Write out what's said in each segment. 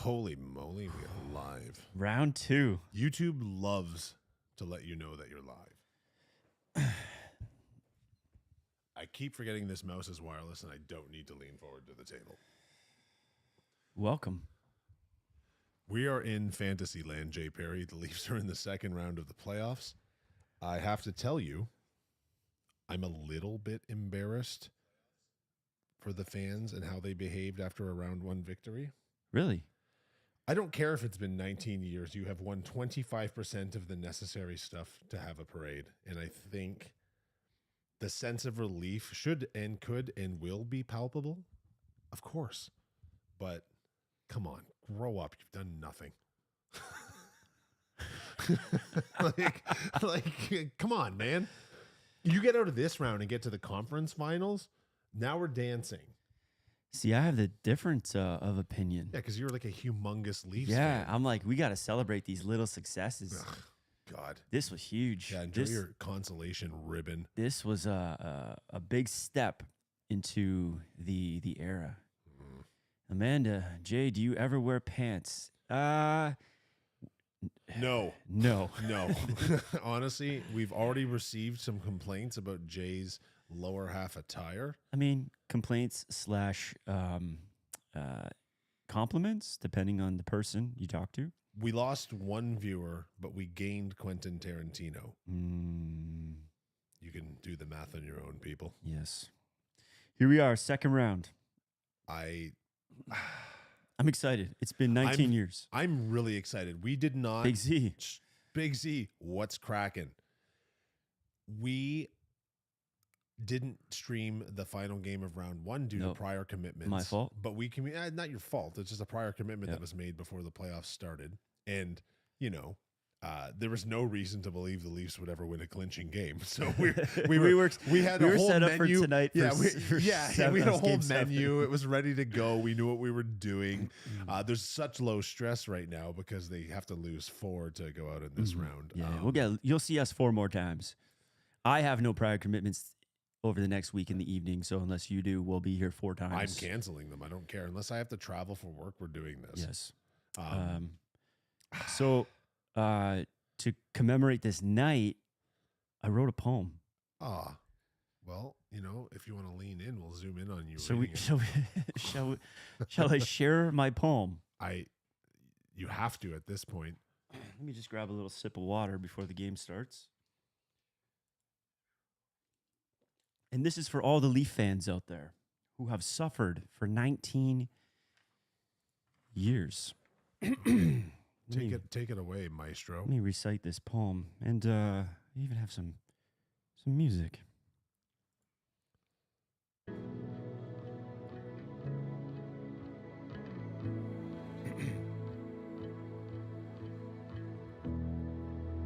Holy moly, we are live. Round 2. YouTube loves to let you know that you're live. I keep forgetting this mouse is wireless and I don't need to lean forward to the table. Welcome. We are in fantasy land, Jay Perry. The Leafs are in the second round of the playoffs. I have to tell you, I'm a little bit embarrassed for the fans and how they behaved after a round 1 victory. Really? I don't care if it's been 19 years. You have won 25% of the necessary stuff to have a parade. And I think the sense of relief should and could and will be palpable. Of course. But come on, grow up. You've done nothing. like, come on, man. You get out of this round and get to the conference finals. Now we're dancing. See, I have the difference of opinion. Yeah, because you're like a humongous Leafs Yeah, fan. I'm like, we got to celebrate these little successes. Ugh, God. This was huge. Yeah, enjoy this, your consolation ribbon. This was a big step into the era. Amanda, Jay, do you ever wear pants? No. No. No. Honestly, we've already received some complaints about Jay's lower half attire. I mean, complaints / compliments, depending on the person you talk to. We lost one viewer, but we gained Quentin Tarantino. You can do the math on your own, people. Yes. Here we are, second round. I'm excited. It's been 19 years. I'm really excited. We did not. Big Z. Big Z, what's cracking? We didn't stream the final game of round 1 due to prior commitments. My fault. But we can, not your fault. It's just a prior commitment that was made before the playoffs started. And, there was no reason to believe the Leafs would ever win a clinching game. So we were set up for tonight. We had a whole menu. It was ready to go. We knew what we were doing. There's such low stress right now because they have to lose 4 to go out in this round. Yeah, you'll see us 4 more times. I have no prior commitments over the next week in the evening, so unless you do, we'll be here 4 times. I'm canceling them. I don't care. Unless I have to travel for work, we're doing this. Yes. So to commemorate this night, I wrote a poem. Well, if you want to lean in, we'll zoom in on you. Shall I share my poem? You have to at this point. Let me just grab a little sip of water before the game starts. And this is for all the Leaf fans out there who have suffered for 19 years. Take it away, maestro. Let me recite this poem, and I even have some music.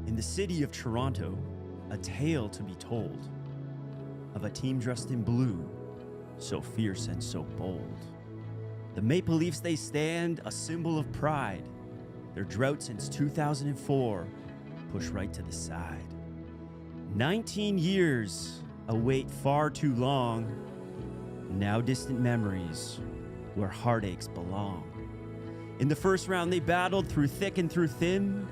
In the city of Toronto, a tale to be told of a team dressed in blue, so fierce and so bold. The Maple Leafs, they stand a symbol of pride. Their drought since 2004 pushed right to the side. 19 years, a wait far too long. Now distant memories where heartaches belong. In the first round, they battled through thick and through thin,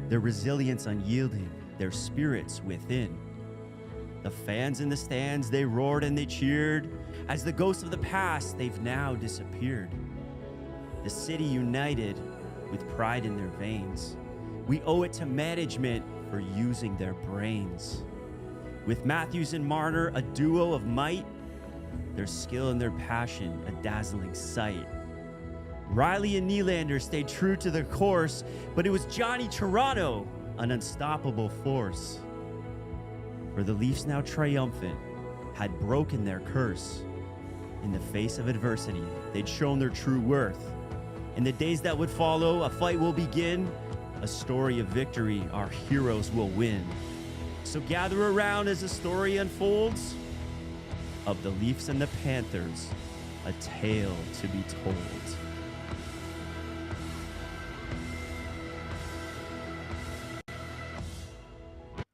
their resilience unyielding, their spirits within. The fans in the stands, they roared and they cheered. As the ghosts of the past, they've now disappeared. The city united with pride in their veins. We owe it to management for using their brains. With Matthews and Marner, a duo of might, their skill and their passion, a dazzling sight. Riley and Nylander stayed true to their course, but it was Johnny Toronto, an unstoppable force. For the Leafs, now triumphant, had broken their curse. In the face of adversity, they'd shown their true worth. In the days that would follow, a fight will begin. A story of victory, our heroes will win. So gather around as the story unfolds of the Leafs and the Panthers, a tale to be told.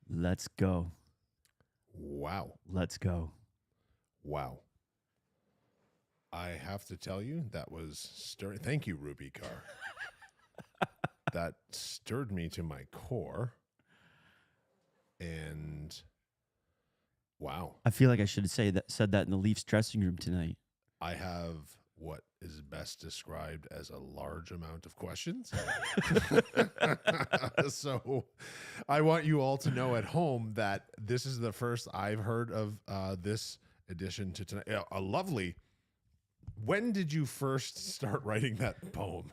Let's go. Wow. Let's go. Wow. I have to tell you, that was stirring. Thank you, Ruby Carr. That stirred me to my core. And wow, I feel like I should have said that in the Leafs dressing room tonight. I have what is best described as a large amount of questions. So I want you all to know at home that this is the first I've heard of this addition to tonight. A lovely. When did you first start writing that poem?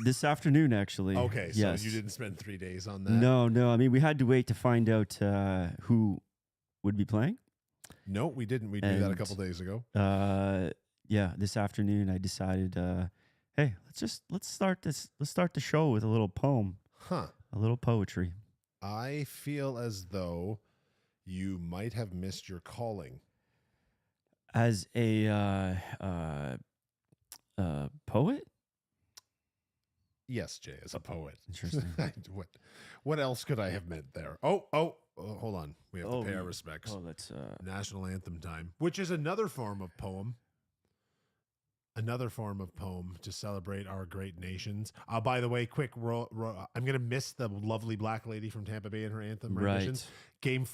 This afternoon, actually. Okay, so yes. you didn't spend 3 days on that? No. I mean, we had to wait to find out who would be playing. No, we didn't. We knew that a couple days ago. Yeah, this afternoon I decided, hey, let's start the show with a little poem. Huh. A little poetry. I feel as though you might have missed your calling. As a poet? Yes, Jay, as a poet. Interesting. What else could I have meant there? Oh, hold on. We have to pay our respects. Oh, that's National anthem time, which is another form of poem. Another form of poem to celebrate our great nations. By the way, quick, I'm going to miss the lovely black lady from Tampa Bay and her anthem rendition. right. Game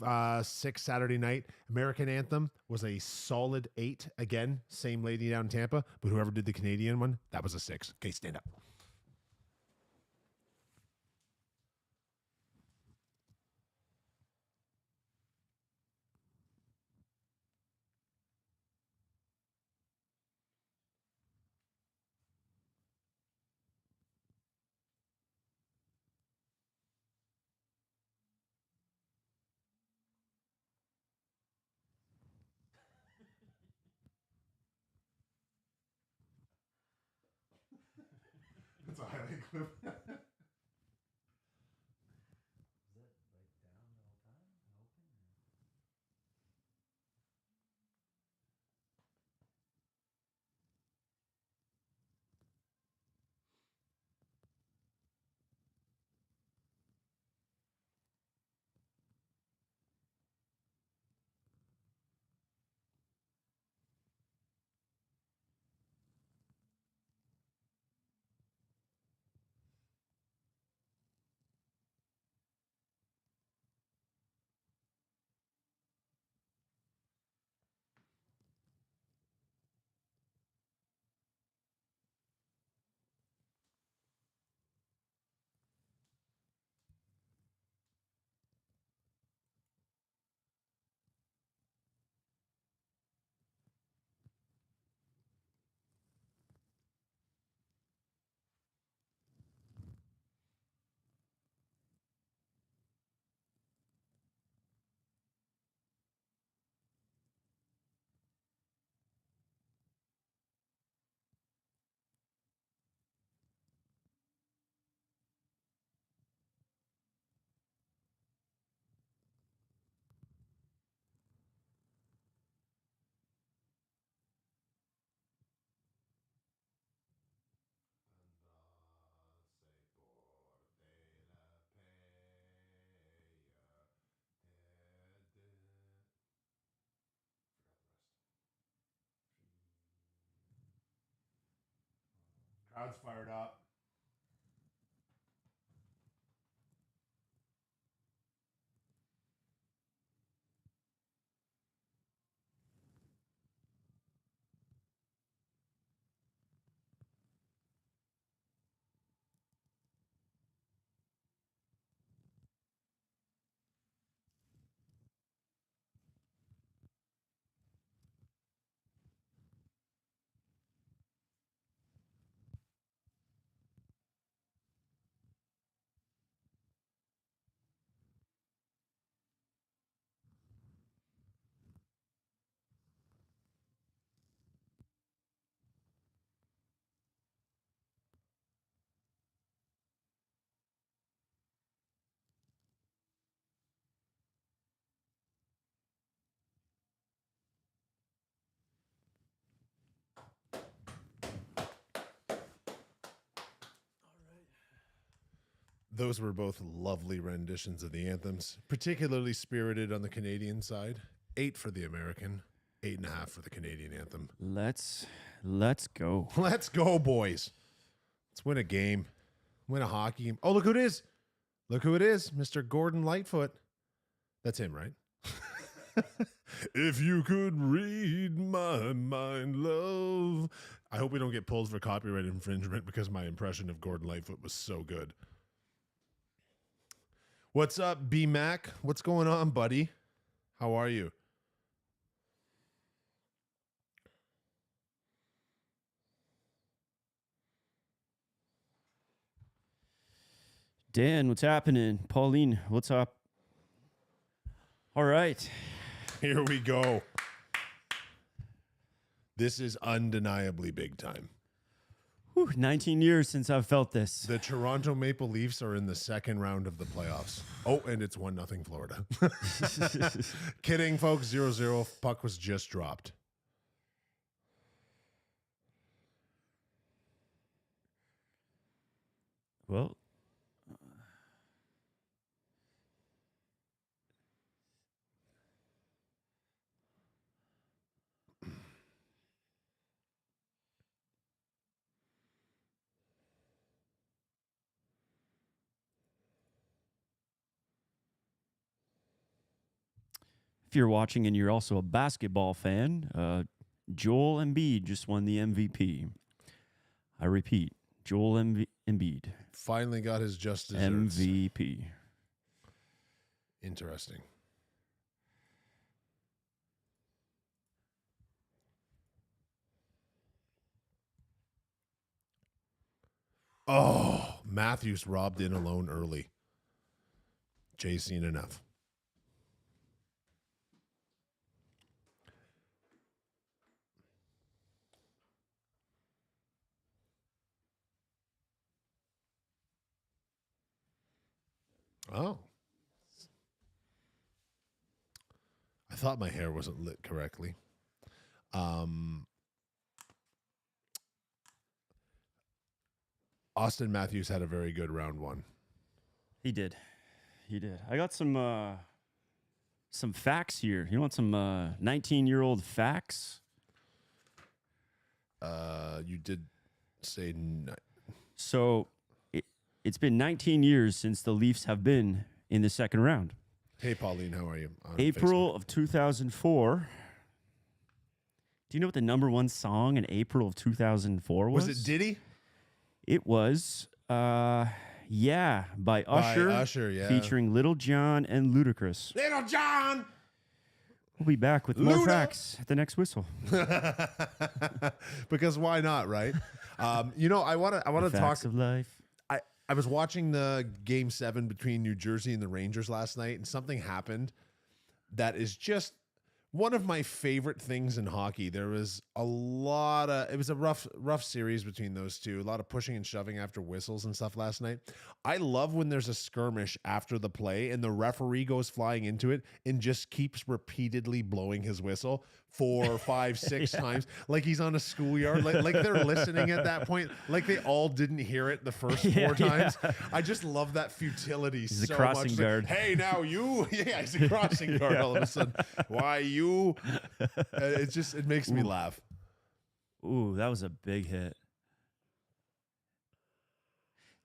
6 Saturday night. American anthem was a solid 8. Again, same lady down in Tampa, but whoever did the Canadian one, that was a 6. Okay, stand up. That's a highlight clip. Crowd's fired up. Those were both lovely renditions of the anthems, particularly spirited on the Canadian side. 8 for the American. 8.5 for the Canadian anthem. Let's go. Let's go, boys. Let's win a game. Win a hockey game. Oh, look who it is. Look who it is. Mr. Gordon Lightfoot. That's him, right? If you could read my mind, love. I hope we don't get pulled for copyright infringement because my impression of Gordon Lightfoot was so good. What's up, B-Mac? What's going on, buddy? How are you? Dan, what's happening? Pauline, what's up? All right. Here we go. This is undeniably big time. Whew, 19 years since I've felt this. The Toronto Maple Leafs are in the second round of the playoffs. Oh, and it's 1-0 Florida. Kidding, folks. 0-0. Puck was just dropped. Well, if you're watching and you're also a basketball fan, Joel Embiid just won the MVP. I repeat, Joel Embiid. Finally got his just desserts. MVP. Interesting. Oh, Matthews robbed in alone early. Jay's seen enough. Oh. I thought my hair wasn't lit correctly. Austin Matthews had a very good round one. He did. I got some facts here. You want some 19-year-old facts? You did say So it's been 19 years since the Leafs have been in the second round. Hey, Pauline, how are you? On April Facebook. of 2004. Do you know what the number one song in April of 2004 was? Was it Diddy? It was, yeah, by Usher. By Usher, yeah. Featuring Little John and Ludacris. Little John! We'll be back with more Luda. facts at the next whistle. Because why not, right? You know, I want to talk. Facts of life. I was watching the Game 7 between New Jersey and the Rangers last night, and something happened that is just one of my favorite things in hockey. There was it was a rough series between those two. A lot of pushing and shoving after whistles and stuff last night. I love when there's a skirmish after the play and the referee goes flying into it and just keeps repeatedly blowing his whistle 4, 5, 6 times, like he's on a schoolyard, like they're listening at that point, like they all didn't hear it the first 4 times. I just love that futility He's so a crossing much. guard. Like, hey, now you, yeah, he's a crossing guard. All of a sudden, why you? It makes me laugh. Ooh, that was a big hit.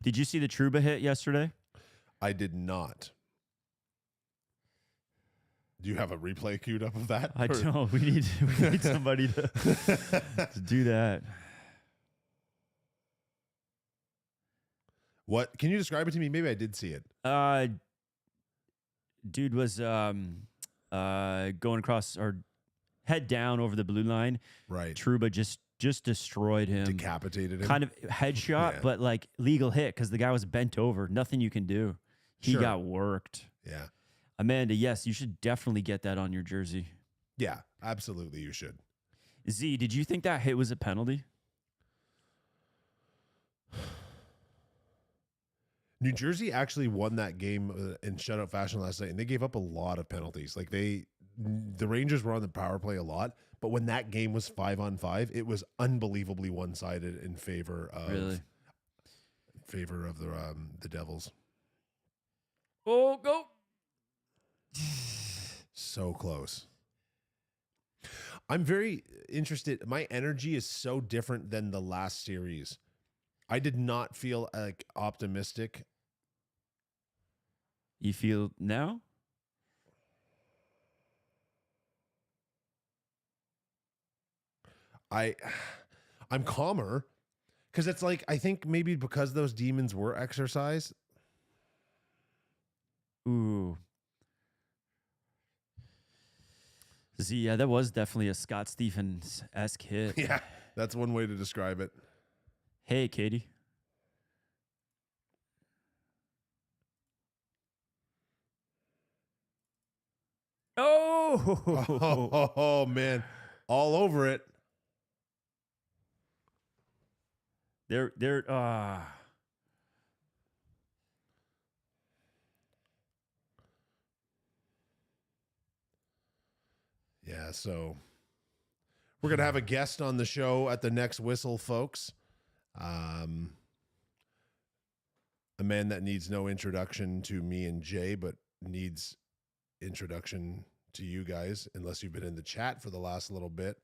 Did you see the Trouba hit yesterday? I did not. Do you have a replay queued up of that? I don't. We need somebody to do that. What? Can you describe it to me? Maybe I did see it. Dude was going across or head down over the blue line. Right. Trouba just destroyed him. Decapitated him. Kind of headshot, Yeah. but like legal hit because the guy was bent over. Nothing you can do. He Sure. got worked. Yeah. Amanda, yes, you should definitely get that on your jersey. Yeah, absolutely. You should. Z, did you think that hit was a penalty? New Jersey actually won that game in shutout fashion last night, and they gave up a lot of penalties. Like the Rangers were on the power play a lot, but when that game was 5-on-5, it was unbelievably one-sided in favor of the Devils. Oh, go. So close. I'm very interested. My energy is so different than the last series. I did not feel like optimistic. You feel now? I I'm calmer because it's like I think maybe because those demons were exercised. Ooh. See, yeah, that was definitely a Scott Stephens-esque hit. Yeah, that's one way to describe it. Hey, Katie. Oh! Oh man, all over it. They're Yeah, so we're gonna have a guest on the show at the next whistle, folks. A man that needs no introduction to me and Jay, but needs introduction to you guys, unless you've been in the chat for the last little bit.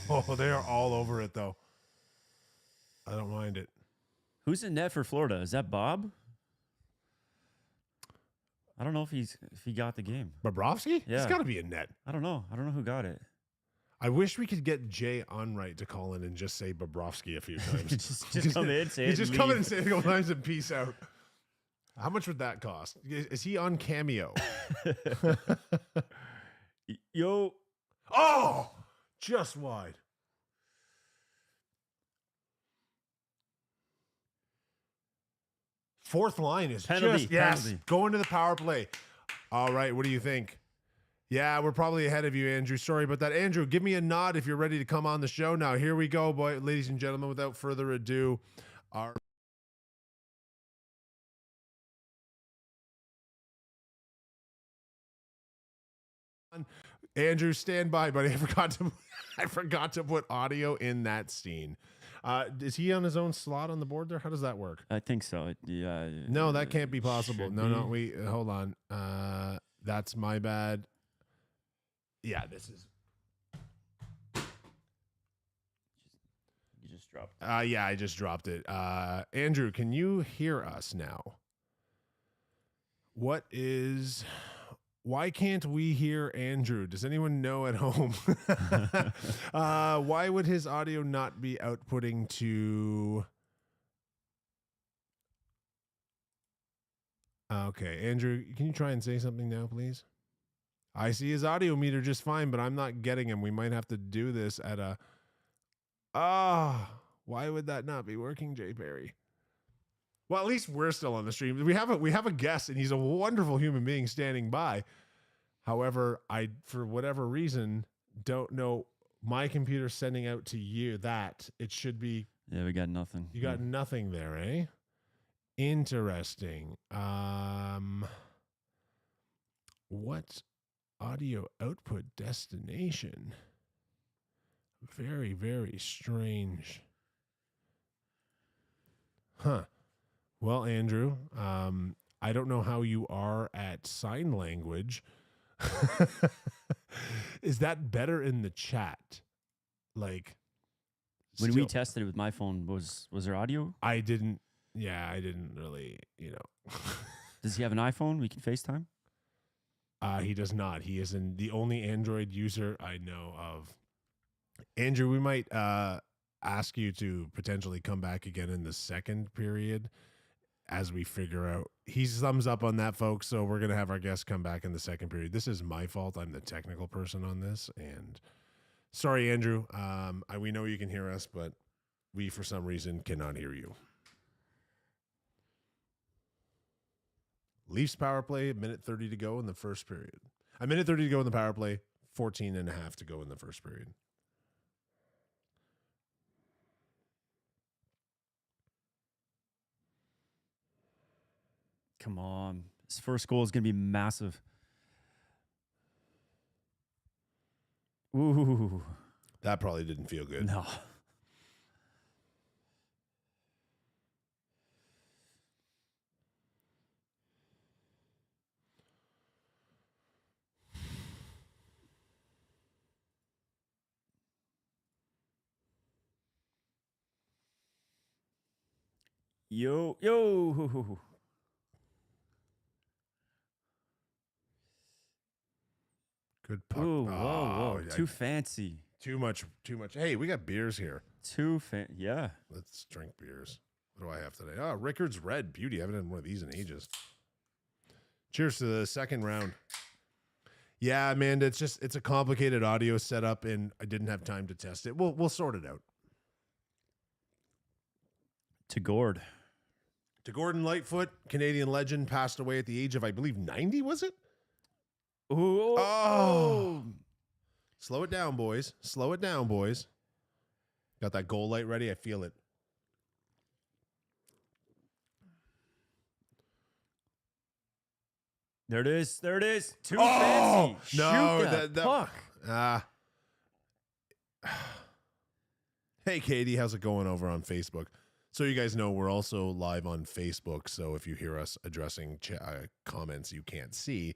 Oh, they are all over it though. I don't mind it. Who's in net for Florida? Is that Bob? I don't know if he got the game. Bobrovsky? Yeah. It's got to be a net. I don't know. I don't know who got it. I wish we could get Jay Unright to call in and just say Bobrovsky a few times. just come in, say it, just and come in leave. and say it a couple times and peace out. How much would that cost? Is he on Cameo? Yo. Oh, just wide. Fourth line is Penalty, just, yes, penalty. going to the power play. All right, what do you think? Yeah, we're probably ahead of you, Andrew. Sorry about that. Andrew, give me a nod if you're ready to come on the show. Now, here we go, boy, ladies and gentlemen. Without further ado, our Andrew, stand by, buddy. I forgot to put audio in that scene. Is he on his own slot on the board there? How does that work? I think so. Yeah. No, that can't be possible. Should No, be. we hold on. That's my bad. Yeah, this is. You just dropped. Yeah, I just dropped it. Andrew, can you hear us now? Why can't we hear Andrew? Does anyone know at home? Why would his audio not be outputting to? Okay, Andrew, can you try and say something now, please? I see his audio meter just fine, but I'm not getting him. We might have to do this at a. Why would that not be working, Jay Perry? Well, at least we're still on the stream. We have a guest, and he's a wonderful human being standing by. However, I, for whatever reason, don't know. My computer sending out to you that it should be. Yeah, we got nothing. You got nothing there, eh? Interesting. What audio output destination? Very, very strange. Huh. Well, Andrew, I don't know how you are at sign language. Is that better in the chat? Like When we tested it with my phone, was there audio? I didn't really, Does he have an iPhone? We can FaceTime? He does not. He is the only Android user I know of. Andrew, we might ask you to potentially come back again in the second period as we figure out. He's thumbs up on that, folks, so we're going to have our guest come back in the second period. This is my fault. I'm the technical person on this, and sorry, Andrew. We know you can hear us, but we, for some reason, cannot hear you. Leafs power play, a minute 30 to go in the first period. A minute 30 to go in the power play, 14 and a half to go in the first period. Come on. His first goal is going to be massive. Ooh. That probably didn't feel good. No. Yo. Good puck. Ooh, whoa. Oh, Too fancy. Too much. Hey, we got beers here. Yeah. Let's drink beers. What do I have today? Oh, Rickard's Red. Beauty. I haven't had one of these in ages. Cheers to the second round. Yeah, Amanda, it's a complicated audio setup, and I didn't have time to test it. We'll sort it out. To Gord. To Gordon Lightfoot, Canadian legend, passed away at the age of, I believe, 90, was it? Ooh. Oh. Slow it down, boys. Slow it down, boys. Got that goal light ready? I feel it. There it is. Too fancy. No, Shoot that puck. Hey, Katie, how's it going over on Facebook? So you guys know we're also live on Facebook, so if you hear us addressing comments you can't see,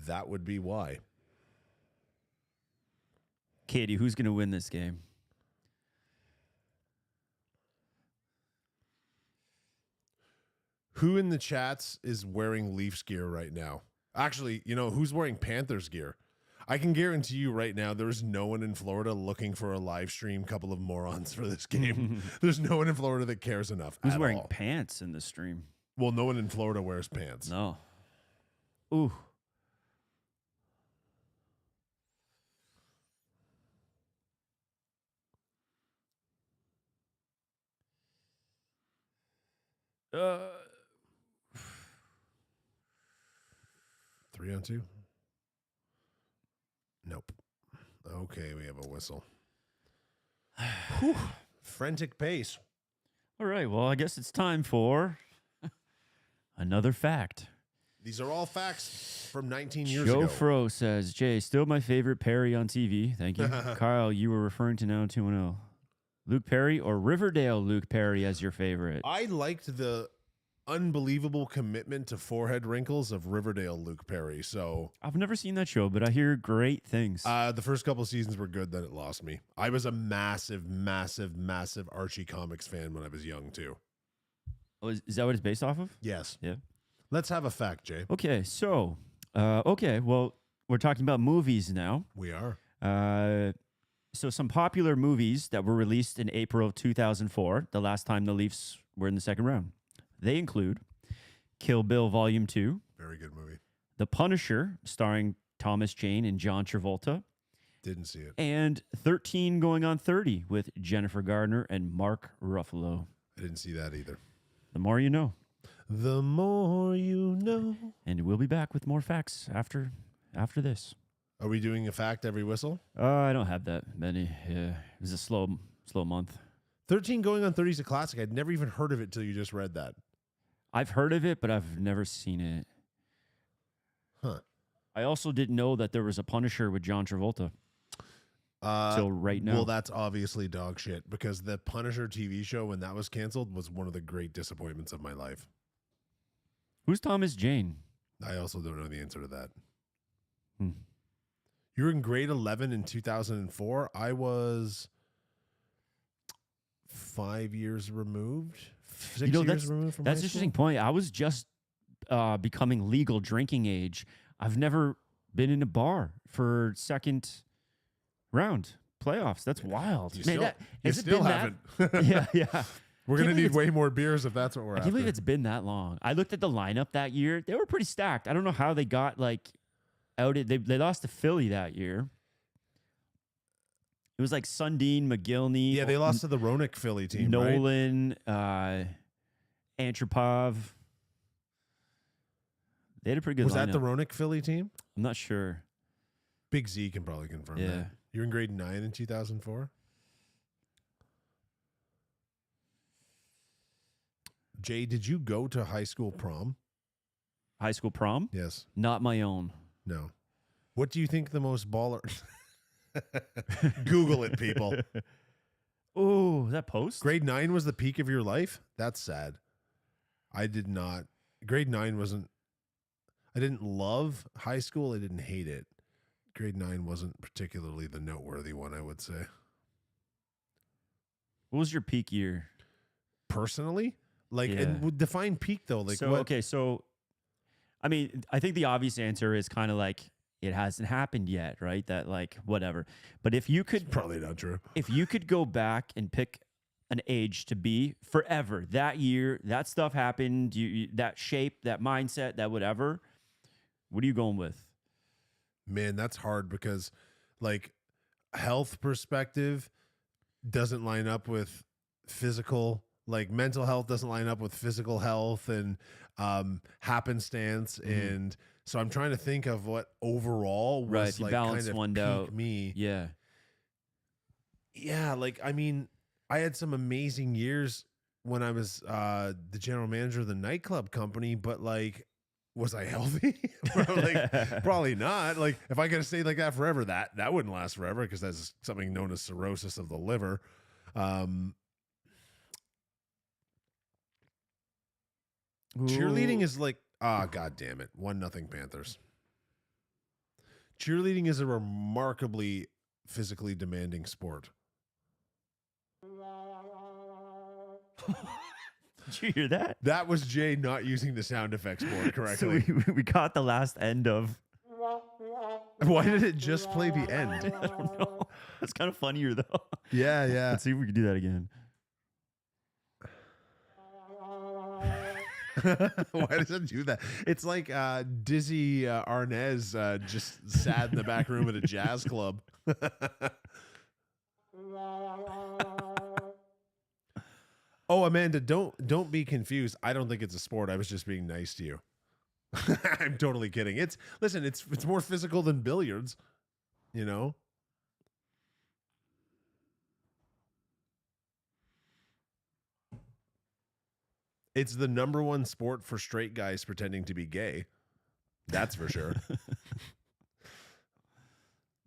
that would be why. Katie, who's going to win this game? Who in the chats is wearing Leafs gear right now? Actually, you know, who's wearing Panthers gear? I can guarantee you right now there's no one in Florida looking for a live stream couple of morons for this game. There's no one in Florida that cares enough. Who's wearing all. pants in the stream? Well, no one in Florida wears pants. No. Ooh. Uh, 3-on-2? Nope. Okay, we have a whistle. Whew. Frantic pace. all right. Well, I guess it's time for another fact. These are all facts from 19 years Joe ago. Fro says, Jay, still my favorite Perry on TV. Thank you. Kyle, you were referring to now 2-0. Luke Perry or Riverdale Luke Perry as your favorite? I liked the unbelievable commitment to forehead wrinkles of Riverdale Luke Perry. So I've never seen that show, but I hear great things. the first couple seasons were good, then it lost me. I was a massive Archie Comics fan when I was young too. Oh, is that what it's based off of? Yes. Yeah. Let's have a fact, Jay. Okay, so, well, we're talking about movies now. We are. So some popular movies that were released in April of 2004, the last time the Leafs were in the second round. They include Kill Bill Volume 2, Very good movie. The Punisher, starring Thomas Jane and John Travolta, Didn't see it. and 13 Going on 30 with Jennifer Gardner and Mark Ruffalo. I didn't see that either. The more you know. The more you know. And we'll be back with more facts after this. Are we doing a fact every whistle? I don't have that many. Yeah, it was a slow month. 13 Going on 30 is a classic. I'd never even heard of it till you just read that. I've heard of it, but I've never seen it. Huh. I also didn't know that there was a Punisher with John Travolta. Till right now. Well, that's obviously dog shit because the Punisher TV show, when that was canceled, was one of the great disappointments of my life. Who's Thomas Jane? I also don't know the answer to that. Hmm. You were in grade 11 in 2004. I was 5 years removed. 6 years removed from that's high an interesting school? point. I was just becoming legal drinking age. I've never been in a bar for second round playoffs. That's wild. You Man, still haven't. Yeah. We're Can't going to believe need it's- way more beers if that's what we're I after. can't believe it's been that long. I looked at the lineup that year. They were pretty stacked. I don't know how they got outed. They lost to Philly that year. It was like Sundin, McGillney. Yeah, they lost to the Roenick Philly team, right? Nolan, Antropov. They had a pretty good Was lineup. that the Roenick Philly team? I'm not sure. Big Z can probably confirm Yeah. that. You're in grade 9 in 2004? Jay, did you go to high school prom? High school prom? Yes. Not my own. No. What do you think the most baller? Google it, people. Oh, is that post? Grade 9 was the peak of your life? That's sad. I did not. Grade 9 wasn't. I didn't love high school. I didn't hate it. Grade 9 wasn't particularly the noteworthy one, I would say. What was your peak year? Personally? Like, Yeah. and would define peak though. Like, So, what? okay, so, I mean, I think the obvious answer is kind of like, it hasn't happened yet, right? That like, whatever. But if you could, Probably not true. if you could go back and pick an age to be forever, that year, that stuff happened, that shape, that mindset, that whatever, what are you going with? Man, that's hard because, like, health perspective doesn't line up with physical. Like, mental health doesn't line up with physical health and happenstance. And so I'm trying to think of what overall was Right, you like balance kind of one peak out. me. Yeah. Yeah, like, I mean, I had some amazing years when I was the general manager of the nightclub company, but like, was I healthy? Like, probably not. Like, if I could have stayed like that forever, that wouldn't last forever because that's something known as cirrhosis of the liver. Cheerleading is like, God damn it. 1-0 Panthers. Cheerleading is a remarkably physically demanding sport. Did you hear that? That was Jay not using the sound effects board So correctly. we caught the last end of. Why did it just play the end? I don't know. That's kind of funnier though. Yeah, yeah. Let's see if we can do that again. Why does it do that? It's like Dizzy Arnaz just sat in the back room at a jazz club. Oh, Amanda, don't be confused. I don't think it's a sport. I was just being nice to you. I'm totally kidding. It's more physical than billiards, you know? It's the number one sport for straight guys pretending to be gay. That's for sure.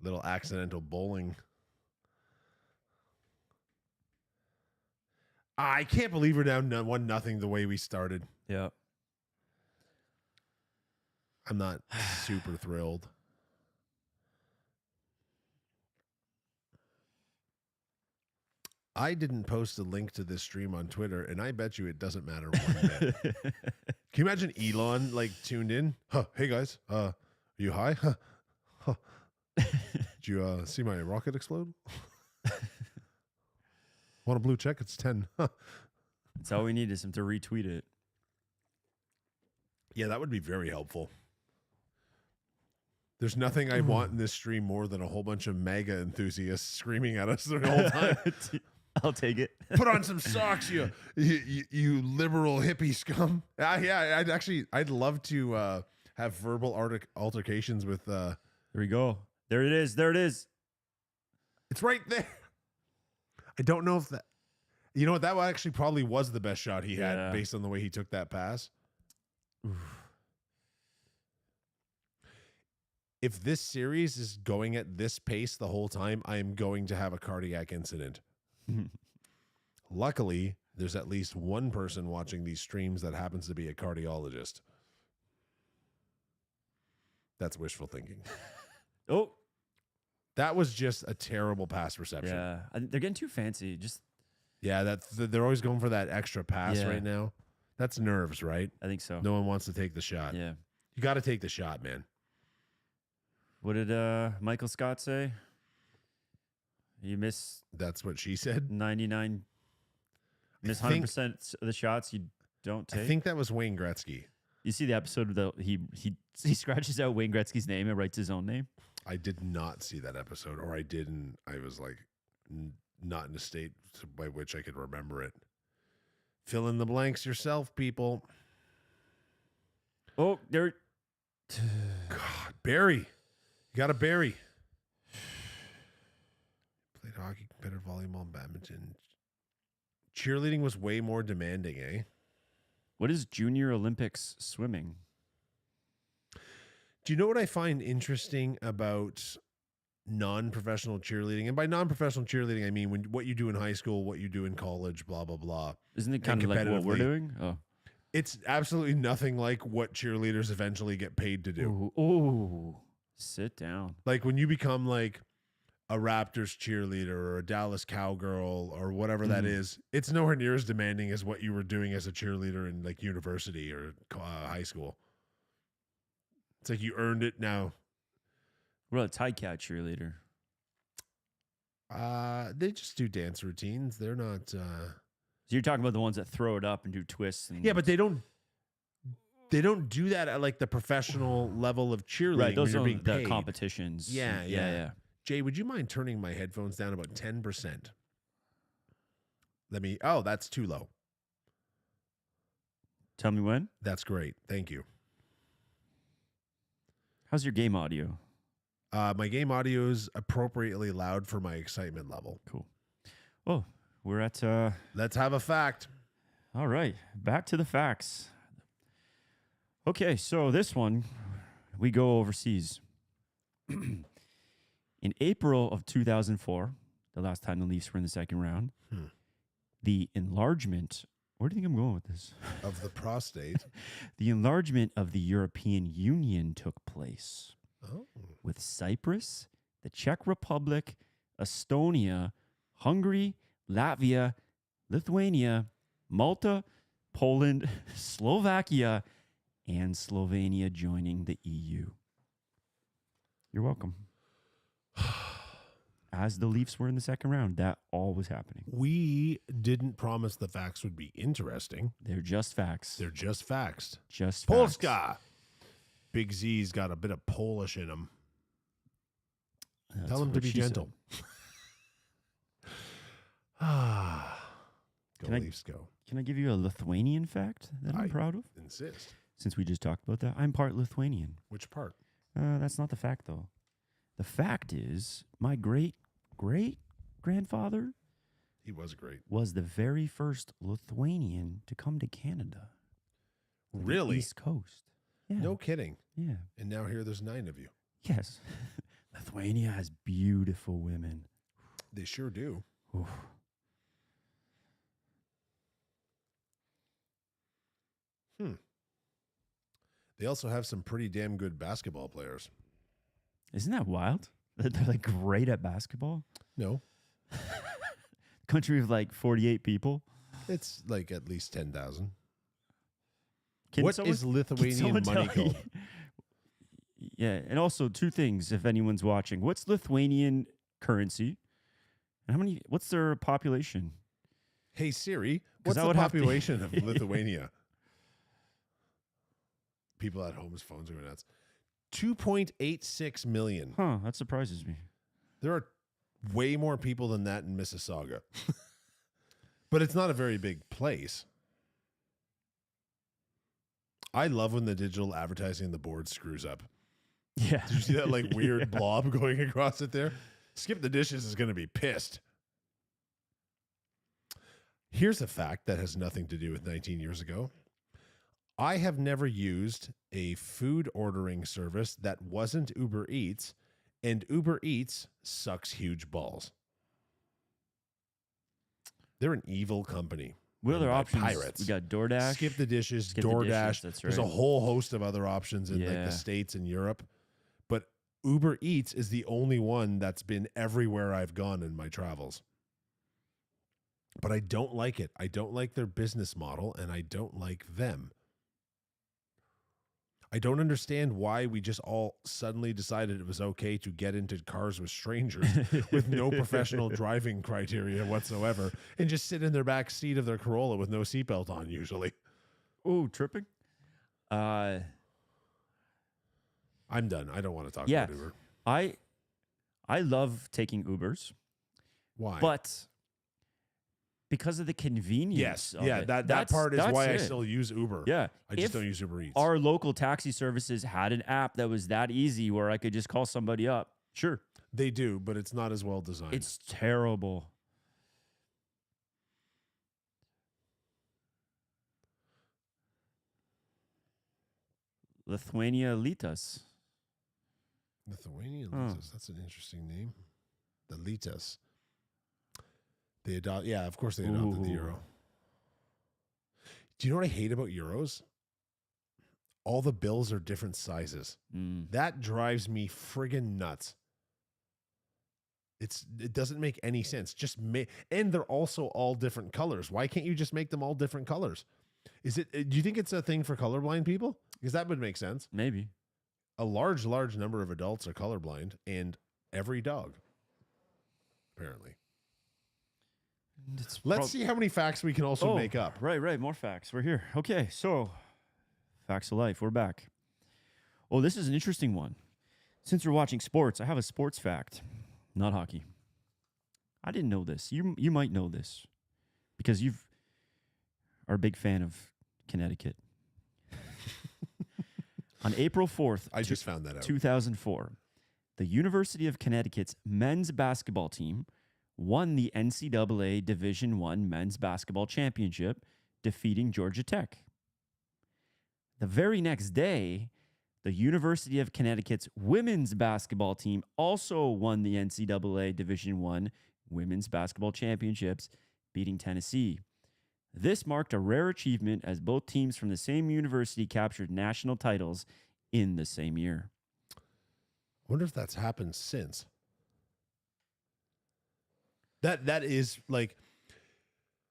Little accidental bowling. I can't believe we're down 1-0 the way we started. Yeah. I'm not super thrilled. I didn't post a link to this stream on Twitter, and I bet you it doesn't matter one bit. Can you imagine Elon like tuned in? Huh, hey guys, are you high? Huh. Huh. Did you see my rocket explode? Want a blue check? It's 10. Huh. That's all we need is him to retweet it. Yeah, that would be very helpful. There's nothing I want in this stream more than a whole bunch of MAGA enthusiasts screaming at us the whole time. I'll take it. Put on some socks, you liberal hippie scum. Yeah, I'd love to have verbal altercations with. There we go. There it is. There it is. It's right there. I don't know if that. You know what? That actually probably was the best shot he had based on the way he took that pass. Oof. If this series is going at this pace the whole time, I am going to have a cardiac incident. Luckily, there's at least one person watching these streams that happens to be a cardiologist. That's wishful thinking. Oh, that was just a terrible pass reception. Yeah, they're getting too fancy. They're always going for that extra pass right now. That's nerves, right? I think so. No one wants to take the shot. Yeah, you got to take the shot, man. What did Michael Scott say? You miss. That's what she said. 99. Miss 100% of the shots you don't take. I think that was Wayne Gretzky. You see the episode of he scratches out Wayne Gretzky's name and writes his own name. I did not see that episode, or I didn't. I was like not in a state by which I could remember it. Fill in the blanks yourself, people. Oh, there. God, Barry. You got a Barry. Played hockey, competitive volleyball, and badminton. Cheerleading was way more demanding, eh? What is Junior Olympics swimming? Do you know what I find interesting about non-professional cheerleading? And by non-professional cheerleading, I mean what you do in high school, what you do in college, blah, blah, blah. Isn't it kind of like what we're competitively. doing? Oh. It's absolutely nothing like what cheerleaders eventually get paid to do. Ooh. Sit down. Like when you become like a Raptors cheerleader or a Dallas Cowgirl or whatever that is, it's nowhere near as demanding as what you were doing as a cheerleader in like university or high school. It's like you earned it now. What about Tie Cat cheerleader? They just do dance routines. They're not. So you're talking about the ones that throw it up and do twists. And Yeah, but they don't do that at like the professional level of cheerleading. right, those when are you're being the paid. competitions. Yeah. Jay, would you mind turning my headphones down about 10%? Oh, that's too low. Tell me when. That's great. Thank you. How's your game audio? My game audio is appropriately loud for my excitement level. Cool. Oh, we're at... Let's have a fact. All right, back to the facts. Okay, so this one, we go overseas. In April of 2004, the last time the Leafs were in the second round, the enlargement... Where do you think I'm going with this? Of the prostate. The enlargement of the European Union took place. Oh. With Cyprus, the Czech Republic, Estonia, Hungary, Latvia, Lithuania, Malta, Poland, Slovakia, and Slovenia joining the EU. You're welcome. As the Leafs were in the second round, that all was happening. We didn't promise the facts would be interesting. They're just facts. They're just facts. Just facts. Polska. Big Z's got a bit of Polish in him. That's Tell him to what be she gentle. Go Leafs, go. Can I give you a Lithuanian fact that I'm proud of? Insist. Since we just talked about that, I'm part Lithuanian. Which part? That's not the fact, though. The fact is, my great-great-grandfather He was great. was the very first Lithuanian to come to Canada. To the Really? East Coast. Yeah. No kidding. Yeah. And now here there's 9 of you. Yes. Lithuania has beautiful women. They sure do. Oof. They also have some pretty damn good basketball players. Isn't that wild? They're like great at basketball. No, Country of like 48 people. it's like at least 10,000. Can What someone- is can Lithuanian someone money tell me- called? Yeah, and also 2 things if anyone's watching. What's Lithuanian currency? And what's their population? Hey Siri, 'Cause what's I the would have to- population of Lithuania? People at home's phones are going nuts. 2.86 million. Huh, that surprises me. There are way more people than that in Mississauga. But it's not a very big place. I love when the digital advertising on the board screws up. Yeah. Did you see that like weird blob going across it there? Skip the Dishes is going to be pissed. Here's a fact that has nothing to do with 19 years ago. I have never used a food ordering service that wasn't Uber Eats, and Uber Eats sucks huge balls. They're an evil company. What other run by options? Pirates. We got DoorDash. Skip the Dishes, Skip the DoorDash. Dishes, that's There's a right. whole host of other options in like Yeah. the States and Europe. But Uber Eats is the only one that's been everywhere I've gone in my travels. But I don't like it. I don't like their business model, and I don't like them. I don't understand why we just all suddenly decided it was okay to get into cars with strangers with no professional driving criteria whatsoever and just sit in their back seat of their Corolla with no seatbelt on usually. Oh, tripping. I'm done. I don't want to talk Yeah. about Uber. I love taking Ubers, Why? but because of the convenience. yes. of Yeah, it, that part is that's why I it. still use Uber. Yeah. I just If don't use Uber Eats. our local taxi services had an app that was that easy where I could just call somebody up. Sure. They do, but it's not as well designed. It's terrible. Lithuania Litas. Lithuanian Oh. Litas. That's an interesting name. The Litas. They adopt. Yeah, of course they adopted the Ooh. euro. Do you know what I hate about euros? All the bills are different sizes. That drives me friggin' nuts. It doesn't make any sense. And they're also all different colors. Why can't you just make them all different colors? Do you think it's a thing for colorblind people? Because that would make sense. Maybe. A large number of adults are colorblind, and every dog, apparently. Let's see how many facts we can also make up. Right. More facts. We're here. Okay, so facts of life. We're back. Oh, this is an interesting one. Since we're watching sports, I have a sports fact, not hockey. I didn't know this. You might know this because you are a big fan of Connecticut. On April 4th, I just found that out. 2004, the University of Connecticut's men's basketball team won the NCAA Division I men's basketball championship, defeating Georgia Tech. The very next day, the University of Connecticut's women's basketball team also won the NCAA Division I women's basketball championships, beating Tennessee. This marked a rare achievement as both teams from the same university captured national titles in the same year. I wonder if that's happened since. That is like,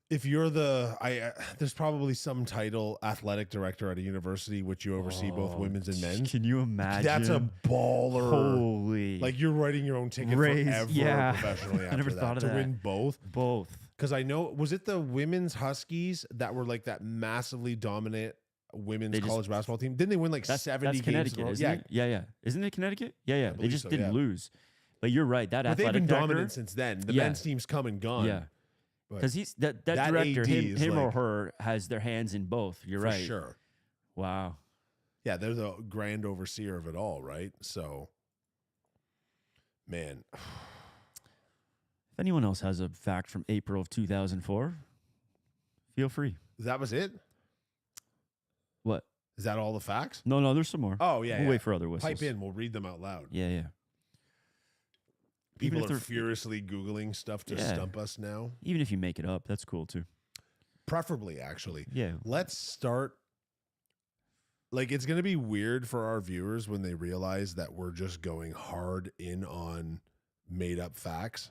if you're there's probably some title, athletic director at a university which you oversee both women's and men's. Can you imagine? That's a baller. Holy. Like you're writing your own ticket forever professionally after I never thought of to that. win both. Both. Because I know, was it the women's Huskies that were like that massively dominant women's college basketball team? Didn't they win like 70 games? Connecticut, isn't it? Yeah. Isn't it Connecticut? Yeah. They just didn't lose. But you're right. That but athletic they've been director, dominant since then. The men's team's come and gone. Yeah. But Because he's that director, AD is him or like- her, has their hands in both. You're for right. sure. Wow. Yeah, they're the grand overseer of it all, right? So, man, If anyone else has a fact from April of 2004, feel free. that was it? What? Is that all the facts? No, there's some more. Oh, yeah. We'll wait for other whistles. Pipe in. We'll read them out loud. Yeah. People if are they're- furiously Googling stuff to stump us now. Even if you make it up, that's cool too. Preferably, actually. Yeah. Let's start. Like, it's going to be weird for our viewers when they realize that we're just going hard in on made up facts.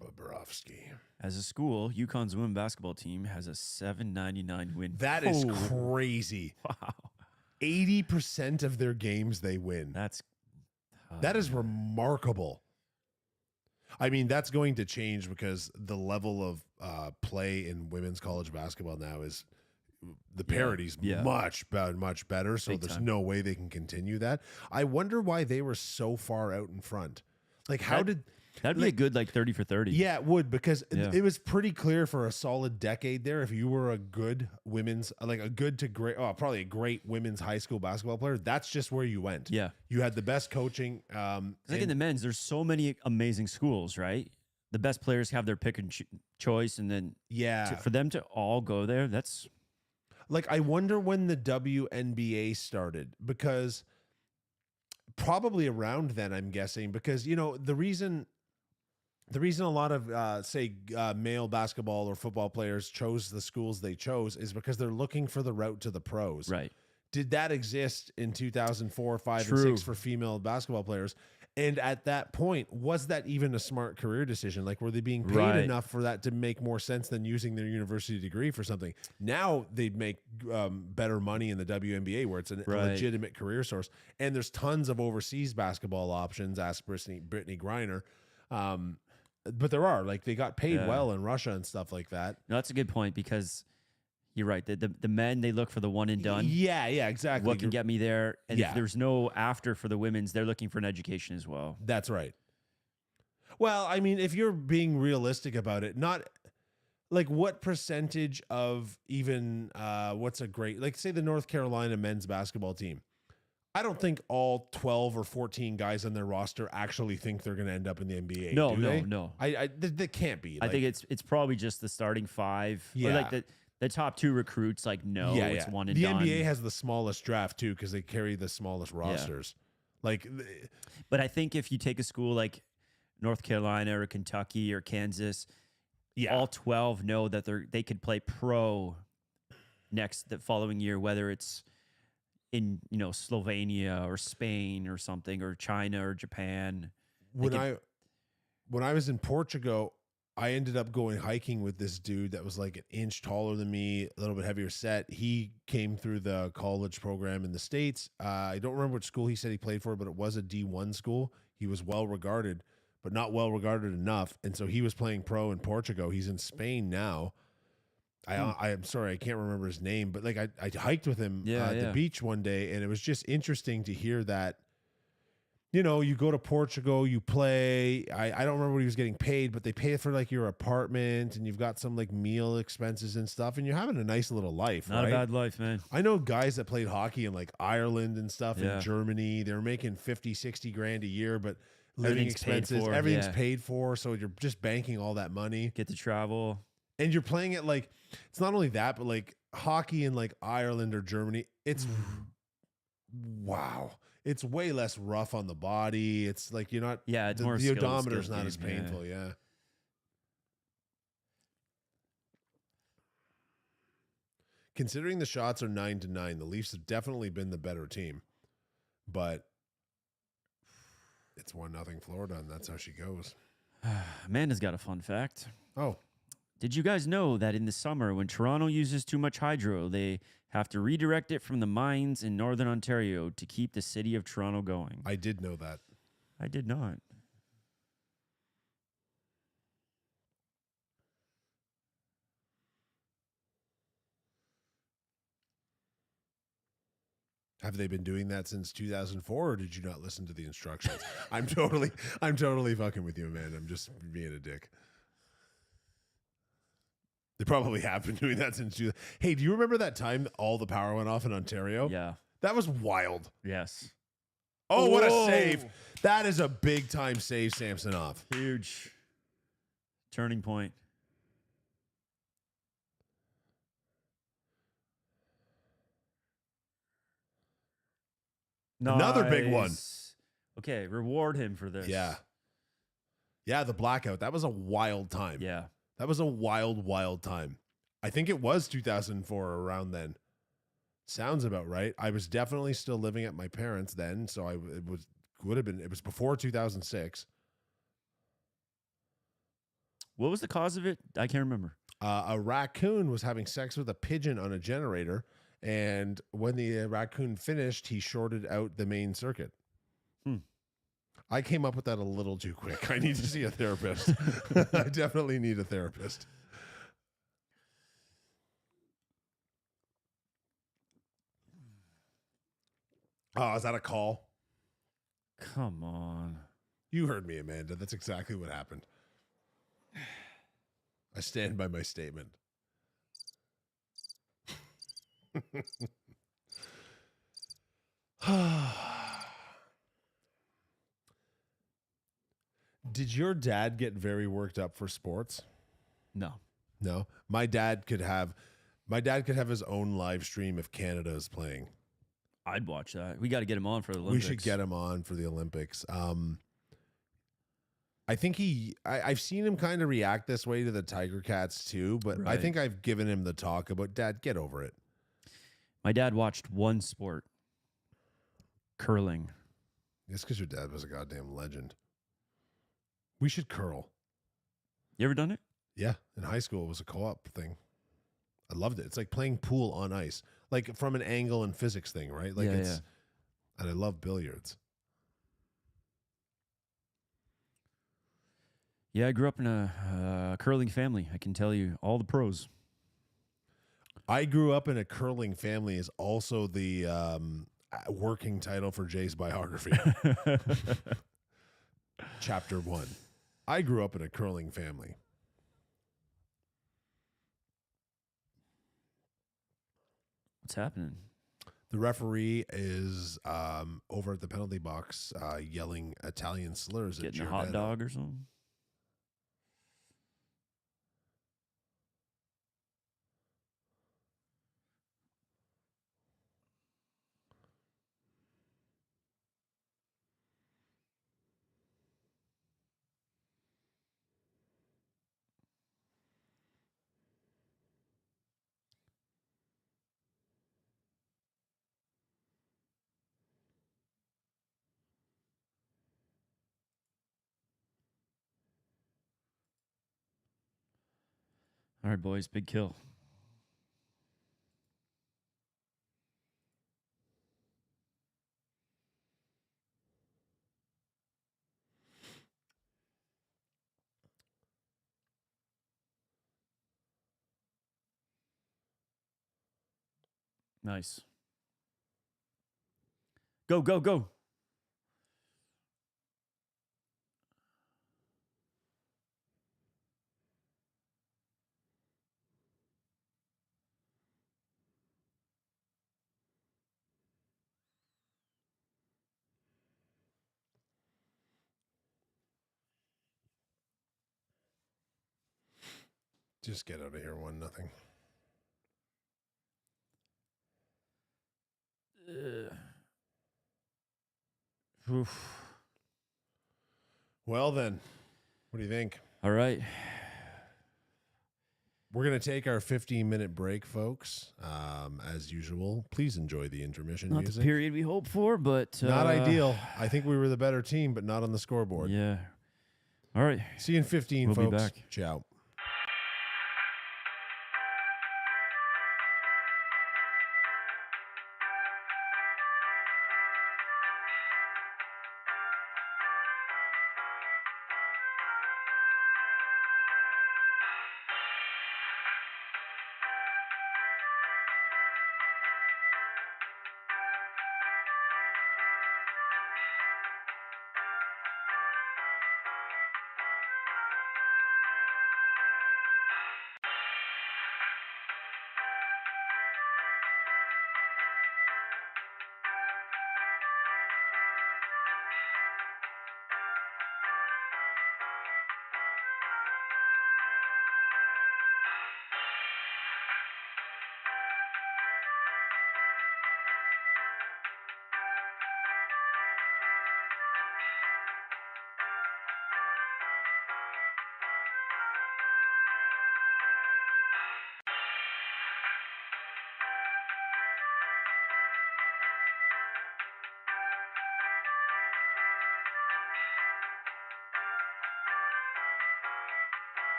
Bobrovsky. As a school, UConn's women's basketball team has a 799 win. That is crazy. Wow. 80% of their games they win. That is remarkable. I mean, that's going to change because the level of play in women's college basketball now is the parity's much better. So there's no way they can continue that. I wonder why they were so far out in front. Like, That'd be a good 30 for 30. Yeah, it would, because it was pretty clear for a solid decade there. If you were a good women's, like a good to great, probably a great women's high school basketball player, that's just where you went. Yeah. You had the best coaching. Like in the men's, there's so many amazing schools, right? The best players have their pick and choice, and then for them to all go there, that's like, I wonder when the WNBA started, because probably around then, I'm guessing, because the reason a lot of male basketball or football players chose the schools they chose is because they're looking for the route to the pros. right. Did that exist in 2004, 5, True. and 6 for female basketball players? And at that point, was that even a smart career decision? Like, were they being paid enough for that to make more sense than using their university degree for something? Now they'd make better money in the WNBA, where it's a legitimate career source. And there's tons of overseas basketball options. Ask Brittany Griner. But there are, like, they got paid well in Russia and stuff like that. No, that's a good point, because you're right. The men, they look for the one and done. Yeah, exactly. What can get me there? And if there's no after for the women's, they're looking for an education as well. That's right. Well, I mean, if you're being realistic about it, not like what percentage of even what's a great, like, say the North Carolina men's basketball team. I don't think all 12 or 14 guys on their roster actually think they're going to end up in the NBA. No. No. They can't be. I think it's probably just the starting five. Yeah. Or like the The top 2 recruits, like, no, it's one and the done. NBA has the smallest draft too because they carry the smallest rosters. Like, But I think if you take a school like North Carolina or Kentucky or Kansas, all 12 know that they could play pro the following year, whether it's in Slovenia or Spain or something, or China or Japan. When I was in Portugal, I ended up going hiking with this dude that was like an inch taller than me, a little bit heavier set. He came through the college program in the States. I don't remember which school he said he played for, but it was a D1 school. He was well regarded, but not well regarded enough. And so he was playing pro in Portugal. He's in Spain now. I'm sorry, I can't remember his name, but like I hiked with him at the beach one day, and it was just interesting to hear that, you go to Portugal, you play. I don't remember what he was getting paid, but they pay for like your apartment, and you've got some like meal expenses and stuff, and you're having a nice little life. Not a bad life, man. I know guys that played hockey in like Ireland and stuff, in Germany. They're making 50, 60 grand a year, but living expenses, everything's paid for. So you're just banking all that money. Get to travel. And you're playing it like, it's not only that, but like hockey in like Ireland or Germany, it's wow. It's way less rough on the body. It's like you're not, it's more the odometer's not as painful. Considering the shots are 9-9, the Leafs have definitely been the better team, but it's 1-0 Florida, and that's how she goes. Amanda's got a fun fact. Oh. Did you guys know that in the summer, when Toronto uses too much hydro, they have to redirect it from the mines in northern Ontario to keep the city of Toronto going? I did know that. I did not. Have they been doing that since 2004, or did you not listen to the instructions? I'm totally fucking with you, man. I'm just being a dick. They probably have been doing that since. Hey, do you remember that time all the power went off in Ontario? Yeah. That was wild. Yes. Oh, what a save. That is a big time save, Samsonov. Huge turning point. Another big one. Okay, reward him for this. Yeah. Yeah, the blackout. That was a wild time. Yeah. That was a wild, wild time. I think it was 2004 around then. Sounds about right. I was definitely still living at my parents' then, so it was before 2006. What was the cause of it? I can't remember. A raccoon was having sex with a pigeon on a generator, and when the raccoon finished, he shorted out the main circuit. I came up with that a little too quick. I need to see a therapist. I definitely need a therapist. Oh, is that a call? Come on. You heard me, Amanda. That's exactly what happened. I stand by my statement. Did your dad get very worked up for sports? No. No. My dad could have his own live stream if Canada is playing. I'd watch that. We got to get him on for the Olympics. We should get him on for the Olympics. I think I've seen him kind of react this way to the Tiger Cats too, but right. I think I've given him the talk about, Dad, get over it. My dad watched one sport, curling. It's because your dad was a goddamn legend. We should curl. You ever done it? Yeah. In high school, it was a co-op thing. I loved it. It's like playing pool on ice, like from an angle and physics thing, right? Like and I love billiards. Yeah, I grew up in a curling family. I can tell you all the pros. I grew up in a curling family is also the working title for Jay's biography. Chapter 1. I grew up in a curling family. What's happening? The referee is over at the penalty box yelling Italian slurs Getting at a hot dog or something? All right, boys. Big kill. Nice. Go, go, go. Just get out of here, 1-0. Oof. Well then, what do you think? All right. We're going to take our 15-minute break, folks. As usual, please enjoy the intermission Not music. the period we hoped for, but... Not ideal. I think we were the better team, but not on the scoreboard. Yeah. All right. See you in 15, We'll folks. be back. Ciao.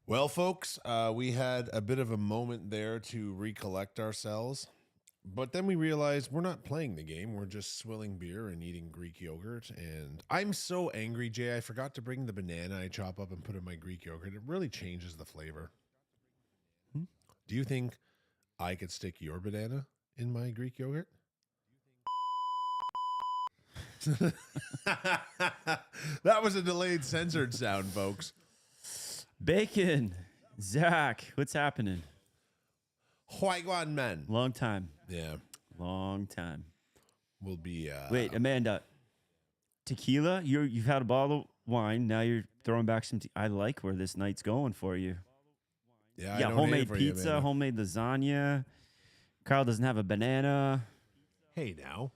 Well, folks, we had a bit of a moment there to recollect ourselves, but then we realized we're not playing the game. We're just swilling beer and eating Greek yogurt. And I'm so angry, Jay. I forgot to bring the banana I chop up and put in my Greek yogurt. It really changes the flavor. Do you think I could stick your banana in my Greek yogurt? That was a delayed censored sound, folks. Bacon. Zach, what's happening? Huayguan men. Long time. Yeah. Long time. We'll be Wait, Amanda. Tequila? You've had a bottle of wine. Now you're throwing back some I like where this night's going for you. Yeah, I Yeah, don't hate it homemade for you, pizza, Amanda. homemade lasagna. Carl doesn't have a banana. Hey, now.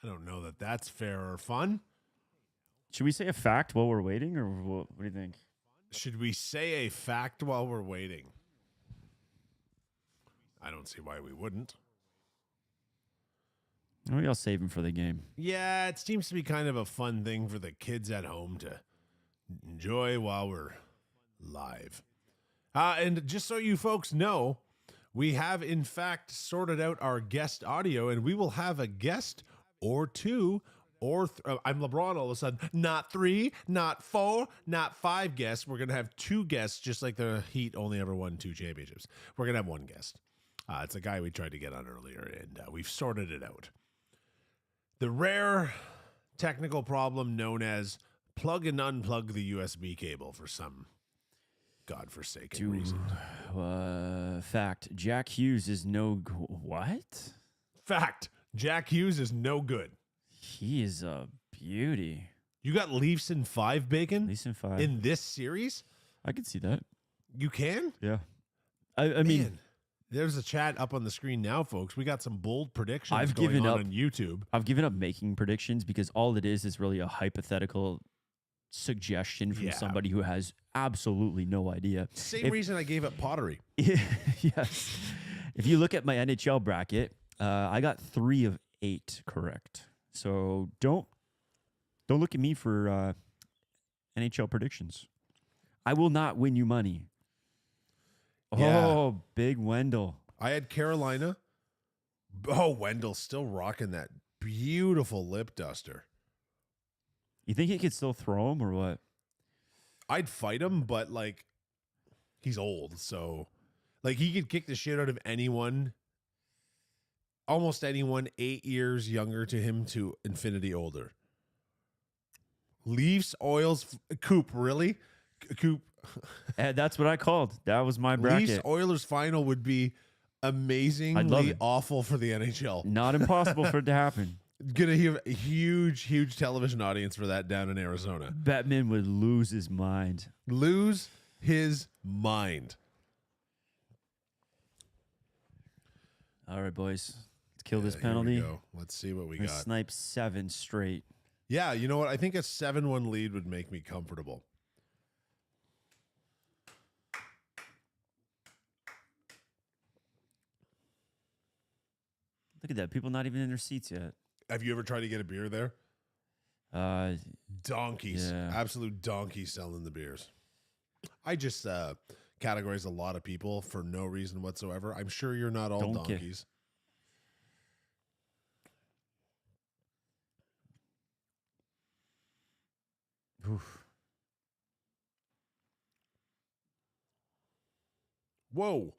I don't know that that's fair or fun. Should we say a fact while we're waiting, or what do you think? Should we say a fact while we're waiting? I don't see why we wouldn't. Maybe I'll save him for the game. Yeah, it seems to be kind of a fun thing for the kids at home to enjoy while we're live. And just so you folks know, we have in fact sorted out our guest audio, and we will have a guest or two or I'm LeBron all of a sudden. Not 3, not 4, not 5 guests. We're going to have 2 guests, just like the Heat only ever won 2 championships. We're going to have 1 guest. It's a guy we tried to get on earlier, and we've sorted it out. The rare technical problem known as plug and unplug the USB cable for some godforsaken reason. Fact, Jack Hughes is no... What? Fact, Jack Hughes is no good. He is a beauty. You got Leafs in 5, Bacon? Leafs in 5. In this series? I could see that. You can? Yeah. I mean, Man, there's a chat up on the screen now, folks. We got some bold predictions I've going given up on YouTube. I've given up making predictions because all it is really a hypothetical suggestion from somebody who has absolutely no idea. Same reason I gave up pottery. Yes. If you look at my NHL bracket, I got 3 of 8 correct. So don't look at me for NHL predictions. I will not win you money. Yeah. Oh, big Wendell. I had Carolina. Oh, Wendell's still rocking that beautiful lip duster. You think he could still throw him or what? I'd fight him, but like he's old, so like he could kick the shit out of anyone, almost anyone 8 years younger to him to infinity older. Leafs, Oils, Coop, really? Coop. That's what I called. That was my bracket. Leafs Oilers final would be amazingly awful for the NHL. Not impossible for it to happen. Gonna have a huge television audience for that down in Arizona. Batman would lose his mind. Lose his mind. All right, boys. Let's kill this Here penalty. we go. Let's see what we We're got. snipe 7 straight. Yeah, you know what? I think a 7-1 lead would make me comfortable. Look at that. People not even in their seats yet. Have you ever tried to get a beer there? Donkeys. Yeah. Absolute donkeys selling the beers. I just categorize a lot of people for no reason whatsoever. I'm sure you're not all Donkey. donkeys. Oof. Whoa.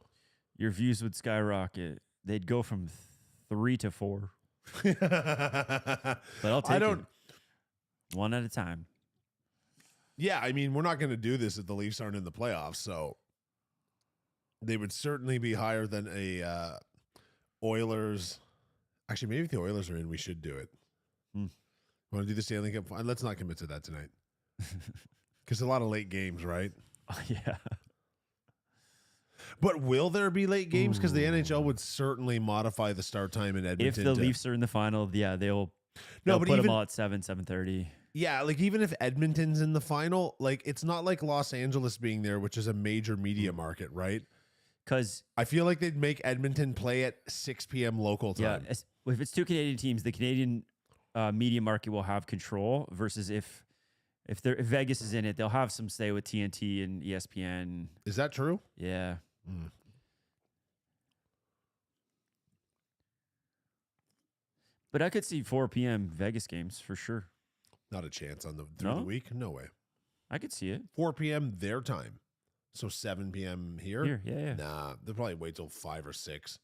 Your views would skyrocket. They'd go from 3 to 4. But I'll take it. One at a time. Yeah, I mean, we're not going to do this if the Leafs aren't in the playoffs, so they would certainly be higher than a Oilers. Actually, maybe if the Oilers are in, we should do it. Want to do the Stanley Cup? Let's not commit to that tonight. Because a lot of late games, right? Yeah. But will there be late games? Because the NHL would certainly modify the start time in Edmonton. If the Leafs are in the final, yeah, they'll but put even, them all at 7:30. Yeah, like even if Edmonton's in the final, like it's not like Los Angeles being there, which is a major media market, right? Because I feel like they'd make Edmonton play at 6 p.m. local time. yeah, if it's 2 Canadian teams, the Canadian media market will have control. Versus if Vegas is in it, they'll have some say with TNT and ESPN. Is that true? Yeah. But I could see 4 p.m. Vegas games for sure. Not a chance on through the week. No way. I could see it. 4 p.m. their time. So 7 p.m. here? Yeah. Nah, they'll probably wait till 5 or 6.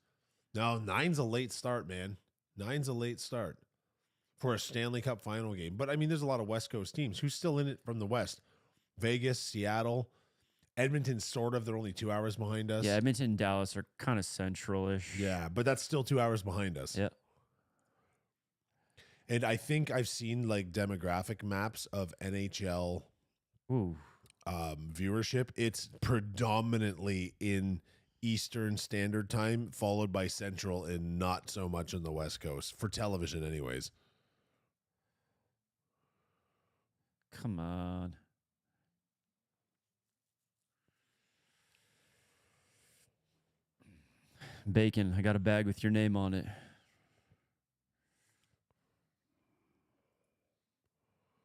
No, 9's a late start, man. 9's a late start for a Stanley Cup final game. But, I mean, there's a lot of West Coast teams. Who's still in it from the West? Vegas, Seattle, Edmonton, sort of. They're only 2 hours behind us. Yeah, Edmonton and Dallas are kind of central-ish. Yeah, but that's still 2 hours behind us. Yeah. And I think I've seen, like, demographic maps of NHL viewership. It's predominantly in Eastern Standard Time, followed by Central, and not so much on the West Coast for television, anyways. Come on. Bacon, I got a bag with your name on it.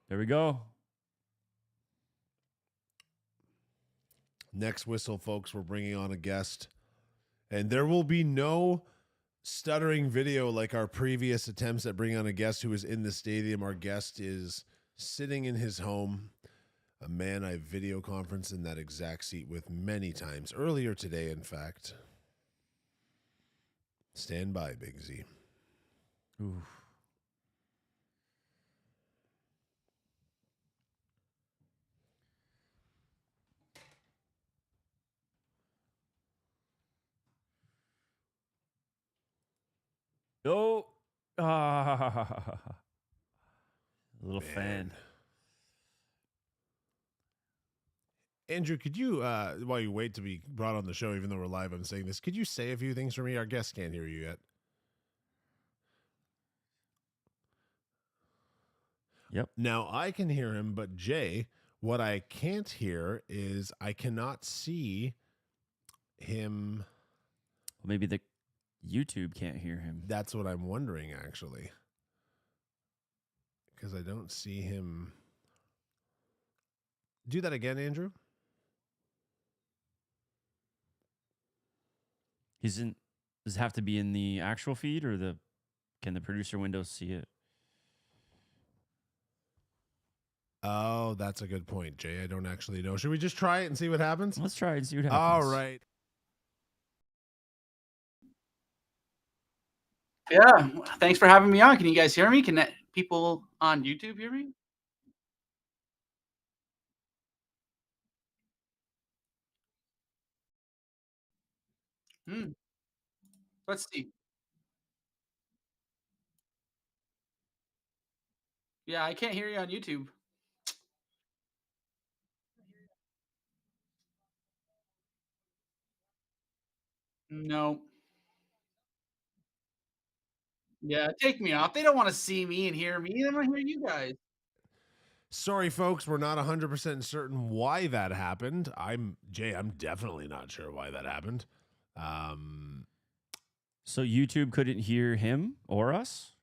There we go. Next whistle, folks, we're bringing on a guest. And there will be no stuttering video like our previous attempts at bringing on a guest who is in the stadium. Our guest is sitting in his home, a man I video conferenced in that exact seat with many times. Earlier today, in fact. Stand by, Big Z. Ooh. Oh, Ah, a little Man. fan. Andrew, could you, while you wait to be brought on the show, even though we're live, I'm saying this, could you say a few things for me? Our guests can't hear you yet. Yep. Now I can hear him, but Jay, what I can't hear is I cannot see him. Maybe the YouTube can't hear him. That's what I'm wondering, actually, because I don't see him. Do that again, Andrew. Does it have to be in the actual feed, or can the producer window see it? Oh, that's a good point, Jay. I don't actually know. Should we just try it and see what happens? Let's try it and see what happens. All right. Yeah, thanks for having me on. Can you guys hear me? Can people on YouTube hear me? Let's see. Yeah, I can't hear you on YouTube. No. Yeah, take me off. They don't want to see me and hear me. They want to hear you guys. Sorry, folks. We're not 100% certain why that happened. Jay. I'm definitely not sure why that happened. So YouTube couldn't hear him or us?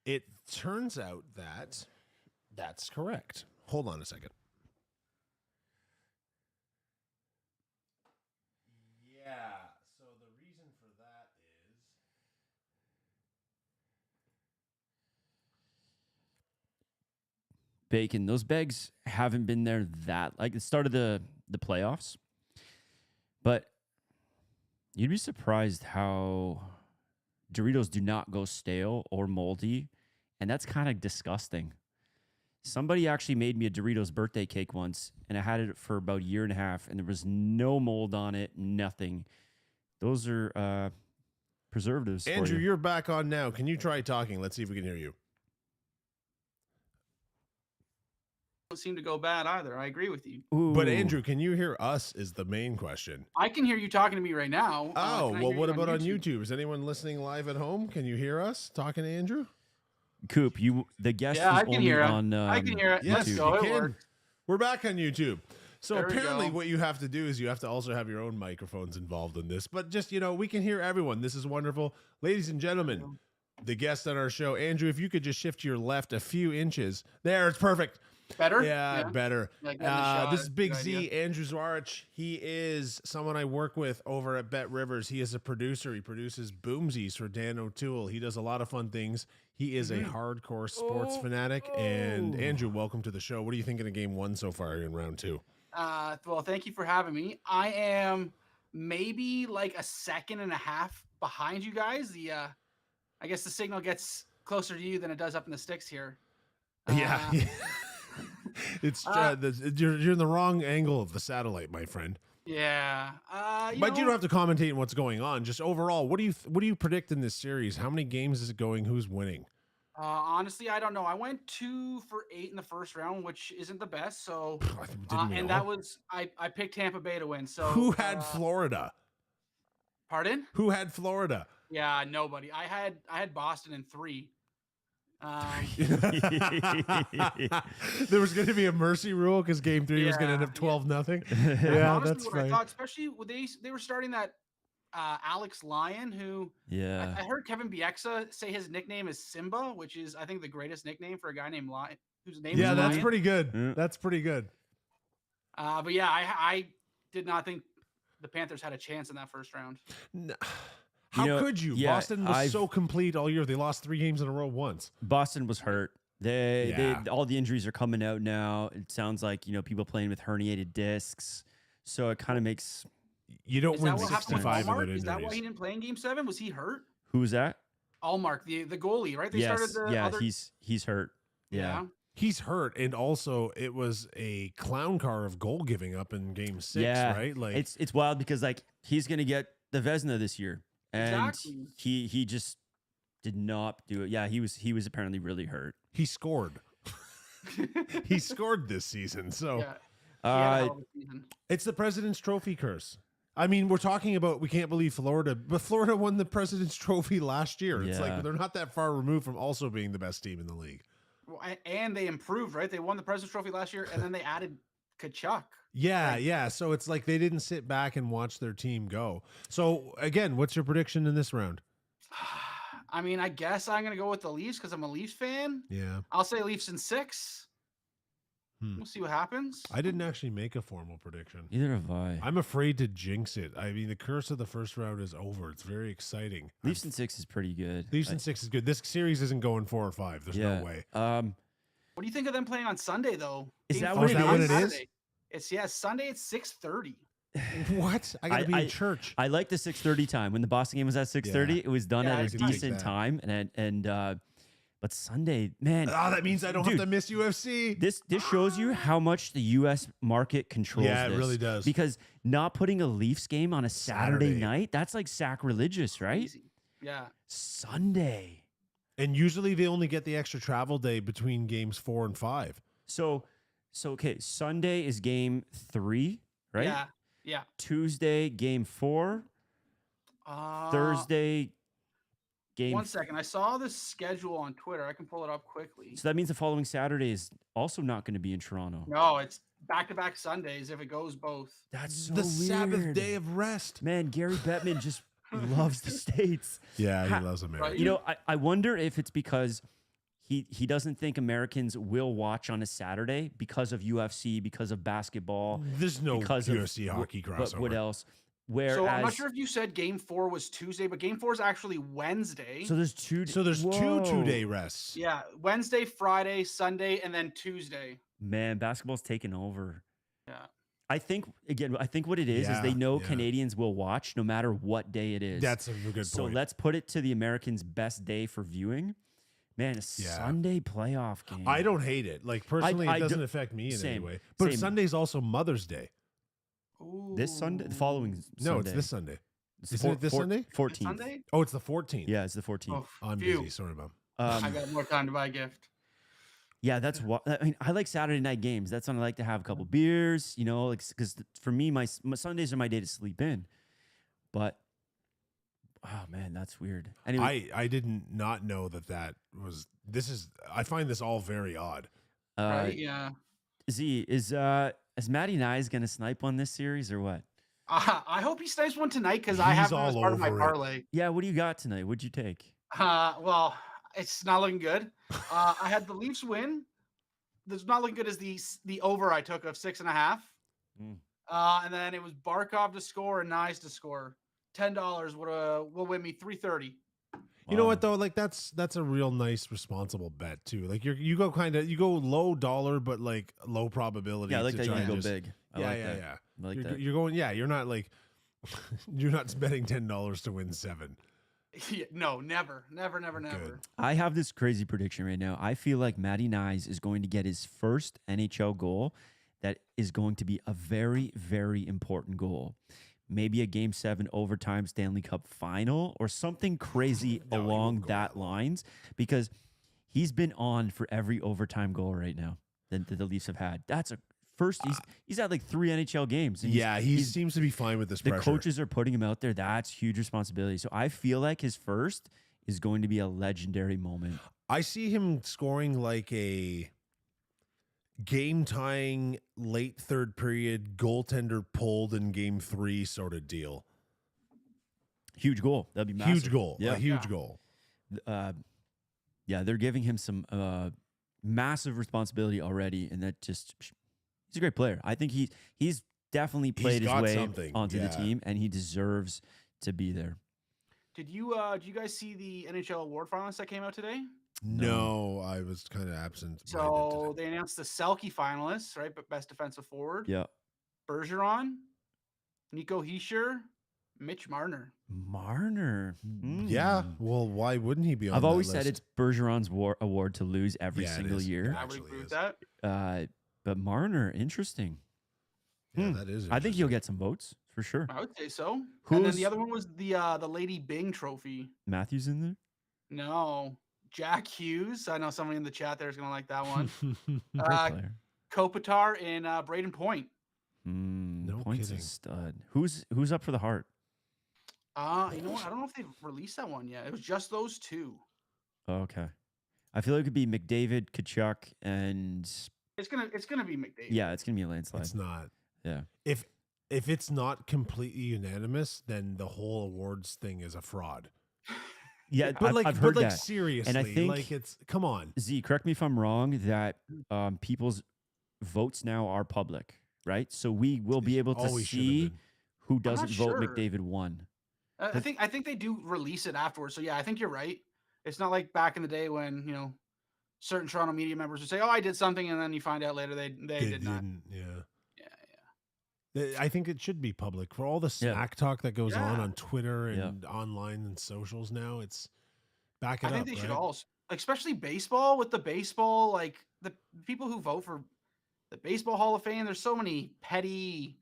It turns out that that's correct. Hold on a second. Yeah. So the reason for that is Bacon, those bags haven't been there that, like, it started the playoffs. But you'd be surprised how Doritos do not go stale or moldy, and that's kind of disgusting. Somebody actually made me a Doritos birthday cake once, and I had it for about a year and a half, and there was no mold on it, nothing. Those are preservatives. Andrew, you're back on now. Can you try talking? Let's see if we can hear you. Don't seem to go bad either. I agree with you. Ooh. But Andrew, can you hear us is the main question. I can hear you talking to me right now. Oh, Can I well, hear what you about on YouTube? Is anyone listening live at home? Can you hear us talking to Andrew? Coop, the guest Yeah, was I can only hear it. on I can hear it. Yes, Let's go. you It can. works. We're back on YouTube. So There we apparently go. what you have to do is you have to also have your own microphones involved in this. But just, we can hear everyone. This is wonderful. Ladies and gentlemen, the guest on our show, Andrew, if you could just shift to your left a few inches. There, it's perfect. Better? Yeah, better. Like in the shot, This is Big good Z, idea. Andrew Zwarich. He is someone I work with over at Bet Rivers. He is a producer. He produces Boomsies for Dan O'Toole. He does a lot of fun things. He is a hardcore sports fanatic. And Andrew, welcome to the show. What are you thinking of game one so far in round two? Well, thank you for having me. I am maybe like a second and a half behind you guys. I guess the signal gets closer to you than it does up in the sticks here. Yeah. It's you're in the wrong angle of the satellite, my friend. Yeah. But you don't have to commentate on what's going on. Just overall, what do you predict in this series? How many games is it going? Who's winning? Honestly, I don't know. I went 2 for 8 in the first round, which isn't the best. So, Didn't we and all? that was I picked Tampa Bay to win. So Who had Florida? Pardon? Who had Florida? Yeah, nobody. I had Boston in 3. There was going to be a mercy rule because game 3 was going to end up 12-0. Yeah, honestly that's what fine. I thought, especially when they were starting that Alex Lyon, who Yeah. I heard Kevin Bieksa say his nickname is Simba, which is I think the greatest nickname for a guy named Lyon, whose name is Yeah, that's Lyon. pretty good. Yeah. That's pretty good. But yeah, I did not think the Panthers had a chance in that first round. How could you? yeah, Boston was so complete all year. They lost 3 games in a row once. Boston was hurt. They all the injuries are coming out now. It sounds like, people playing with herniated discs. So it kind of makes. You don't Is win that what happened with 65 of Allmark? it Is that why he injuries. didn't play in Game 7? Was he hurt? Who was that? Allmark, the goalie, right? They Yes. started the Yeah, other... he's hurt. Yeah. He's hurt, and also it was a clown car of goal giving up in game 6, Yeah. right? Like It's wild because, like, he's gonna get the Vezina this year. And Exactly. he just Did not do it. Yeah, he was apparently really hurt. He scored. He scored this season. So Yeah. He had a Uh, hell of a season. it's the President's Trophy curse. I mean, we're talking about we can't believe Florida, but Florida won the President's Trophy last year. It's Yeah. like they're not that far removed from also being the best team in the league. Well, and they improved, right? They won the President's Trophy last year, and then they added Kachuk. Yeah, Right. yeah. So it's like they didn't sit back and watch their team go. So again, what's your prediction in this round? I mean, I guess I'm gonna go with the Leafs because I'm a Leafs fan. Yeah. I'll say Leafs in 6. Hmm. We'll see what happens. I didn't actually make a formal prediction. Neither have I. I'm afraid to jinx it. I mean, the curse of the first round is over. It's very exciting. Leafs in 6 is pretty good. Leafs in 6 is good. This series isn't going 4 or 5. There's no way. What do you think of them playing on Sunday though? Is Game that four what it on is? Saturday. It's Sunday at 6:30. What? I gotta be in church. I like the 6:30 time. When the Boston game was at 6:30, it was done Yeah, at a I can dig decent that. time. But Sunday, man, Oh, that means I don't Dude, have to miss UFC. this shows you how much the U.S. market controls. Yeah, it this. really does. Because not putting a Leafs game on a Saturday Saturday. night, that's like sacrilegious, right? Easy. Yeah. Sunday. And usually they only get the extra travel day between games 4 and 5. So okay, Sunday is game 3, right? Yeah. Yeah. Tuesday, game 4. Thursday, game. 1 second. I saw this schedule on Twitter. I can pull it up quickly. So that means the following Saturday is also not going to be in Toronto. No, it's back-to-back Sundays if it goes both. That's so the Sabbath weird. day of rest. Man, Gary Bettman just loves the States. Yeah, Ha- he loves America. Right? You know, I wonder if it's because he doesn't think Americans will watch on a Saturday because of UFC, because of basketball, There's no because UFC of hockey crossover. But what else? Whereas, So I'm not sure if you said game 4 was Tuesday, but game 4 is actually Wednesday. So there's two. So there's Whoa. 2 2-day rests. Yeah, Wednesday, Friday, Sunday, and then Tuesday. Man, basketball's taken over. Yeah. I think what it is they Yeah, know yeah. Canadians will watch no matter what day it is. That's a good point. So let's put it to the Americans' best day for viewing. Man, a Sunday playoff game. I don't hate it. Like personally, I it doesn't do- affect me in any same, way. But same. Sunday's also Mother's Day. This Sunday, the following Sunday. No, it's this Sunday. It's Isn't it this Sunday? 14th. Sunday? Oh, it's the 14th. Yeah, it's the 14th. Oh, I'm phew. busy. Sorry, Mom. I got more time to buy a gift. Yeah, that's what I mean. I like Saturday night games. That's when I like to have a couple beers, you know, because for me, my Sundays are my day to sleep in. But oh man, that's weird. Anyway, I didn't not know that was. This is. I find this all very odd. Right? Yeah. Is Matty Nyes gonna snipe on this series or what? I hope he snipes one tonight because I He's have him as all part of my over it. parlay. Yeah, what do you got tonight? What'd you take? Well, it's not looking good. I had the Leafs win. That's not looking good as the over I took of 6.5. Mm. And then it was Barkov to score and Nyes to score. $10 will win me $330. You know Wow. what though? Like that's a real nice, responsible bet too. Like you go low dollar, but like low probability. Yeah, I like to that you try can and go just- big. I Yeah, like yeah, that. yeah. I like you're, that. you're going. Yeah, you're not like you're not betting $10 to win 7. Yeah, no, never. Good. I have this crazy prediction right now. I feel like Matty Nyes is going to get his first NHL goal that is going to be a very, very important goal. Maybe a Game 7 overtime Stanley Cup final or something crazy No, he along won't go that that long. lines because he's been on for every overtime goal right now that the Leafs have had. That's a first. He's had like 3 NHL games. And Yeah, he seems to be fine with this the pressure. coaches are putting him out there. That's huge responsibility. So I feel like his first is going to be a legendary moment. I see him scoring like a game tying late third period goaltender pulled in game 3 sort of deal. Huge goal. That'd be massive. Huge goal. Yeah. A huge Yeah. goal. Yeah, they're giving him some massive responsibility already, and that just he's a great player. I think he's definitely played his got way something, onto the yeah. team, and he deserves to be there. Did you guys see the NHL award finalists that came out today? No, I was kind of absent. So they announced the Selke finalists, right? But best defensive forward. Yeah, Bergeron, Nico Hischier, Mitch Marner. Marner. Yeah, well, why wouldn't he be on I've that always said list? it's Bergeron's award to lose every Yeah, it single is. year. I would Actually agree with is. that. But Marner, interesting. Yeah, that is. I think he'll interesting. get some votes for sure. I would say so. And then Who's- the other one was the Lady Bing Trophy. Matthews in there. No. Jack Hughes. I know somebody in the chat there is going to like that one. Great player. Kopitar in Braden Point. No Point's a kidding. stud. Who's up for the Hart? You know what? I don't know if they've released that one yet. It was just those two. Oh, okay. I feel like it could be McDavid, Kachuk, and It's gonna be McDavid. yeah, it's gonna be a landslide. It's not. Yeah. If it's not completely unanimous, then the whole awards thing is a fraud. Yeah, But I've heard that. seriously, And I think- like it's come on. Z, correct me if I'm wrong, that people's votes now are public, right? So we will be able to Always should have see been. who not doesn't vote sure. McDavid won. I think they do release it afterwards. So yeah, I think you're right. It's not like back in the day when certain Toronto media members would say, "Oh, I did something," and then you find out later they did not. Didn't, yeah. Yeah. I think it should be public for all the smack talk that goes Yeah. on Twitter and online and socials now. It's back it I think up. they should right? also, especially baseball, with the baseball, like the people who vote for the Baseball Hall of Fame. There's so many petty.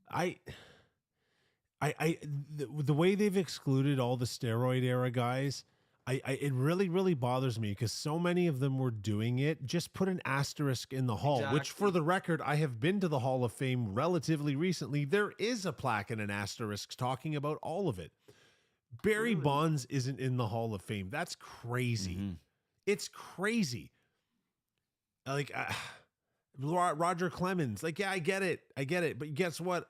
The way they've excluded all the steroid era guys, it really bothers me because so many of them were doing it. Just put an asterisk in the hall, which for Exactly. the record, I have been to the Hall of Fame relatively recently. There is a plaque and an asterisk talking about all of it. Barry Really? Bonds isn't in the Hall of Fame. That's crazy. Mhm. It's crazy. Like Roger Clemens. Like, yeah, I get it. But guess what?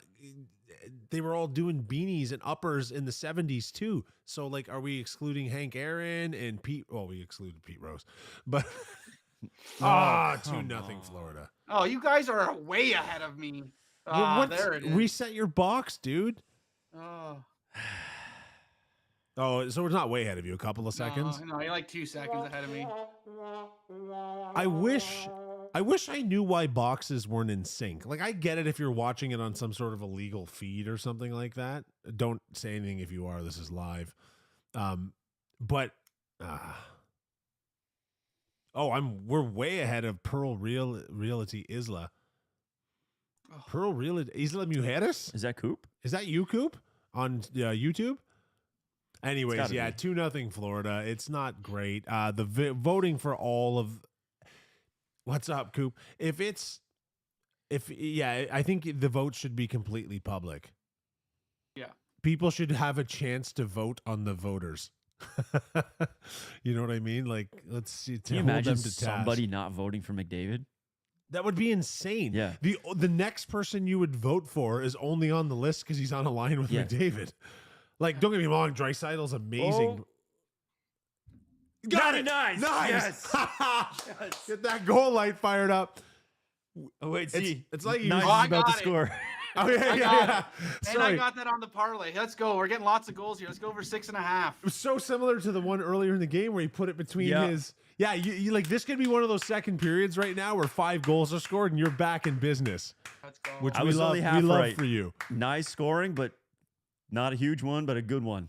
They were all doing beanies and uppers in the 70s too. So like, are we excluding Hank Aaron and Pete? Well, we excluded Pete Rose, but come 2-0 on. Florida. Oh, you guys are way ahead of me. There it is. Reset your box, dude. Oh, Oh, so it's not way ahead of you. A couple of seconds. No, you're like 2 seconds ahead of me. I wish I knew why boxes weren't in sync. Like, I get it if you're watching it on some sort of illegal feed or something like that. Don't say anything if you are. This is live. But we're way ahead of Pearl Realty Isla. Oh. Pearl Realty Isla Mujeres? Is that Coop? Is that you, Coop, on YouTube? Anyways, gotta yeah, be. 2-0 Florida. It's not great. The voting for all of what's up, Coop? I think the vote should be completely public. Yeah. People should have a chance to vote on the voters. You know what I mean? Like, let's see. Can you imagine somebody not voting for McDavid? That would be insane. Yeah. The next person you would vote for is only on the list because he's on a line with Yeah. McDavid. Like, don't get me wrong, Draisaitl's amazing. Got it! 99! Nice! Yes! Get that goal light fired up. Oh, wait, see. It's like you. Nice Oh, I is about got to it. score. Oh, yeah, I yeah, got yeah. it. And I Sorry. got that on the parlay. Let's go. We're getting lots of goals here. Let's go over 6.5. It was so similar to the one earlier in the game where he put it between Yeah. his. Yeah, you like this could be one of those second periods right now where 5 goals are scored and you're back in business, Let's go. which I we was love. only We half love right. for you. Nice scoring, but not a huge one, but a good one.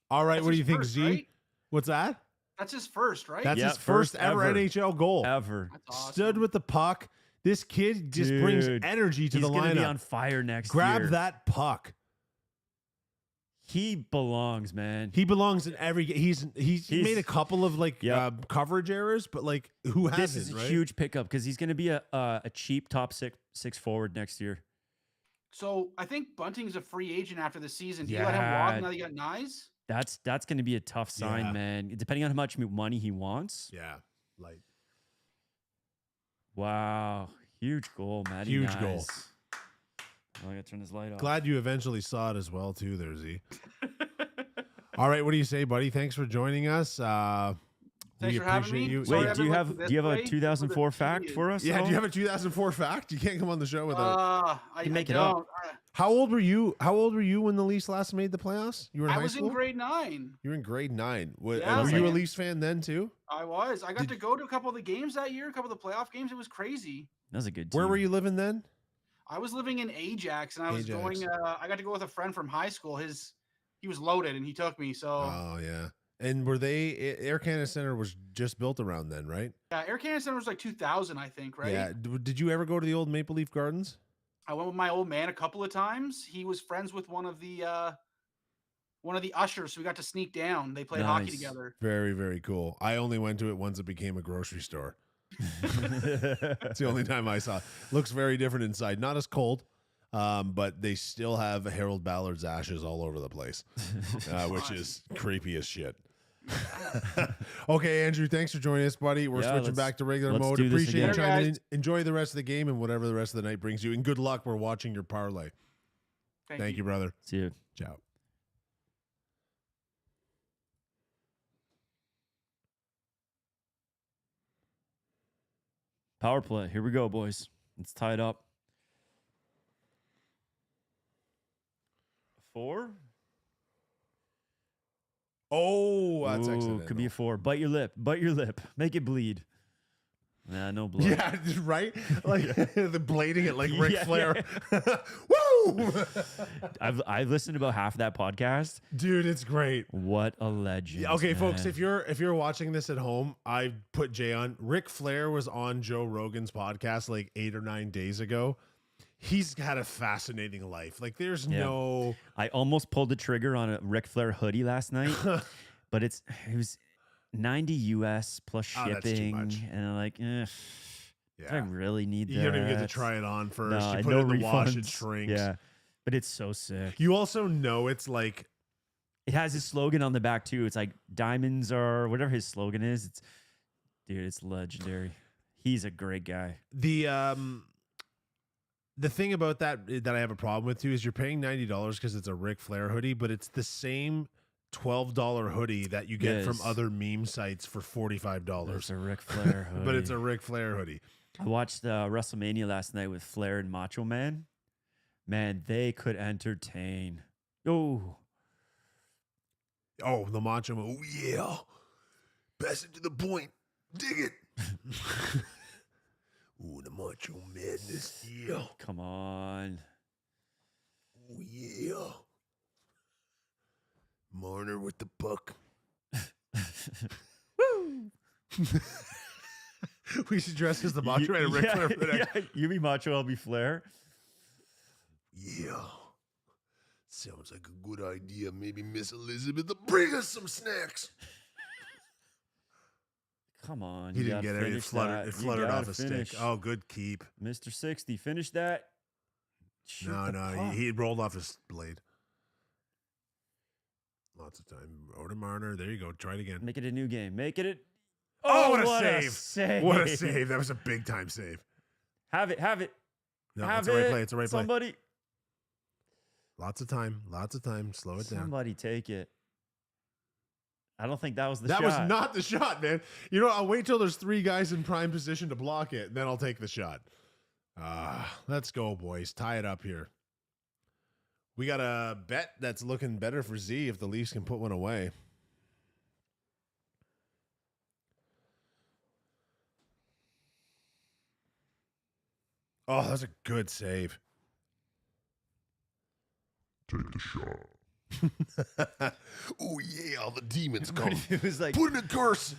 All right, That's what do you his think, first, Z? right? What's that? That's his first, right? That's Yeah, his first ever ever. NHL goal. Ever. That's awesome. Stood with the puck. This kid just brings Dude, energy to He's the going to be lineup. on fire next Grab year. that puck. He belongs, man. He belongs in every. He's made a couple of like Yep. coverage errors, but like who hasn't? This is a right? huge pickup because he's going to be a cheap top six forward next year. So I think Bunting's a free agent after the season. Do you let him walk now that you got Nyes? That's going to be a tough sign, Yeah. man. Depending on how much money he wants. Yeah, like Wow, huge goal, Matty. Huge Nyes. goal. Oh, I got to turn this light off. glad you eventually saw it as well too. There, Z. All right, what do you say, buddy? Thanks for joining us. Thanks We for having appreciate me. you. Sorry, Wait, I do you haven't have looked do you have this a way. 2004 Look at fact you. for us? Yeah, at do you all? have a 2004 fact? You can't come on the show without. I can make it don't. up. How old were you? How old were you when the Leafs last made the playoffs? You were in I high was school. in grade 9. You were in grade 9. Yeah, Were you a man. Leafs fan then too? I was. I got Did- to go to a couple of the games that year, a couple of the playoff games. It was crazy. That was a good team. Where were you living then? I was living in Ajax, and I was Ajax. going. I got to go with a friend from high school. He was loaded, and he took me. So Oh yeah. And were they Air Canada Center was just built around then, right? yeah, Air Canada Center was like 2000, I think, right? Yeah. Did you ever go to the old Maple Leaf Gardens? I went with my old man a couple of times. He was friends with one of the one of the ushers. So we got to sneak down. They played hockey Nice. together. Very, very cool. I only went to it once it became a grocery store. It's the only time I saw it. Looks very different inside. Not as cold, but they still have Harold Ballard's ashes all over the place, which is creepy as shit. Okay, Andrew, thanks for joining us, buddy. We're switching back to regular let's mode. do this Appreciate you again. chiming in. Enjoy the rest of the game and whatever the rest of the night brings you. And good luck. We're watching your parlay. Thank you, brother. See you. Ciao. Power play. Here we go, boys. It's tied up. 4. Oh, that's Ooh, excellent. could be a 4. Bite your lip. Bite your lip. Make it bleed. Nah, no blood. Yeah, right? Like the blading it like Ric Yeah, Flair. Woo! I've listened to about half of that podcast. Dude, it's great. What a legend. Yeah, okay, folks, man. if you're watching this at home, I put Jay on. Ric Flair was on Joe Rogan's podcast like 8 or 9 days ago. He's had a fascinating life. Like there's no I almost pulled the trigger on a Ric Flair hoodie last night, but it was $90 US plus Oh, that's too shipping, much. and I'm like, do I really need that? You don't even get to try it on first. No, You put no it in the wash, it refunds. shrinks. Yeah, but it's so sick. You also know it's like It has his slogan on the back too. It's like diamonds are whatever his slogan is. It's legendary. He's a great guy. the thing about that I have a problem with too is you're paying $90 because it's a Ric Flair hoodie, but it's the same $12 hoodie that you get from Yes. other meme sites for $45. It's a Ric Flair hoodie. But it's a Ric Flair hoodie. I watched WrestleMania last night with Flair and Macho Man. Man, they could entertain. Oh, Oh, the Macho Man. Oh, yeah. Pass it to the point. Dig it. Ooh, the Macho Madness. Yeah. come on. Oh, yeah. Marner with the puck. Woo! We should dress as the Macho Man and Ric Flair for the next. yeah, you be Macho, I'll be Flair. Yeah. Sounds like a good idea. Maybe Miss Elizabeth will bring us some snacks. Come on. He you didn't gotta get it. It finish fluttered, that. it You fluttered gotta off a finish. stick. Oh, good keep. Mr. 60, finish that. Shoot the No, puck. he rolled off his blade. Lots of time. Order Marner. There you go. Try it again. Make it a new game. Make it. Oh, what a what save. What a save. That was a big time save. Have it. No, have it's it. a right play. It's a right play. Somebody. Lots of time. Lots of time. Slow it down. Somebody take it. I don't think that was the That shot. was not the shot, man. You know, I'll wait till there's 3 guys in prime position to block it, and then I'll take the shot. Let's go, boys. Tie it up here. We got a bet that's looking better for Z if the Leafs can put one away. Oh, that's a good save. Take the shot. Oh, yeah, all the demons come. It was like Put in a curse.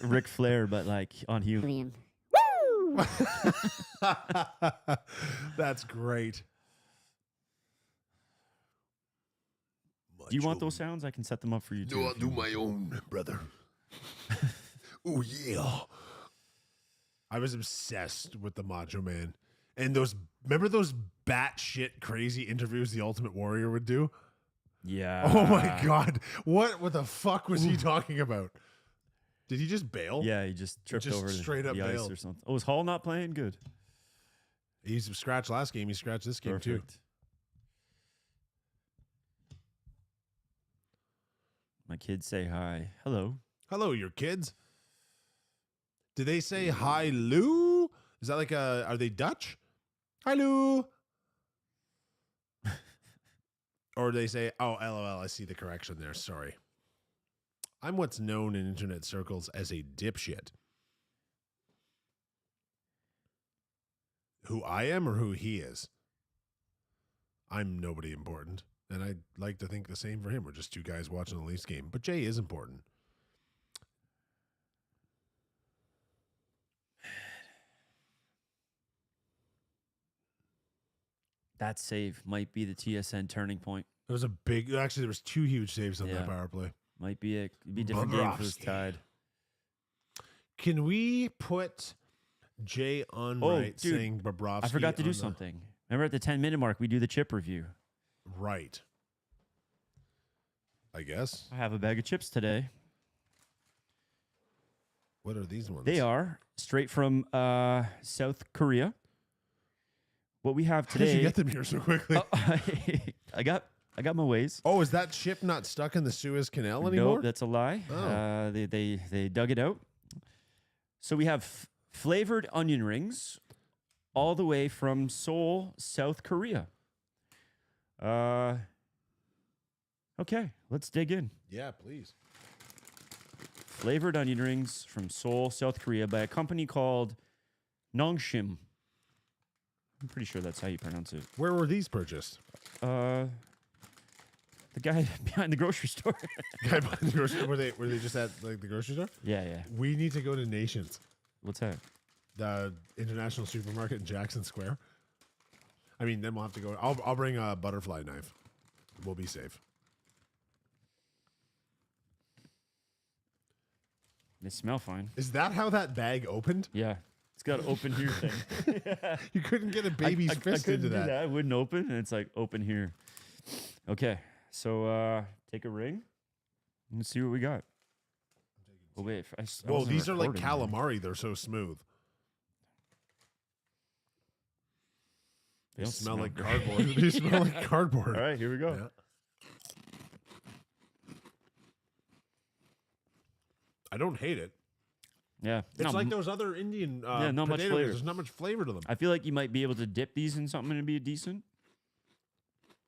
Ric Flair, but like on helium. That's great. Do you want those sounds? I can set them up for you too. No, I'll if you do want. my own, brother. Oh, yeah. I was obsessed with the Macho Man. And remember those batshit crazy interviews the Ultimate Warrior would do? Yeah. Oh my God. What the fuck was he talking about? Did he just bail? Yeah, he just tripped just over straight up the ice bailed. or something. Oh, is Hall not playing? Good. He's scratched last game. He scratched this game too. Perfect. My kids say hi. Hello. Hello, your kids. Did they say hi, Lou? Is that like are they Dutch? Hi, Lou. Or they say, oh, LOL, I see the correction there. Sorry. I'm what's known in internet circles as a dipshit. Who I am or who he is? I'm nobody important. And I'd like to think the same for him. We're just 2 guys watching the Leafs game. But Jay is important. That save might be the TSN turning point. There was a big. Actually, there was 2 huge saves on Yeah. that power play. Might be a different game if it was Bobrovsky. tied. Can we put Jay on Oh, right dude, saying Bobrovsky? I forgot to do on the- something. Remember at the 10-minute mark, we do the chip review. Right. I guess. I have a bag of chips today. What are these ones? They are straight from South Korea. What we have How did you today. get them here so quickly? Oh, I got my ways. Oh, is that ship not stuck in the Suez Canal anymore? Nope, that's a lie. Oh. They dug it out. So we have flavored onion rings, all the way from Seoul, South Korea. Okay, let's dig in. Yeah, please. Flavored onion rings from Seoul, South Korea, by a company called Nongshim. I'm pretty sure that's how you pronounce it. Where were these purchased? The guy behind the grocery store. Guy behind the grocery store. Were they just at like the grocery store? Yeah. We need to go to Nations, What's that? the international supermarket in Jackson Square. I mean, then we'll have to go. I'll bring a butterfly knife. We'll be safe. They smell fine. Is that how that bag opened? Yeah. It's got an open here thing. You couldn't get a baby's fist couldn't into do that. I wouldn't open, and it's like open here. Okay, so take a ring and see what we got. Oh wait, I Whoa, wasn't these are like recording, man. calamari. They're so smooth. They They don't smell like great. cardboard. They smell like cardboard. All right, here we go. Yeah. I don't hate it. Yeah, It's not like m- those other Indian Yeah, not much potato flavor. chips. There's not much flavor to them. I feel like you might be able to dip these in something and be decent,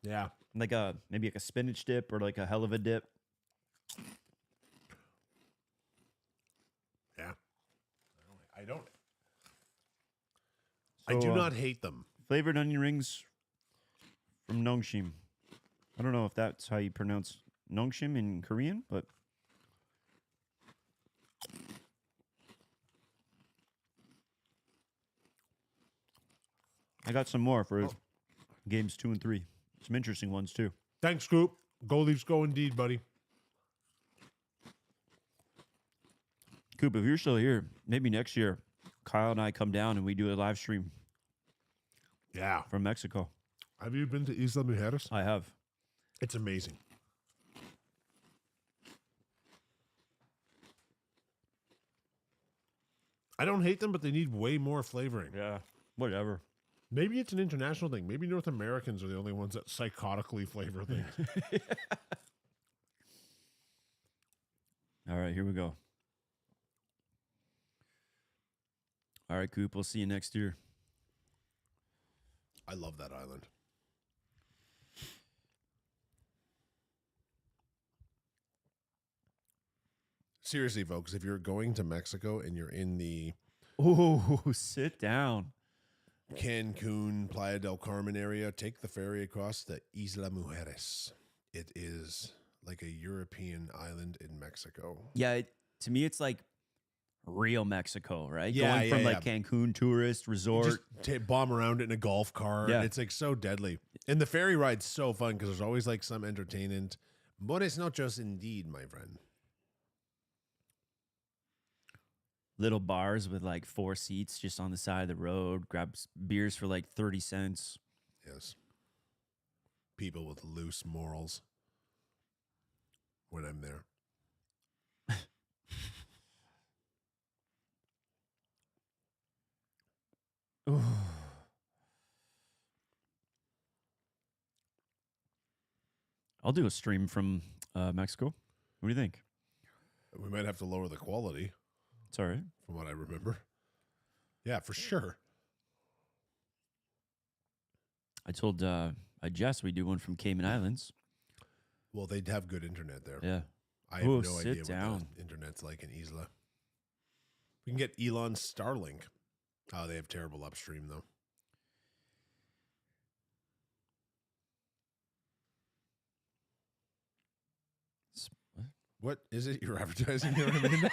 Yeah. like maybe like a spinach dip or like a hell of a dip. Yeah. I don't. I do So, not hate them. Flavored onion rings from Nongshim. I don't know if that's how you pronounce Nongshim in Korean, but I got some more for games 2 and 3. Some interesting ones too. Thanks, Scoop. Go Leafs, go indeed, buddy. Coop, if you're still here, maybe next year, Kyle and I come down and we do a live stream Yeah. from Mexico. Have you been to Isla Mujeres? I have. It's amazing. I don't hate them, but they need way more flavoring. Yeah. Whatever. Maybe it's an international thing. Maybe North Americans are the only ones that psychotically flavor things. All right, here we go. All right, Coop, we'll see you next year. I love that island. Seriously, folks, if you're going to Mexico and you're in the Oh, sit down. Cancun, Playa del Carmen area, take the ferry across to Isla Mujeres. It is like a European island in Mexico. Yeah, to me, it's like real Mexico, right? Yeah, Going from yeah, like Cancun tourist resort. Just bomb around it in a golf cart. Yeah. It's like so deadly. And the ferry ride's so fun because there's always like some entertainment. Buenos noches indeed, my friend. Little bars with like 4 seats just on the side of the road. Grab beers for like 30 cents. Yes. People with loose morals when I'm there. Ooh. I'll do a stream from Mexico. What do you think? We might have to lower the quality It's all right. from what I remember. Yeah, for sure. I told Jess we do one from Cayman Islands. Well, they'd have good internet there. Yeah. I have Ooh, no sit idea down. what the internet's like in Isla. We can get Elon's Starlink. Oh, they have terrible upstream, though. What is it you're advertising here, Amanda?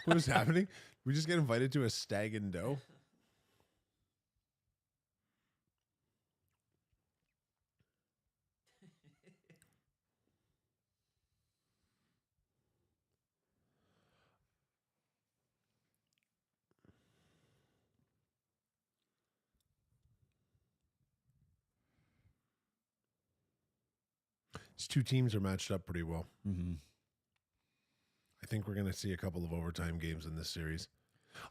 What is happening? We just get invited to a stag and doe? These two teams are matched up pretty well. Mm-hmm. I think we're going to see a couple of overtime games in this series.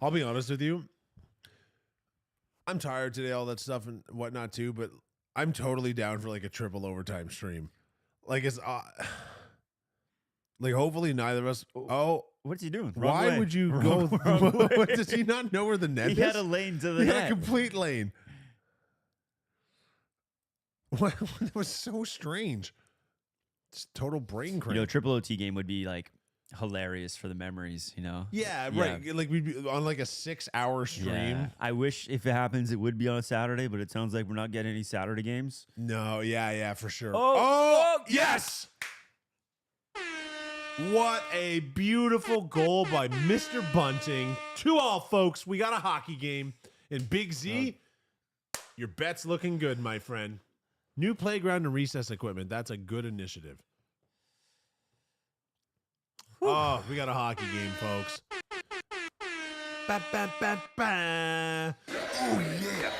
I'll be honest with you. I'm tired today, all that stuff and whatnot too, but I'm totally down for like a triple overtime stream. Like it's like hopefully neither of us. Oh, What's he doing? why would you go? Wrong way. Does he not know where the net He is? had a lane to the He had a net. complete lane. What? It was so strange. It's total brain cramp. You know, triple OT game would be like hilarious for the memories, you know? Yeah, right. Like we'd be on like a 6-hour stream. Yeah. I wish if it happens, it would be on a Saturday, but it sounds like we're not getting any Saturday games. No, yeah, for sure. Oh, yes! What a beautiful goal by Mr. Bunting. 2-2, folks. We got a hockey game. And Big Z, your bet's looking good, my friend. New playground and recess equipment. That's a good initiative. Oh, we got a hockey game, folks. Ba, ba, ba, ba. Oh, yeah.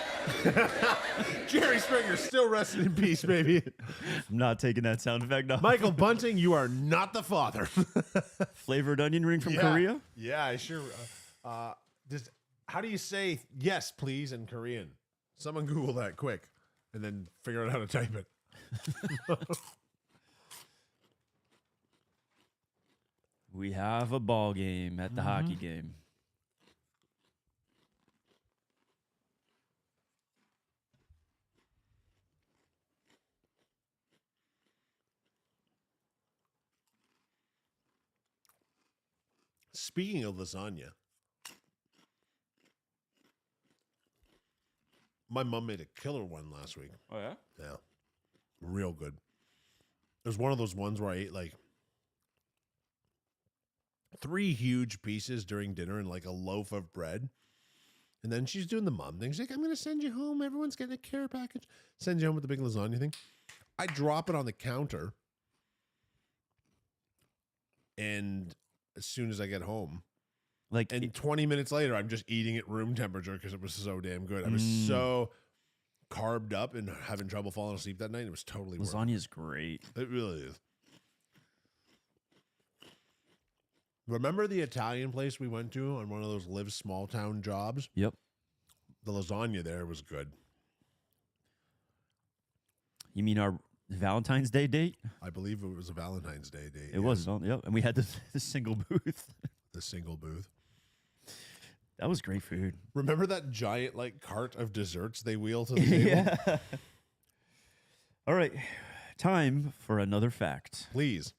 Jerry Springer still resting in peace, baby. I'm not taking that sound effect off. Michael Bunting, you are not the father. Flavored onion ring from Korea? Yeah, I sure. How do you say yes, please in Korean? Someone Google that quick and then figure out how to type it. We have a ball game at the hockey game. Speaking of lasagna, my mom made a killer one last week. Oh, yeah? Yeah. Real good. It was one of those ones where I ate like 3 huge pieces during dinner and like a loaf of bread. And then she's doing the mom thing. She's like, I'm going to send you home. Everyone's getting a care package. Send you home with the big lasagna thing. I drop it on the counter. And as soon as I get home, Like, and 20 minutes later, I'm just eating it room temperature because it was so damn good. I was so carbed up and having trouble falling asleep that night. It was totally worth lasagna is great. it. It really is. Remember the Italian place we went to on one of those live small town jobs? Yep. The lasagna there was good. You mean our Valentine's Day date? I believe it was a Valentine's Day date. It was. Yep. And we had the single booth. The single booth. That was great food. Remember that giant like cart of desserts they wheel to the table? Yeah. All right. Time for another fact. Please.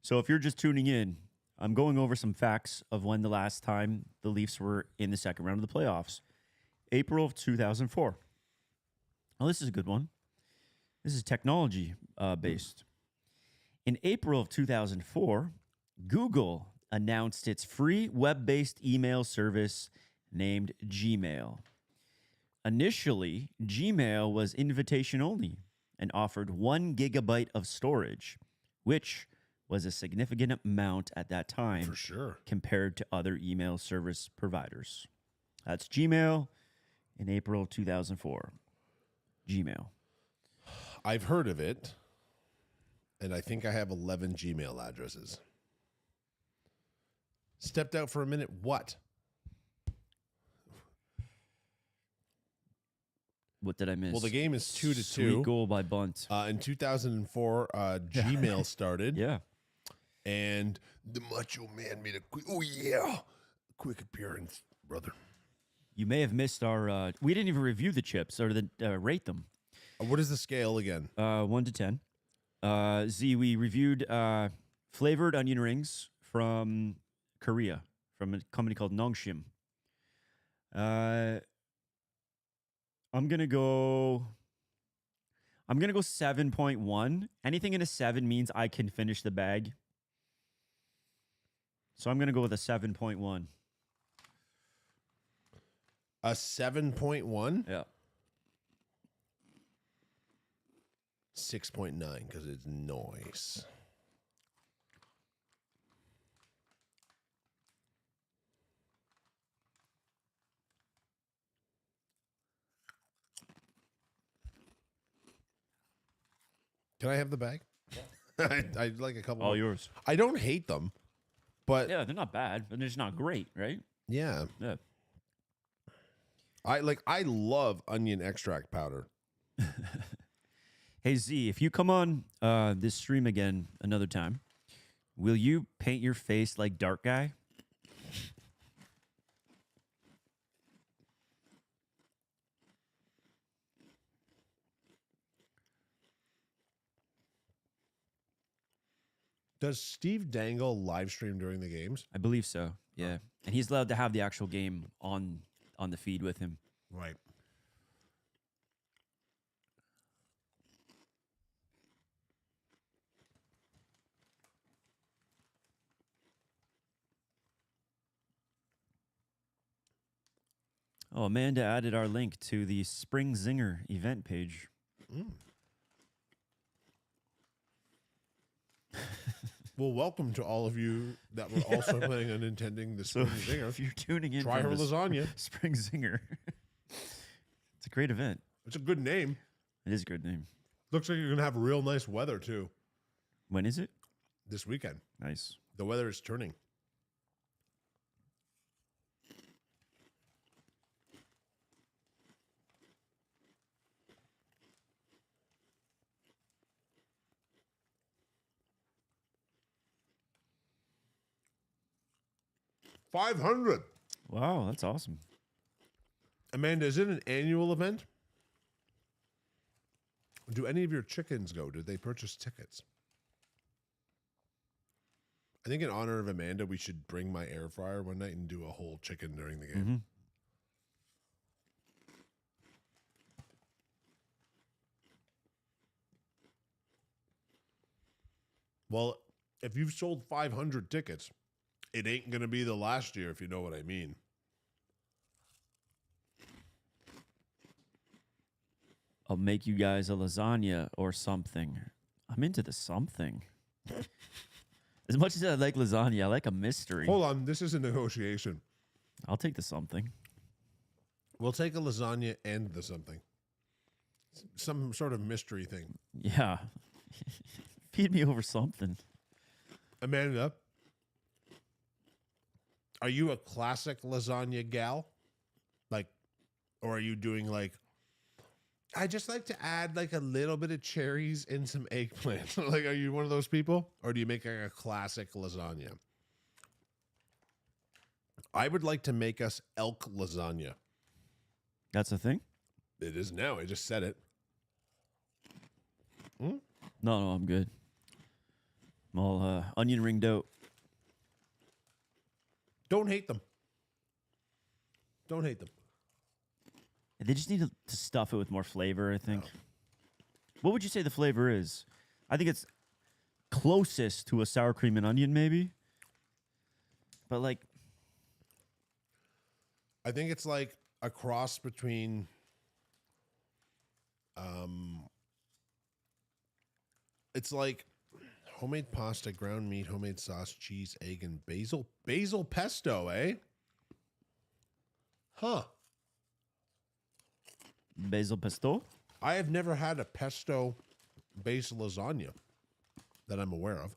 So if you're just tuning in, I'm going over some facts of when the last time the Leafs were in the second round of the playoffs. April of 2004. Well, this is a good one. This is technology based. In April of 2004, Google announced its free web-based email service named Gmail. Initially, Gmail was invitation only and offered 1 gigabyte of storage, which was a significant amount at that time For sure. compared to other email service providers. That's Gmail in April 2004. Gmail. I've heard of it, and I think I have 11 Gmail addresses. Stepped out for a minute. What? What did I miss? Well, the game is 2-2. Sweet goal by Bunt. In 2004, Gmail started. Yeah. And the Macho Man made a quick appearance, brother. You may have missed our. We didn't even review the chips or rate them. What is the scale again? 1 to 10. Z, we reviewed flavored onion rings from Korea, from a company called Nongshim. I'm gonna go 7.1. Anything in a 7 means I can finish the bag. So I'm gonna go with a 7.1. A 7.1? Yeah. 6.9 because it's noise. Can I have the bag? I like a couple. All more. yours. I don't hate them, but Yeah, they're not bad, but they're just not great, right? yeah. Yeah. I love onion extract powder. Hey Z, if you come on this stream again another time, will you paint your face like Dark Guy? Does Steve Dangle live stream during the games? I believe so. Yeah, and he's allowed to have the actual game on the feed with him. Right. Oh, Amanda added our link to the Spring Zinger event page. Well, welcome to all of you that were also planning on attending the Spring Zinger. If you're tuning in, Try her from the lasagna. Spring Zinger. It's a great event. It's a good name. It is a good name. Looks like you're going to have real nice weather, too, When is it? this weekend. Nice. The weather is turning. $500. Wow, that's awesome. Amanda, is it an annual event? Do any of your chickens go? Did they purchase tickets? I think in honor of Amanda, we should bring my air fryer one night and do a whole chicken during the game. Mhm. Well, if you've sold 500 tickets, it ain't going to be the last year, if you know what I mean. I'll make you guys a lasagna or something. I'm into the something. As much as I like lasagna, I like a mystery. Hold on. This is a negotiation. I'll take the something. We'll take a lasagna and the something. Some sort of mystery thing. Yeah. Feed me over something. Amanda, are you a classic lasagna gal? Like, or are you doing like, I just like to add like a little bit of cherries and some eggplant. Like, are you one of those people? Or do you make like a classic lasagna? I would like to make us elk lasagna. That's a thing? It is now. I just said it. No, I'm good. I'm all onion ringed out. Don't hate them. Don't hate them. They just need to stuff it with more flavor, I think. What would you say the flavor is? I think it's closest to a sour cream and onion, maybe. But like, I think it's like a cross between it's like homemade pasta, ground meat, homemade sauce, cheese, egg, and basil. Basil pesto, eh? Huh. basil pesto? I have never had a pesto based lasagna that I'm aware of.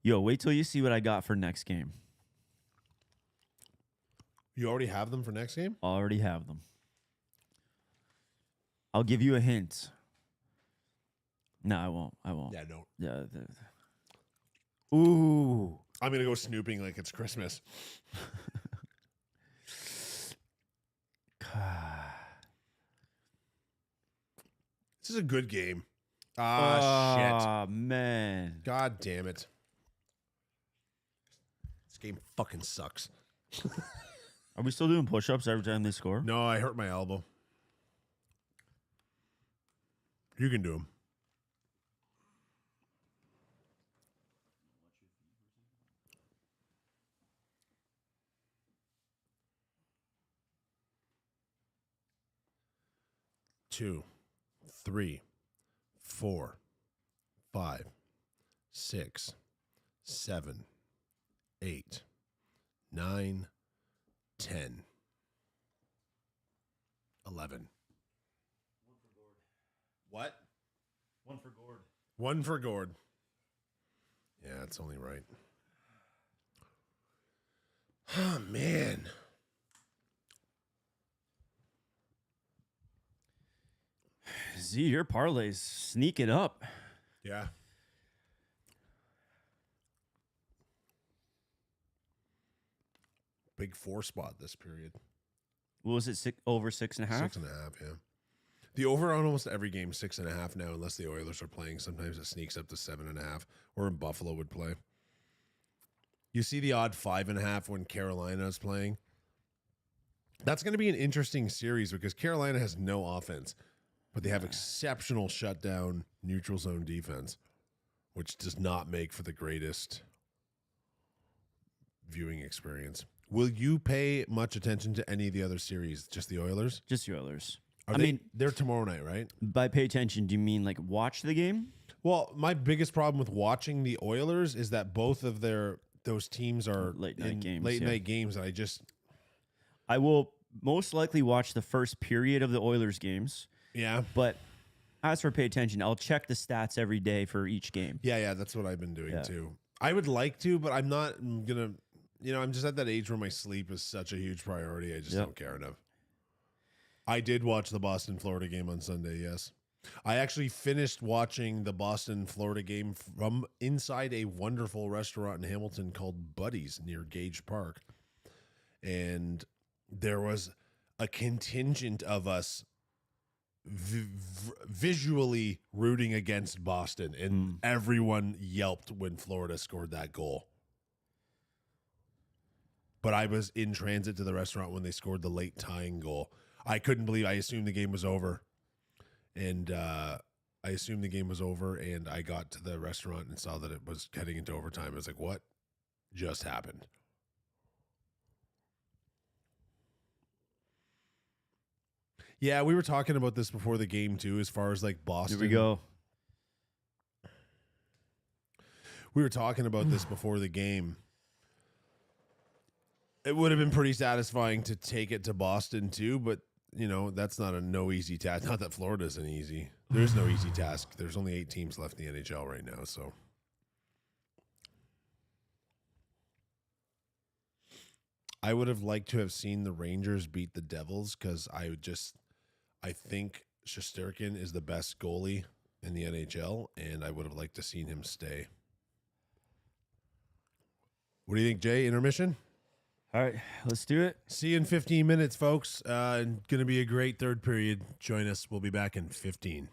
Yo, wait till you see what I got for next game. You already have them for next game? Already have them. I'll give you a hint. No, I won't. Yeah, don't. Yeah. Ooh. I'm going to go snooping like it's Christmas. This is a good game. Ah, Oh, man. shit. God damn it. This game fucking sucks. Are we still doing push-ups every time they score? No, I hurt my elbow. You can do them. Two, 3, 4, 5, 6, 7, 8, 9, 10. 11. What? One for Gord. One for Gord. Yeah, it's only right. Oh, man. Z, your parlays sneak it up. Yeah. Big 4 spot this period. What was it? Over 6.5? 6.5, yeah. The over on almost every game 6.5 now, unless the Oilers are playing. Sometimes it sneaks up to 7.5, or in Buffalo would play. You see the odd 5.5 when Carolina is playing. That's going to be an interesting series because Carolina has no offense, but they have exceptional shutdown neutral zone defense, which does not make for the greatest viewing experience. Will you pay much attention to any of the other series? Just the Oilers? Just the Oilers. I mean, they're tomorrow night, right? By pay attention, do you mean like watch the game? Well, my biggest problem with watching the Oilers is that both of those teams are Late night games, Late yeah. night games, and I will most likely watch the first period of the Oilers games, yeah, but as for pay attention, I'll check the stats every day for each game. yeah, that's what I've been doing Yeah. too. I would like to, but I'm not gonna. I'm just at that age where my sleep is such a huge priority. I just don't care enough. I did watch the Boston-Florida game on Sunday, yes. I actually finished watching the Boston-Florida game from inside a wonderful restaurant in Hamilton called Buddy's near Gage Park. And there was a contingent of us visually rooting against Boston, and everyone yelped when Florida scored that goal. But I was in transit to the restaurant when they scored the late tying goal. I couldn't believe. I assumed the game was over, and I got to the restaurant and saw that it was heading into overtime. I was like, "What just happened?" Yeah, we were talking about this before the game too. As far as like Boston, Here we go. We were talking about this before the game. It would have been pretty satisfying to take it to Boston too, but that's not no easy task. Not that Florida's an easy. There's no easy task. There's only 8 teams left in the NHL right now, so I would have liked to have seen the Rangers beat the Devils because I think Shesterkin is the best goalie in the NHL, and I would have liked to seen him stay. What do you think, Jay? Intermission? All right, let's do it. See you in 15 minutes, folks. Going to be a great third period. Join us. We'll be back in 15.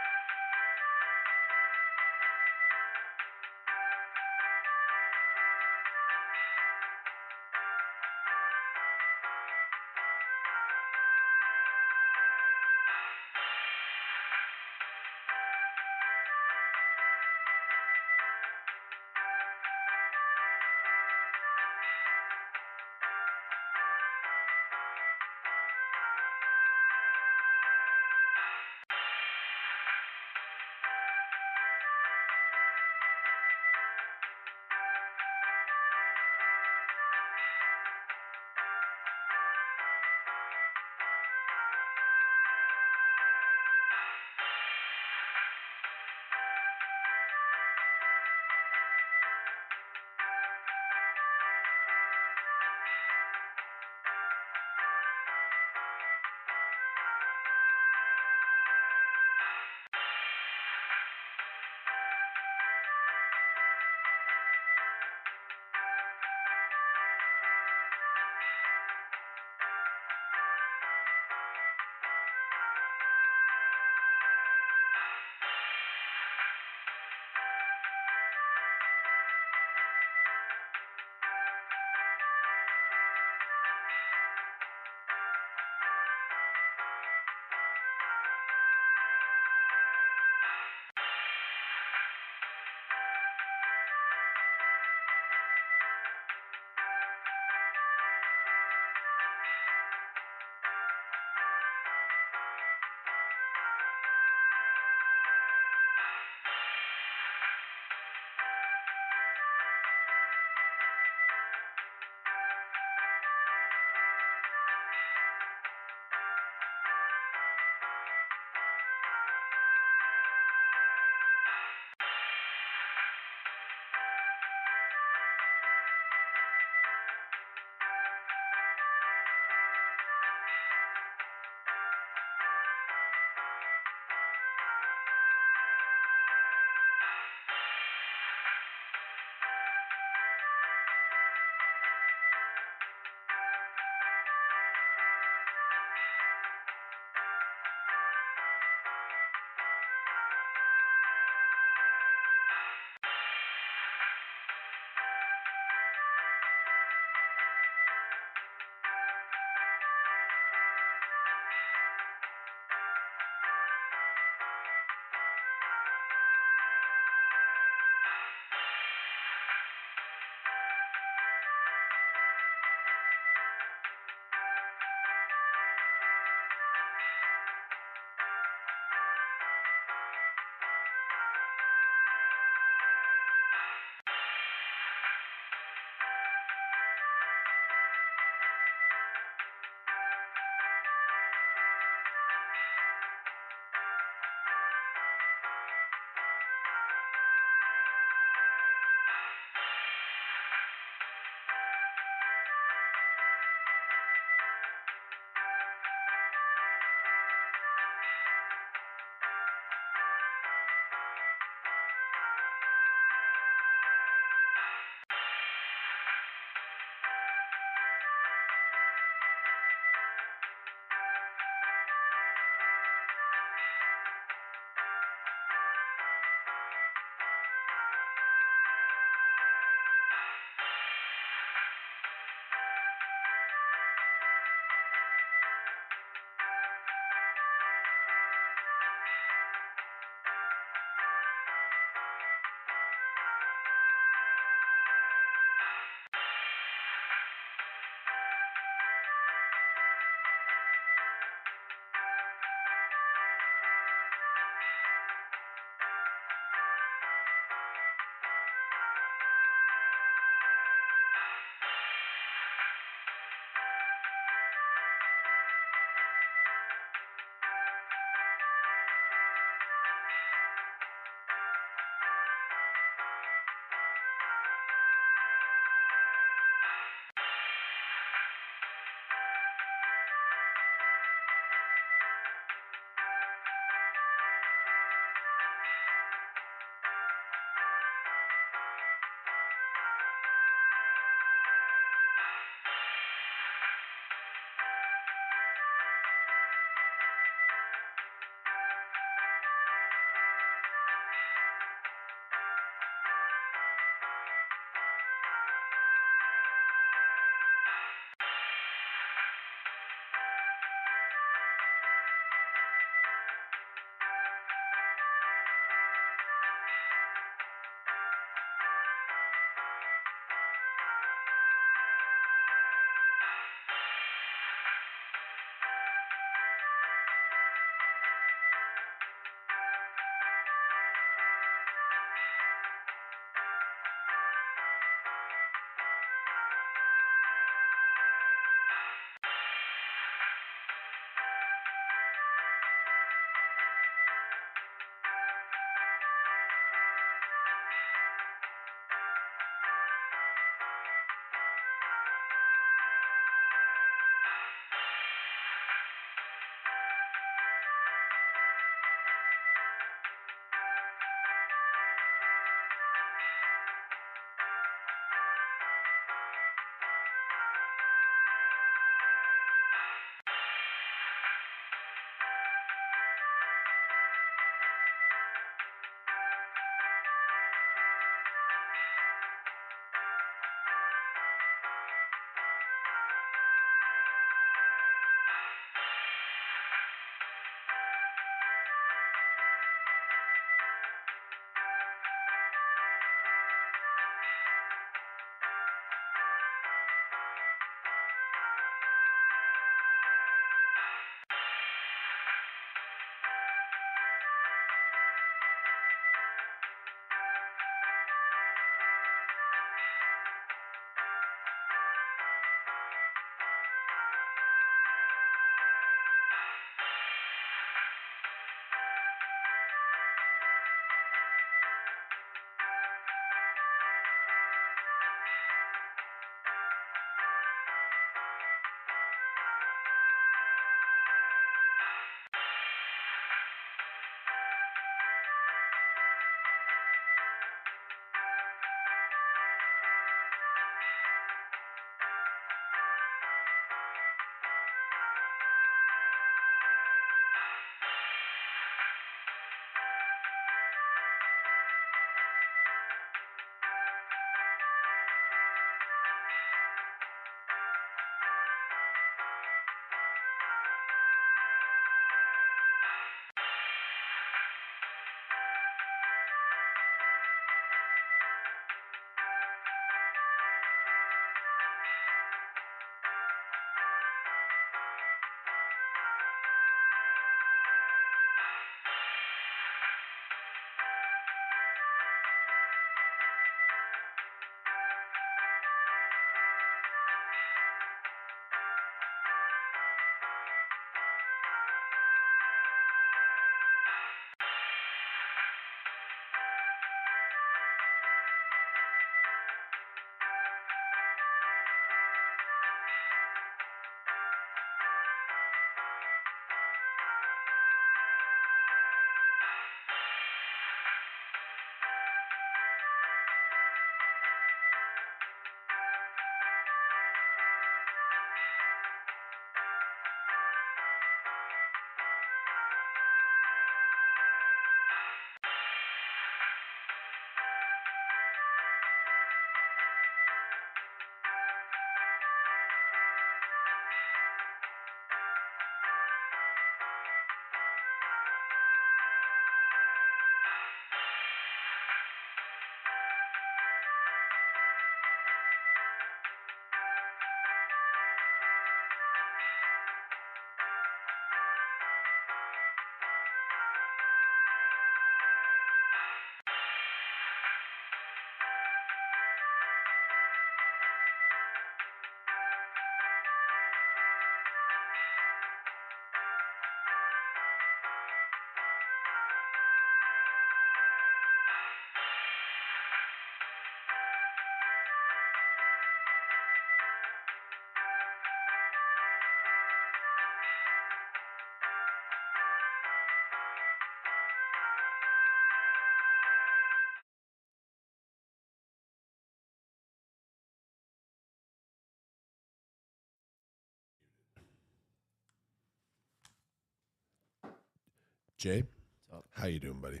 Jay, What's up? how you doing, buddy?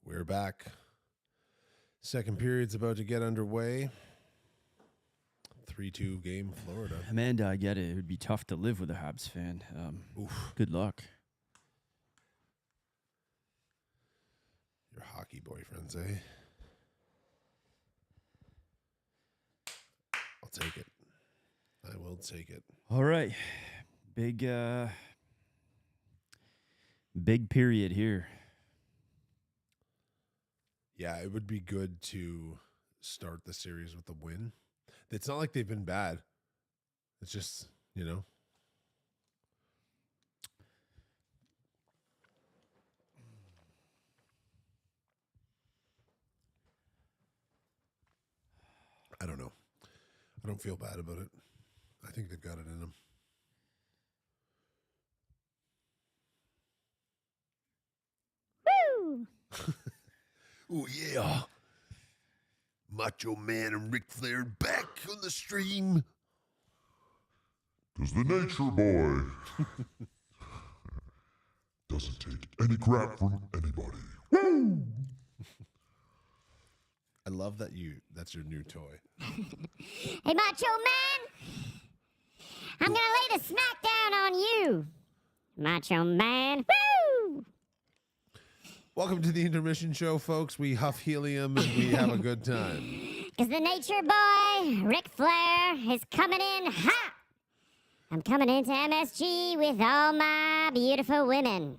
We're back. Second period's about to get underway. 3-2 game, Florida. Amanda, I get it. It would be tough to live with a Habs fan. Good luck. Your hockey boyfriends, eh? I'll take it. I will take it. All right. Big period here. Yeah, it would be good to start the series with a win. It's not like they've been bad. It's just, you know. I don't know. I don't feel bad about it. I think they've got it in them. Oh, yeah. Macho Man and Ric Flair back on the stream. Because the nature boy doesn't take any crap from anybody. I love that that's your new toy. Hey, Macho Man! I'm gonna lay the smack down on you, Macho Man. Woo! Welcome to the intermission show, folks. We huff helium and we have a good time. Because the nature boy, Ric Flair, is coming in hot. I'm coming into MSG with all my beautiful women.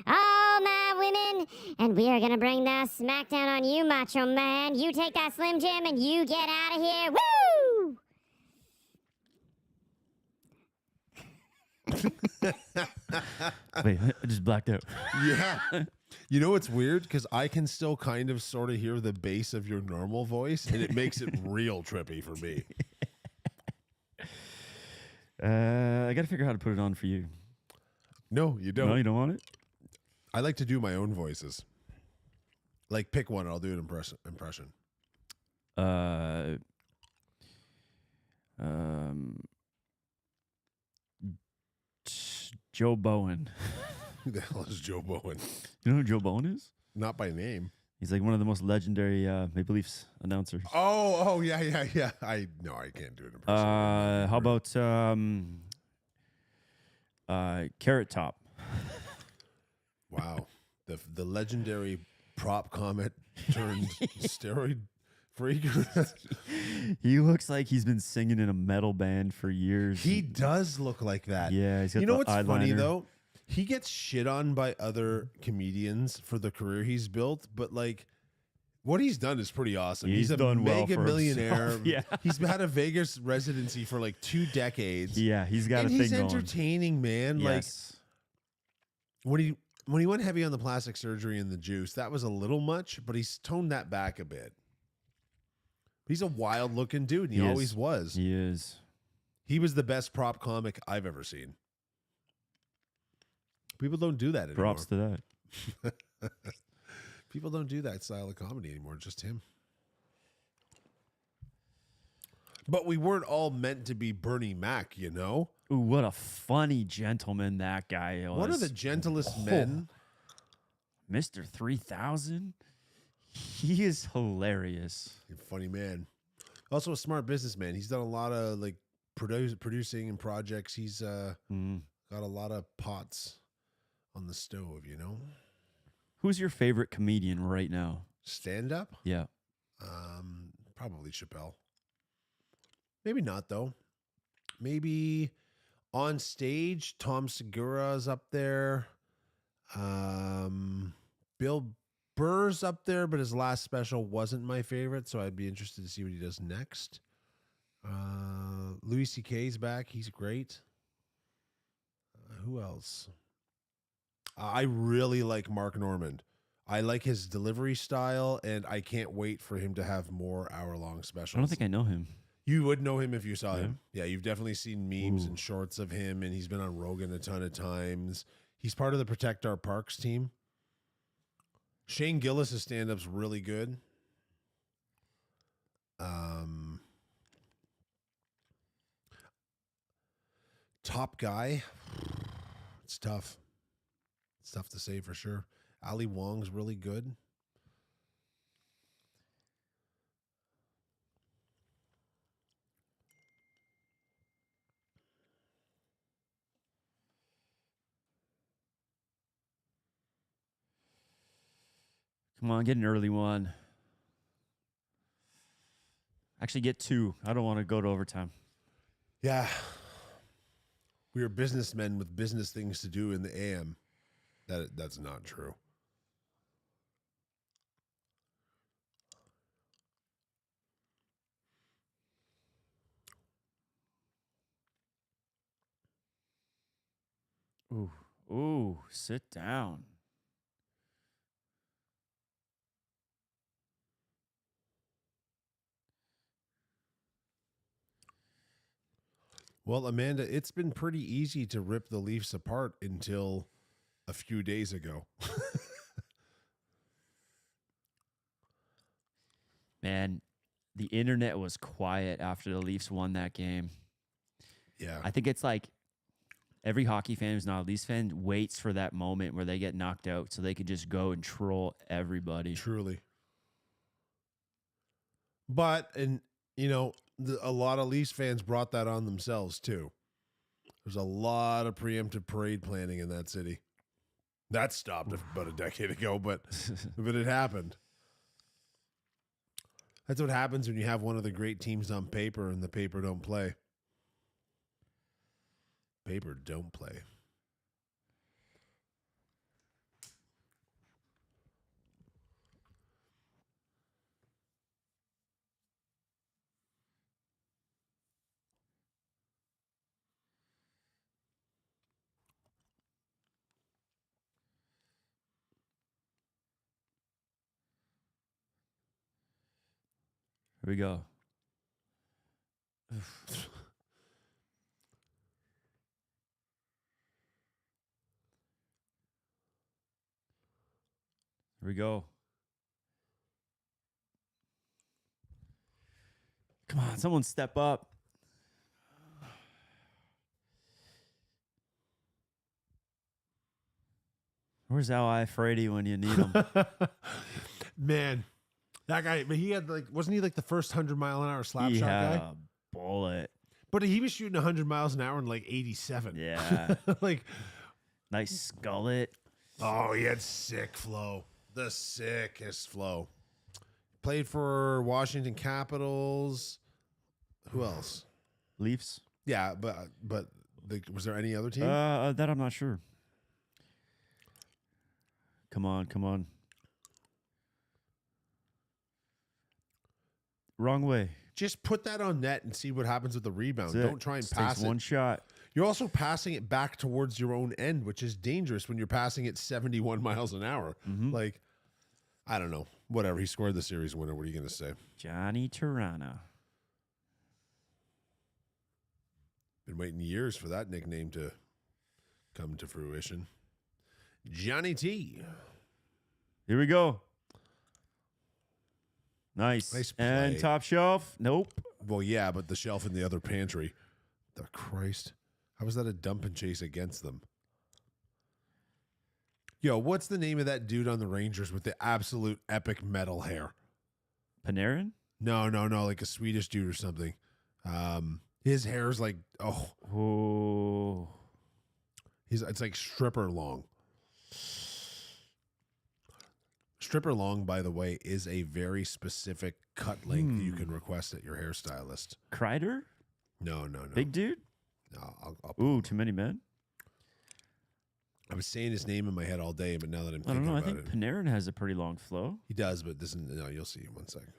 All my women. And we are going to bring the smackdown on you, Macho Man. You take that Slim Jim and you get out of here. Woo! Wait, I just blacked out. Yeah. You know what's weird? Because I can still kind of sort of hear the bass of your normal voice, and it makes it real trippy for me. I got to figure out how to put it on for you. No, you don't. No, you don't want it? I like to do my own voices. Like, pick one, I'll do an impression. Joe Bowen. Who the hell is Joe Bowen? You know who Joe Bowen is? Not by name. He's like one of the most legendary Maple Leafs announcers. Oh, yeah. I can't do an impression. How about Carrot Top? Wow. The legendary prop comet turned steroid freak. He looks like he's been singing in a metal band for years. He does look like that. Yeah, he's got you know the what's funny eyeliner. though? He gets shit on by other comedians for the career he's built, but like what he's done is pretty awesome. He's a done well mega for millionaire. himself, yeah. He's had a Vegas residency for like 2 decades. Yeah, he's got and a thing he's going. entertaining, man. Yes. Like when he went heavy on the plastic surgery and the juice, that was a little much, but he's toned that back a bit. He's a wild looking dude, and he He is. always was. He is. He was the best prop comic I've ever seen. People don't do that anymore. Props to that. People don't do that style of comedy anymore, just him. But we weren't all meant to be Bernie Mac, you know? Ooh, what a funny gentleman that guy was. One of the gentlest men. Mr. 3000. He is hilarious. Funny man. Also a smart businessman. He's done a lot of like producing and projects. He's got a lot of pots on the stove, you know? Who's your favorite comedian right now? Stand up? Yeah. Probably Chappelle. Maybe not though. Maybe on stage, Tom Segura's up there. Bill Burr's up there, but his last special wasn't my favorite, so I'd be interested to see what he does next. Louis C.K.'s back. He's great. Who else? I really like Mark Normand. I like his delivery style, and I can't wait for him to have more hour-long specials. I don't think I know him. You would know him if you saw him. Yeah, you've definitely seen memes Ooh. and shorts of him, and he's been on Rogan a ton of times. He's part of the Protect Our Parks team. Shane Gillis' stand-up's really good. Top guy. It's tough. It's tough to say for sure. Ali Wong's really good. Come on, get an early one. Actually, get 2. I don't want to go to overtime. Yeah. We are businessmen with business things to do in the AM. That's not true. Ooh, sit down. Well, Amanda, it's been pretty easy to rip the Leafs apart until a few days ago. Man, the internet was quiet after the Leafs won that game. Yeah. I think it's like every hockey fan who's not a Leafs fan waits for that moment where they get knocked out so they can just go and troll everybody. Truly. But, and, you know, a lot of Leafs fans brought that on themselves, too. There's a lot of preemptive parade planning in that city. That stopped about a decade ago, but it happened. That's what happens when you have one of the great teams on paper and the paper don't play. Paper don't play. Here we go. Here we go. Come on, someone step up. Where's Al Frady when you need him? Man, that guy, but he had like, wasn't he like the first 100-mile-an-hour slap He shot had guy? a bullet. But he was shooting 100 miles an hour in like 87. Yeah. Like, Nice skullet. oh, he had sick flow. The sickest flow. Played for Washington Capitals. Who else? Leafs. Yeah, but was there any other team? That I'm not sure. Come on, come on. Wrong way. Just put that on net and see what happens with the rebound. That's it. Don't try and Just pass takes it. one shot. You're also passing it back towards your own end, which is dangerous when you're passing it 71 miles an hour. Like, I don't know. Whatever. He scored the series winner. What are you going to say? Johnny Tirana. Been waiting years for that nickname to come to fruition. Johnny T. Here we go. Nice. Nice And play. top shelf. Nope. Well, yeah, but the shelf in the other pantry. The Christ. How was that a dump and chase against them? Yo, what's the name of that dude on the Rangers with the absolute epic metal hair? Panarin? No, like a Swedish dude or something. His hair's like, Oh. it's like stripper long. Stripper long, by the way, is a very specific cut length you can request at your hairstylist. Kreider? No. Big dude? No, Ooh, too many men? I was saying his name in my head all day, but now that I'm I don't thinking know. I about think it, Panarin has a pretty long flow. he does. But this is no. You'll see in 1 second.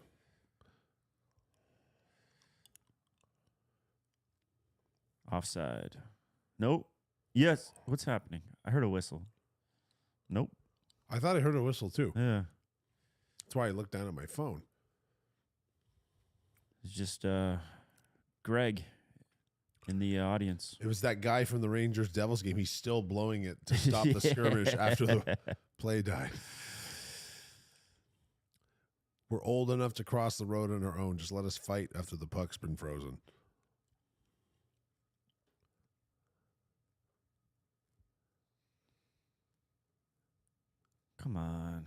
Offside. Nope. Yes. What's happening? I heard a whistle. Nope. I thought I heard a whistle too. Yeah. That's why I looked down at my phone. It's just Greg in the audience. It was that guy from the Rangers Devils game. He's still blowing it to stop the skirmish after the play died. We're old enough to cross the road on our own. Just let us fight after the puck's been frozen. Come on.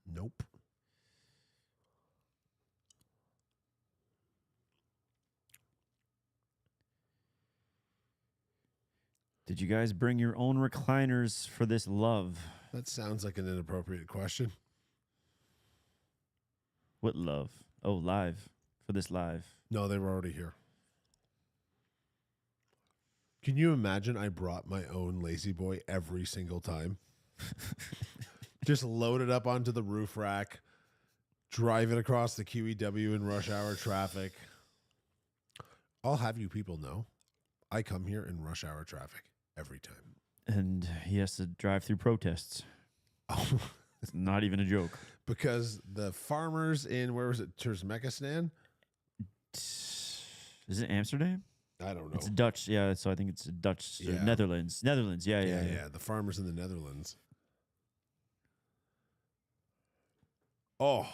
Nope. Did you guys bring your own recliners for this love? That sounds like an inappropriate question. What love? Oh, live. For this live. No, they were already here. Can you imagine I brought my own Lazy Boy every single time? Just load it up onto the roof rack, drive it across the QEW in rush hour traffic. I'll have you people know, I come here in rush hour traffic every time. And he has to drive through protests. Oh, It's not even a joke. because the farmers in, where was it, Turkmenistan? Is it Amsterdam? I don't know. It's Dutch. Yeah, so I think it's Dutch. Yeah. Netherlands. Netherlands. Yeah. Yeah, the farmers in the Netherlands. Oh.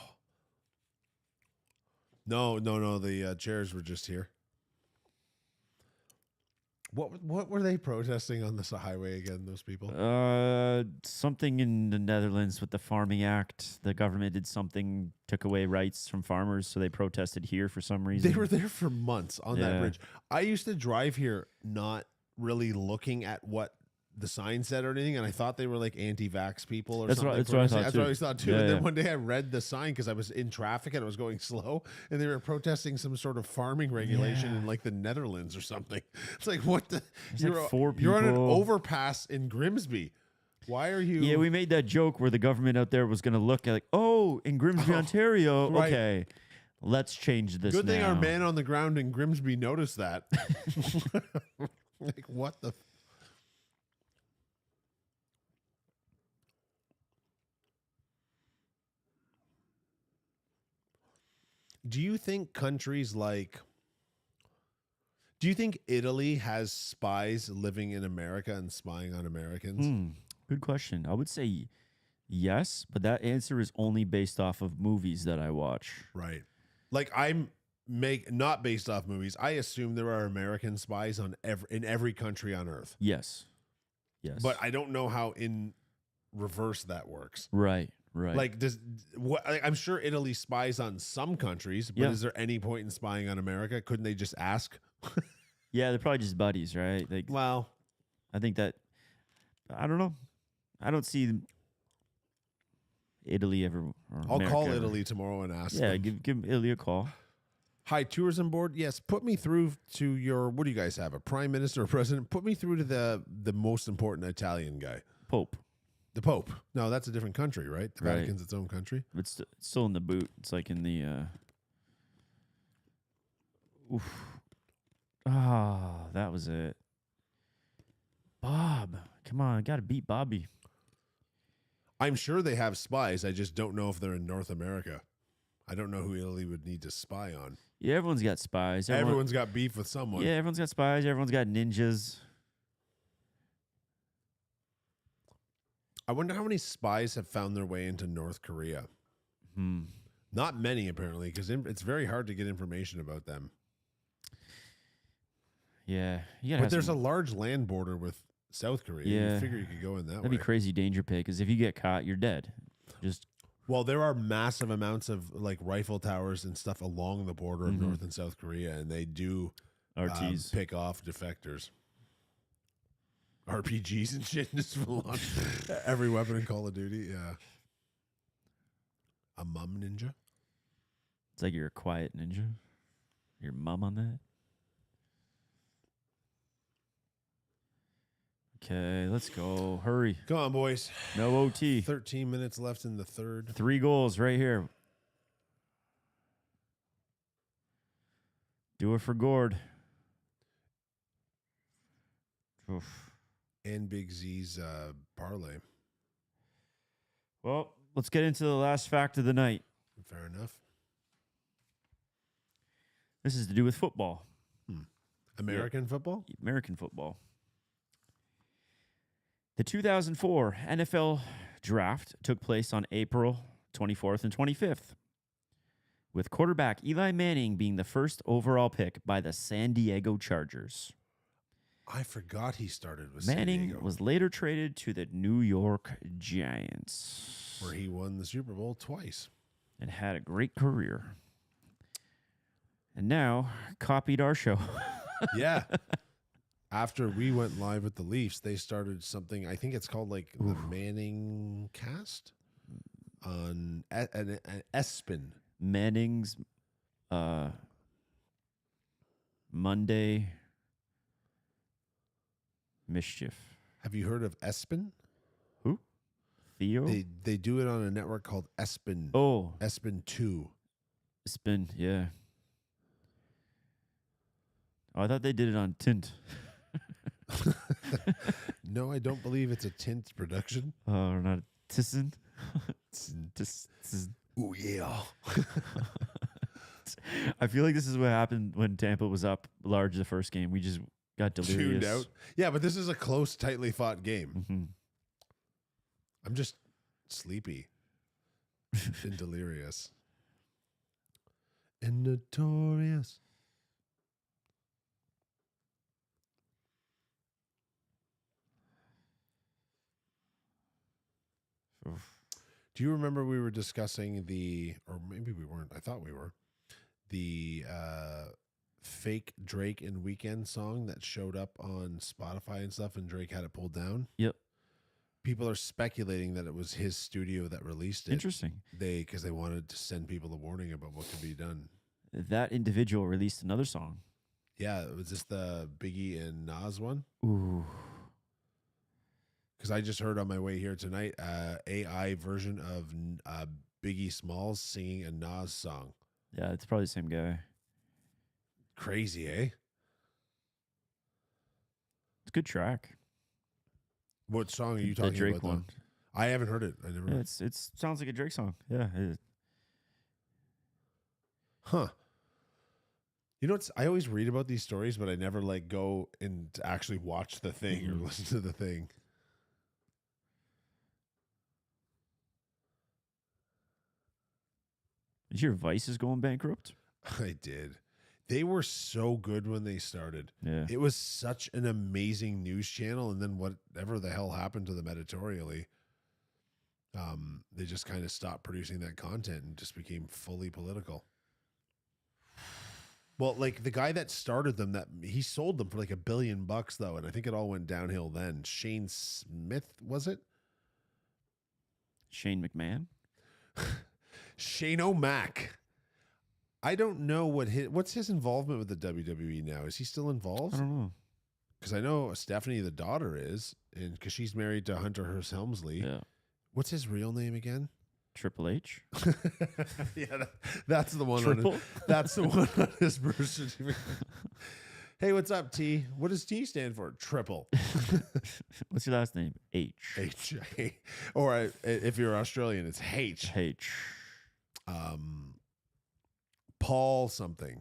No. The chairs were just here. What were they protesting on this highway again, those people? Something in the Netherlands with the Farming Act. The government did something, took away rights from farmers, so they protested here for some reason. They were there for months on that Yeah. bridge. I used to drive here not really looking at what the sign said or anything, and I thought they were like anti-vax people or That's something. what- that's what I thought, That's too. what I always thought too. Yeah, and then yeah. one day I read the sign because I was in traffic and I was going slow, and they were protesting some sort of farming regulation Yeah. in like the Netherlands or something. It's like, what the? There's like 4 You're on an people. overpass in Grimsby. Why are you? Yeah, we made that joke where the government out there was going to look at like, oh, in Grimsby, Ontario. right. Okay, let's change this Good thing our now. man on the ground in Grimsby noticed that. Like, what the? Do you think countries like, do you think Italy has spies living in America and spying on Americans? Good question. I would say yes, but that answer is only based off of movies that I watch. Right. Like not based off movies. I assume there are American spies in every country on earth. Yes. Yes. But I don't know how in reverse that works. Right. Right. Like I'm sure Italy spies on some countries, but Yeah. is there any point in spying on America? Couldn't they just ask? yeah, they're probably just buddies, right? Like, Well, I think that, I don't know. I don't see Italy ever. Or I'll America call ever. Italy tomorrow and ask Yeah, them. give Italy a call. Hi, tourism board. Yes, put me through to your, what do you guys have? A prime minister or president? Put me through to the most important Italian guy. Pope. The Pope. No, that's a different country, right? The Right. Vatican's its own country. It's still in the boot. It's like in the. Oof. Ah, that was it. Bob, come on, got to beat Bobby. I'm sure they have spies. I just don't know if they're in North America. I don't know who Italy would need to spy on. Yeah, everyone's got spies. Everyone's got beef with someone. Yeah, everyone's got spies. Everyone's got ninjas. I wonder how many spies have found their way into North Korea. Not many, apparently, because it's very hard to get information about them. Yeah, you But there's a large land border with South Korea. Yeah. You figure you could go in that that'd way. be crazy danger pit because if you get caught, you're dead. Just Well, there are massive amounts of like rifle towers and stuff along the border of Mhm. North and South Korea, and they do RTs. pick off defectors. RPGs and shit just full on every weapon in Call of Duty. Yeah. A mum ninja. It's like you're a quiet ninja. Your mom on that. Okay, let's go. Hurry. Come on, boys. No OT. 13 minutes left in the third. 3 goals right here. Do it for Gord. Oof. And Big Z's parlay. Well, let's get into the last fact of the night. Fair enough. This is to do with football, American football? American football. The 2004 NFL draft took place on April 24th and 25th. with quarterback Eli Manning being the first overall pick by the San Diego Chargers. I forgot he started with San Manning Diego, was later traded to the New York Giants, where he won the Super Bowl twice. and had a great career. And now copied our show. Yeah. After we went live with the Leafs, they started something. I think it's called like the Manning Cast on an Espin. Manning's Monday Mischief. Have you heard of Espin? Who? Theo? They do it on a network called Espin. Oh, Espin 2. Spin, yeah. Oh, I thought they did it on Tint. No, I don't believe it's a Tint production. Or not Tissin. Oh yeah. I feel like this is what happened when Tampa was up large the first game. We just got delirious. Tuned out. Yeah, but this is a close, tightly fought game. Mm-hmm. I'm just sleepy and delirious. And notorious. Do you remember we were discussing or maybe we weren't, I thought we were, the fake Drake and Weeknd song that showed up on Spotify and stuff, and Drake had it pulled down? Yep. People are speculating that it was his studio that released it. Interesting. Because they wanted to send people a warning about what could be done. That individual released another song. Yeah, was this the Biggie and Nas one? Ooh. Because I just heard on my way here tonight, AI version of Biggie Smalls singing a Nas song. Yeah, it's probably the same guy. Crazy, eh? It's a good track. What song are you talking the Drake about? Though? one. I haven't heard it. I never. Yeah, it sounds like a Drake song. Yeah. Huh. You know what's? I always read about these stories, but I never like go and actually watch the thing or listen to the thing. Did you hear Vice is going bankrupt? I did. They were so good when they started. Yeah. It was such an amazing news channel, and then whatever the hell happened to them editorially, they just kind of stopped producing that content and just became fully political. Well, like the guy that started them, he sold them for like $1 billion though, and I think it all went downhill then. Shane Smith, was it? Shane McMahon? Shane O'Mac. I don't know what's his involvement with the WWE now. Is he still involved? I don't know. Because I know Stephanie, the daughter, is, and because she's married to Hunter Hearst Helmsley. Yeah. What's his real name again? Triple H? Yeah, that's the one. Triple? That's the one on his birth certificate. Hey, what's up, T? What does T stand for? Triple. What's your last name? H. H. Or if you're Australian, it's H. H. Paul something.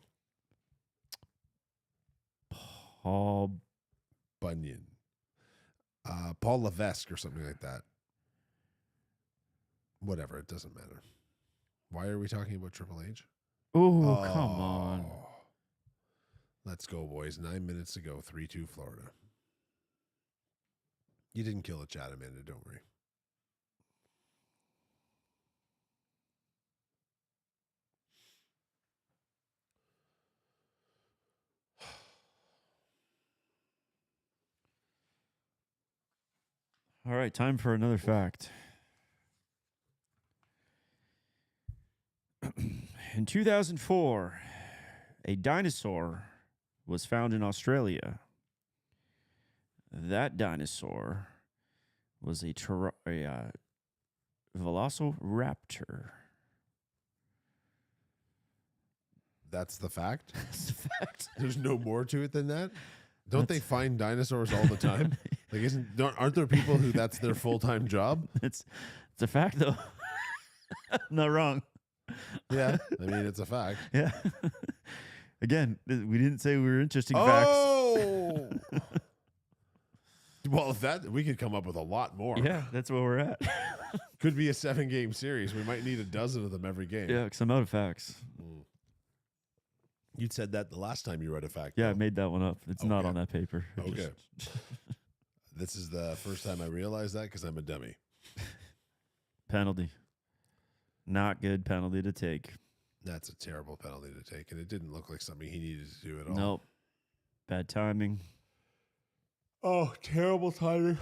Paul Bunyan. Paul Levesque or something like that. Whatever, it doesn't matter. Why are we talking about Triple H? Oh, come on. Let's go, boys. 9 minutes to go. 3-2 Florida. You didn't kill a chat, Amanda. Don't worry. All right, time for another fact. In 2004, a dinosaur was found in Australia. That dinosaur was a velociraptor. That's the fact? That's the fact. There's no more to it than that? Don't they find dinosaurs all the time? Like, aren't there people who that's their full-time job? It's a fact, though. Not wrong. Yeah, I mean, it's a fact. Yeah. Again, we didn't say we were interesting Oh! Well, we could come up with a lot more. facts. Yeah, that's where we're at. Could be a 7-game series. We might need a dozen of them every game. Yeah, because I'm out of facts. Mm. You said that the last time you read a fact. Yeah, I though. made that one up. It's not Okay. on that paper. It Okay. just- This is the first time I realized that because I'm a dummy. penalty. Not good penalty to take. That's a terrible penalty to take, and it didn't look like something he needed to do at all. Nope. Bad timing. Oh, terrible timing.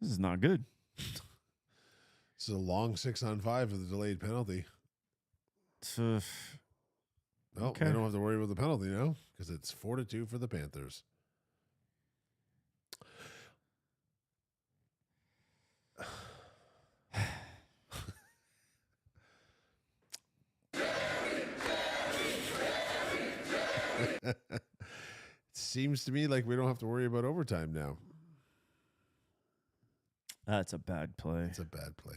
This is not good. This is a long 6-on-5 with a delayed penalty. Uh, No, Okay. they don't have to worry about the penalty now because it's 4-2 for the Panthers. Seems to me like we don't have to worry about overtime now. That's a bad play. It's a bad play.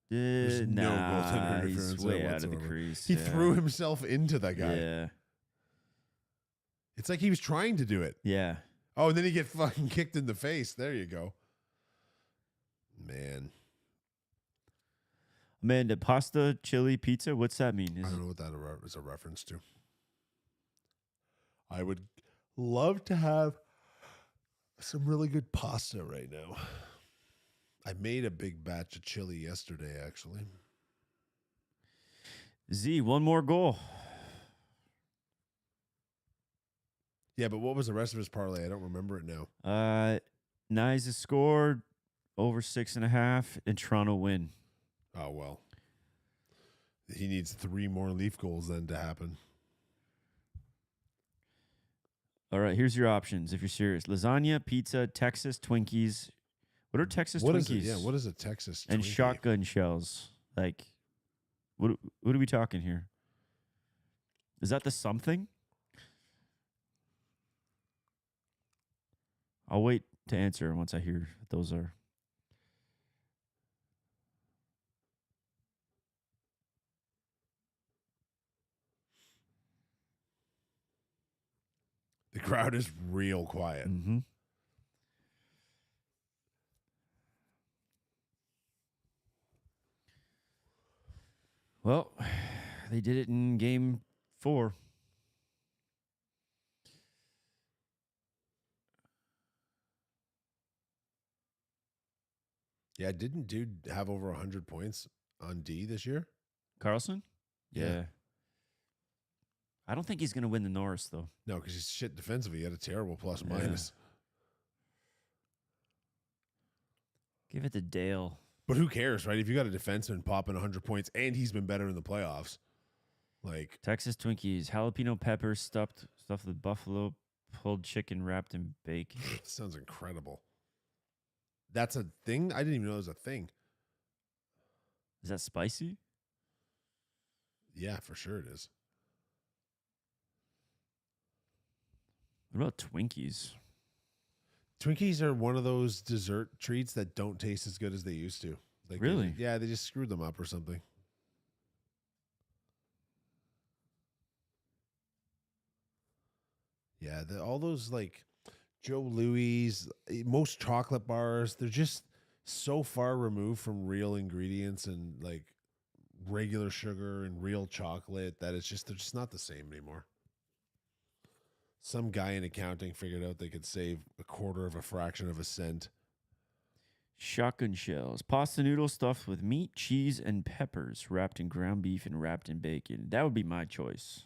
There's no goaltender He's interference way there out of the whatsoever. crease. He yeah. threw himself into that guy. Yeah. It's like he was trying to do it. Yeah. Oh, and then he get fucking kicked in the face. There you go. Man, Amanda, pasta, chili, pizza. What's that mean? I Is don't it, know what that is a reference to. I would love to have some really good pasta right now. I made a big batch of chili yesterday, actually. Z, one more goal. Yeah, but what was the rest of his parlay? I don't remember it now. Nyes has scored over 6.5, and Toronto win. Oh, well. He needs 3 more Leaf goals then to happen. All right, here's your options if you're serious. Lasagna, pizza, Texas Twinkies. What are Texas What Twinkies? is it? Yeah, what is a Texas And Twinkie? shotgun shells. Like, what are we talking here? Is that the something? I'll wait to answer once I hear what those are. The crowd is real quiet. Mm-hmm. Well, they did it in game 4. Yeah, didn't dude have over 100 points on D this year? Carlson? Yeah. I don't think he's going to win the Norris, though. No, because he's shit defensively. He had a terrible plus Yeah. minus. Give it to Dale. But who cares, right? If you got a defenseman popping 100 points and he's been better in the playoffs, like, Texas Twinkies, jalapeno peppers stuffed with buffalo, pulled chicken wrapped in bacon. sounds incredible. That's a thing? I didn't even know it was a thing. Is that spicy? Yeah, for sure it is. What about Twinkies? Twinkies are one of those dessert treats that don't taste as good as they used to. Like Really? Yeah, they just screwed them up or something. Yeah, all those like Joe Louis, most chocolate bars, they're just so far removed from real ingredients and like regular sugar and real chocolate that they're just not the same anymore. Some guy in accounting figured out they could save a quarter of a fraction of a cent. Shotgun shells. Pasta noodles stuffed with meat, cheese, and peppers, wrapped in ground beef and wrapped in bacon. That would be my choice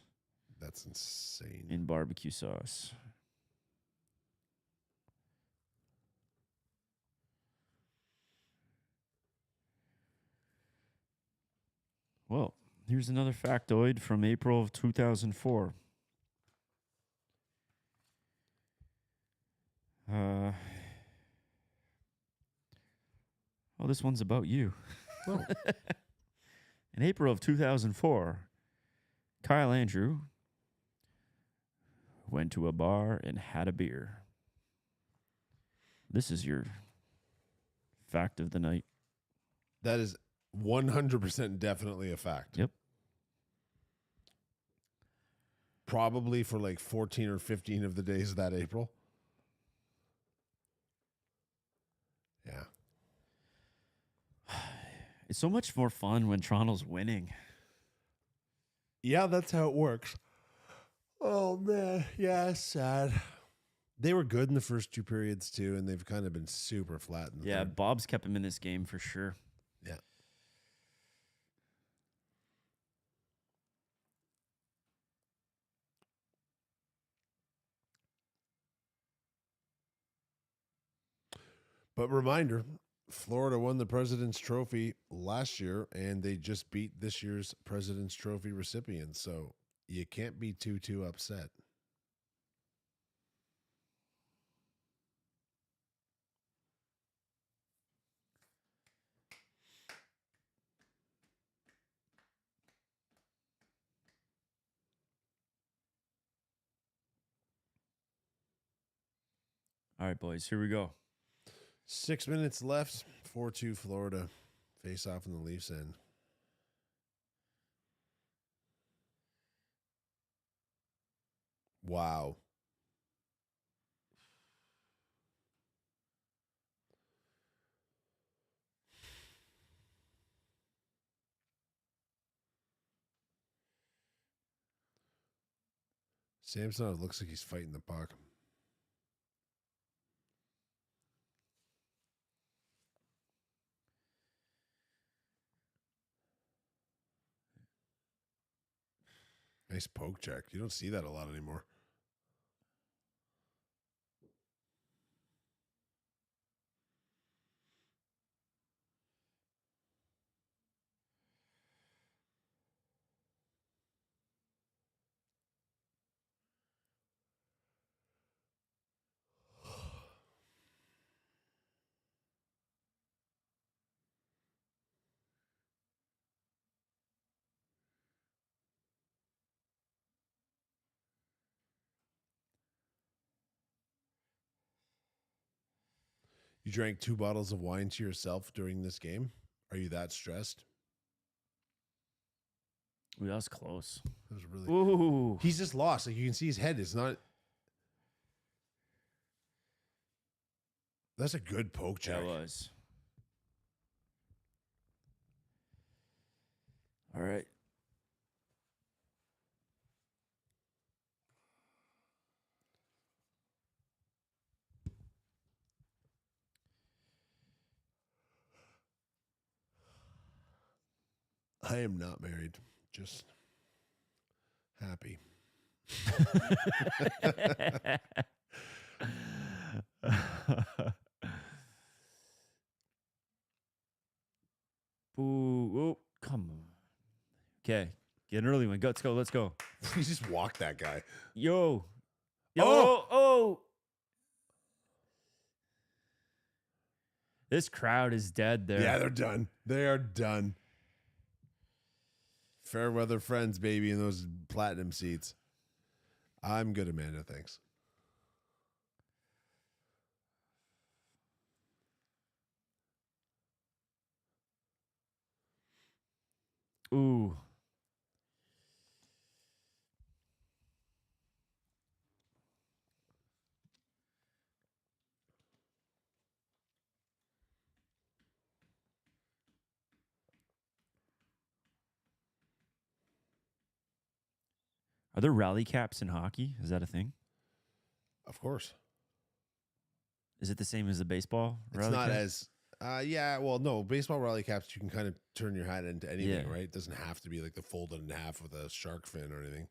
That's insane. in barbecue sauce. Well, here's another factoid from April of 2004. Oh, this one's about you. Oh. In April of 2004, Kyle Andrew went to a bar and had a beer. This is your fact of the night. That is 100% definitely a fact. Yep. Probably for like 14 or 15 of the days of that April. Yeah. It's so much more fun when Toronto's winning. Yeah, that's how it works. Oh, man. Yeah, it's sad. They were good in the first two periods, too, and they've kind of been super flat in the Yeah, third. Bob's kept him in this game for sure. Yeah. But reminder, Florida won the President's Trophy last year, and they just beat this year's President's Trophy recipients. So you can't be too upset. All right, boys, here we go. 6 minutes left. 4-2 Florida. Face off in the Leafs end. Wow. Samsonov looks like he's fighting the puck. Nice poke check. You don't see that a lot anymore. You drank 2 bottles of wine to yourself during this game? Are you that stressed? Ooh, that was close. That was really. Ooh. He's just lost. Like you can see his head. It's not. That's a good poke check. That was. All right. I am not married. Just happy. Ooh, oh, come on. Okay, get an early one. Let's go. Let's go. He just walked that guy. Yo. Oh! Oh. This crowd is dead there. Yeah, they're done. They are done. Fair weather friends, baby, in those platinum seats. I'm good, Amanda. Thanks. Ooh. Are there rally caps in hockey? Is that a thing? Of course. Is it the same as the baseball It's rally not cap? as yeah, well, no, baseball rally caps you can kind of turn your hat into anything, Yeah. right? It doesn't have to be like the folded in half with a shark fin or anything.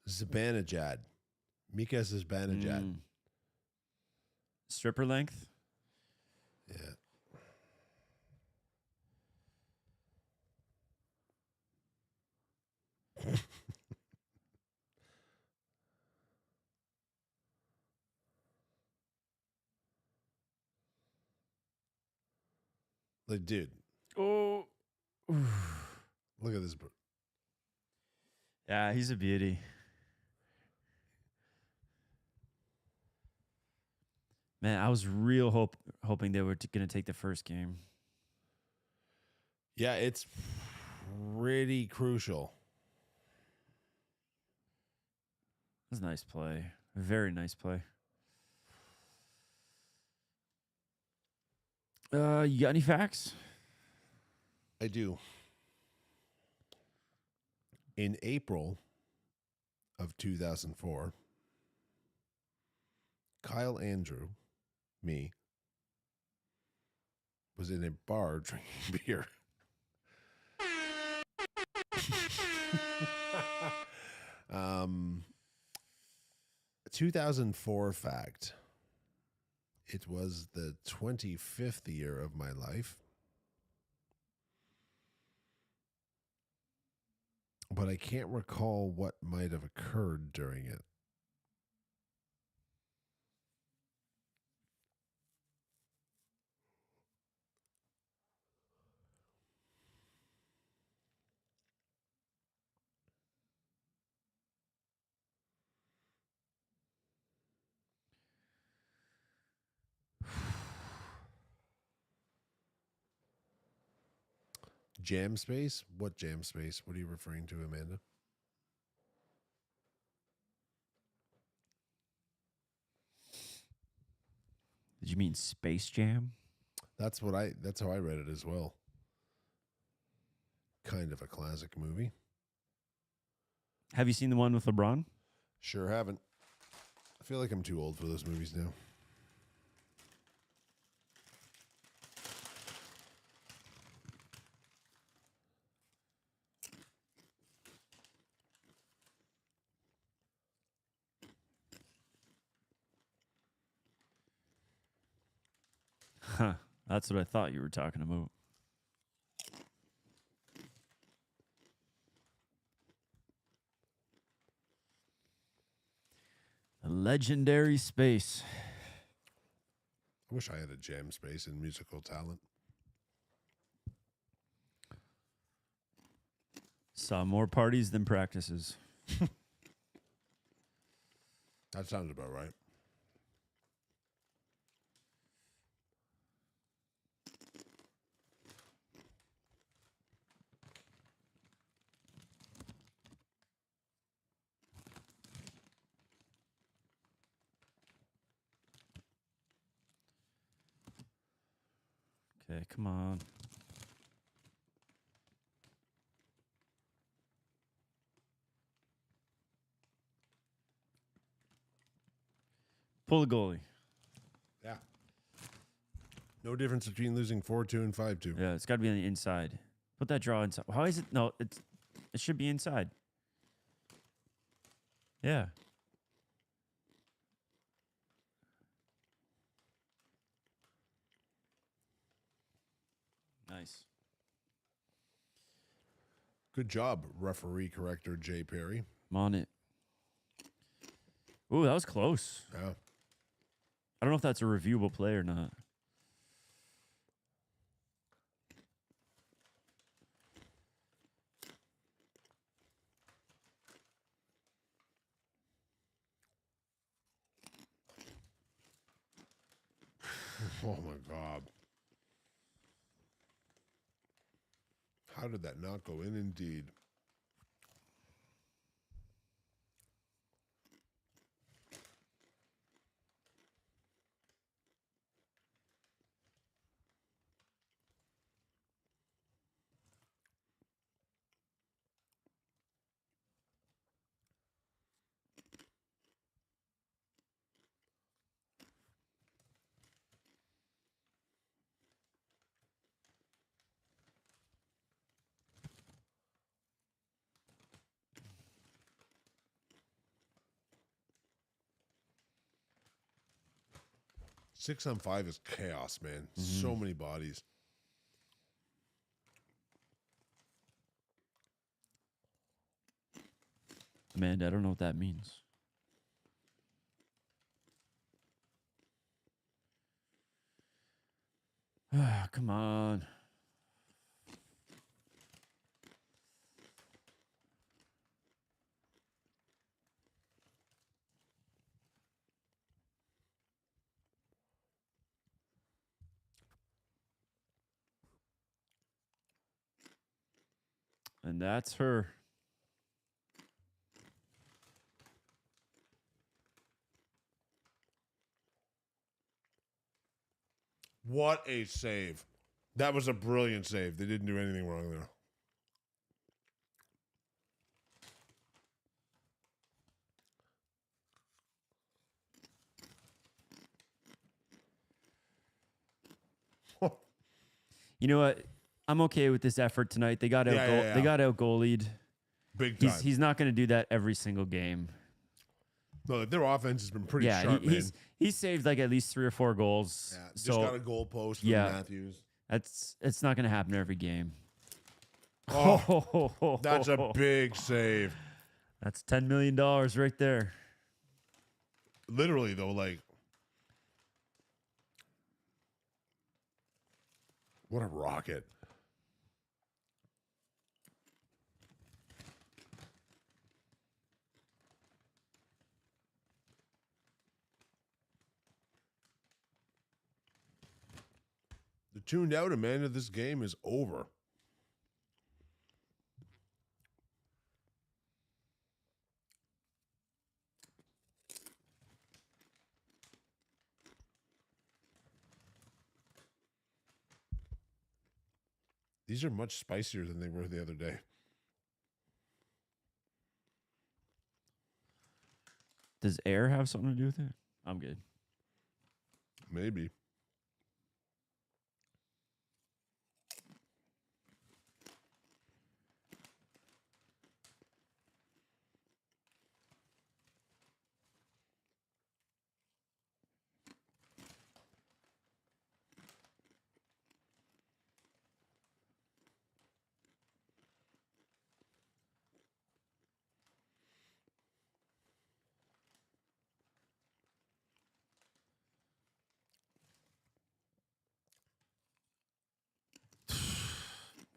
Zibanejad. Mika Zibanejad. Mm. Stripper length? Yeah. Like, dude, Oh. look at this. Yeah, he's a beauty. Man, I was real hoping they were going to take the first game. Yeah, it's pretty crucial. That's a nice play. Very nice play. You got any facts? I do. In April of 2004, Kyle Andrew, me, was in a bar drinking beer. 2004 fact. It was the 25th year of my life. But I can't recall what might have occurred during it. Jam space? What jam space? What are you referring to, Amanda? Did you mean Space Jam? That's how I read it as well. Kind of a classic movie. Have you seen the one with LeBron? Sure haven't. I feel like I'm too old for those movies now. Huh. That's what I thought you were talking about. A legendary space. I wish I had a jam space in musical talent. Saw more parties than practices. That sounds about right. Okay, come on. Pull the goalie. Yeah. No difference between losing 4-2 and 5-2. Yeah, it's got to be on the inside. Put that draw inside. How is it? No, it should be inside. Yeah. Nice. Good job, referee corrector Jay Perry. I'm on it. Ooh, that was close. Yeah. I don't know if that's a reviewable play or not. Oh my God. How did that not go in indeed? Six on five is chaos, man. So many bodies. Amanda, I don't know what that means. Come on. And that's her. What a save. That was a brilliant save. They didn't do anything wrong there. You know what? I'm okay with this effort tonight. They got out Yeah. They got out goalied. Big time. He's not going to do that every single game. No, their offense has been pretty Yeah, sharp, man. he's saved like at least 3 or 4 goals. Yeah, just so got a goal post from yeah. Matthews. it's not going to happen every game. Oh, that's a big save. That's $10 million right there. Literally, though, like, what a rocket. The tuned out man of this game is over. These are much spicier than they were the other day. Does air have something to do with it? I'm good. Maybe.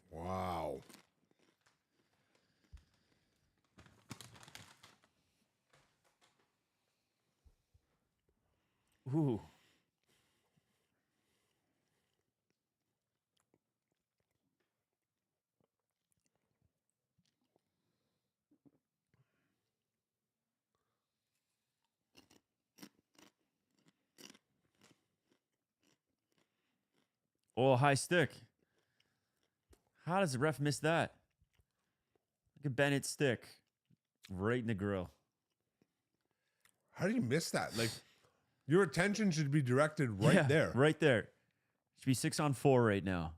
Wow. Ooh. Oh, high stick. How does the ref miss that? Look at Bennett's stick. Right in the grill. How do you miss that? Like, your attention should be directed right Yeah, there. Right there. Should be 6-on-4 right now.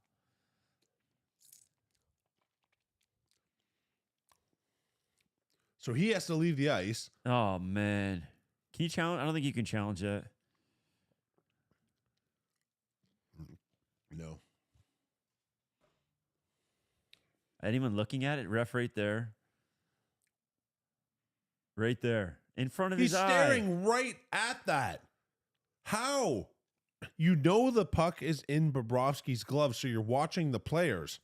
So he has to leave the ice. Oh, man. Can you challenge? I don't think you can challenge that. No. Anyone looking at it? Ref right there. Right there. In front of He's his eye. staring right at that. How? You know the puck is in Bobrovsky's glove, so you're watching the players.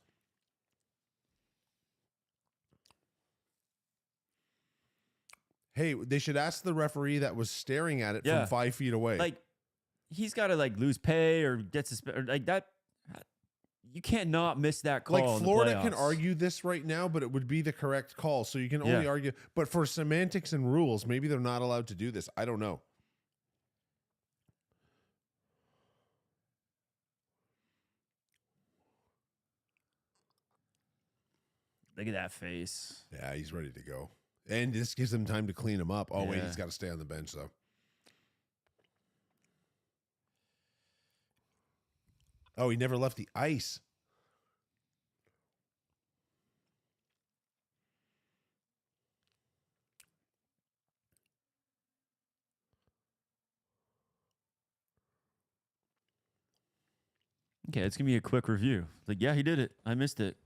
Hey, they should ask the referee that was staring at it Yeah. from 5 feet away. Like, he's got to, like, lose pay or get suspended. Like, that. You can't not miss that call. Like in the Florida can playoffs. argue this right now, but it would be the correct call. So you can only Yeah. argue. But for semantics and rules, maybe they're not allowed to do this. I don't know. Look at that face. Yeah, he's ready to go. And this gives him time to clean him up. Oh, wait, Yeah. he's got to stay on the bench, though. Oh, he never left the ice. Okay, it's going to be a quick review. Like, yeah, he did it. I missed it.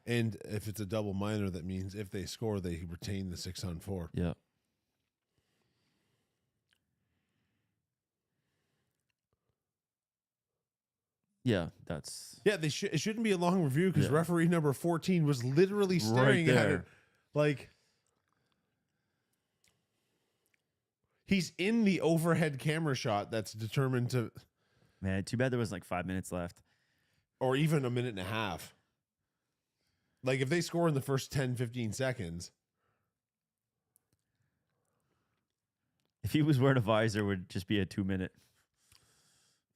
And if it's a double minor, that means if they score, they retain the 6-on-4. Yeah. Yeah, that's Yeah, it shouldn't be a long review because Yeah. referee number 14 was literally staring at there. it. Like, he's in the overhead camera shot that's determined to, man. Too bad there was like 5 minutes left. or even a minute and a half. Like if they score in the first 10, 15 seconds. If he was wearing a visor, it would just be a 2-minute.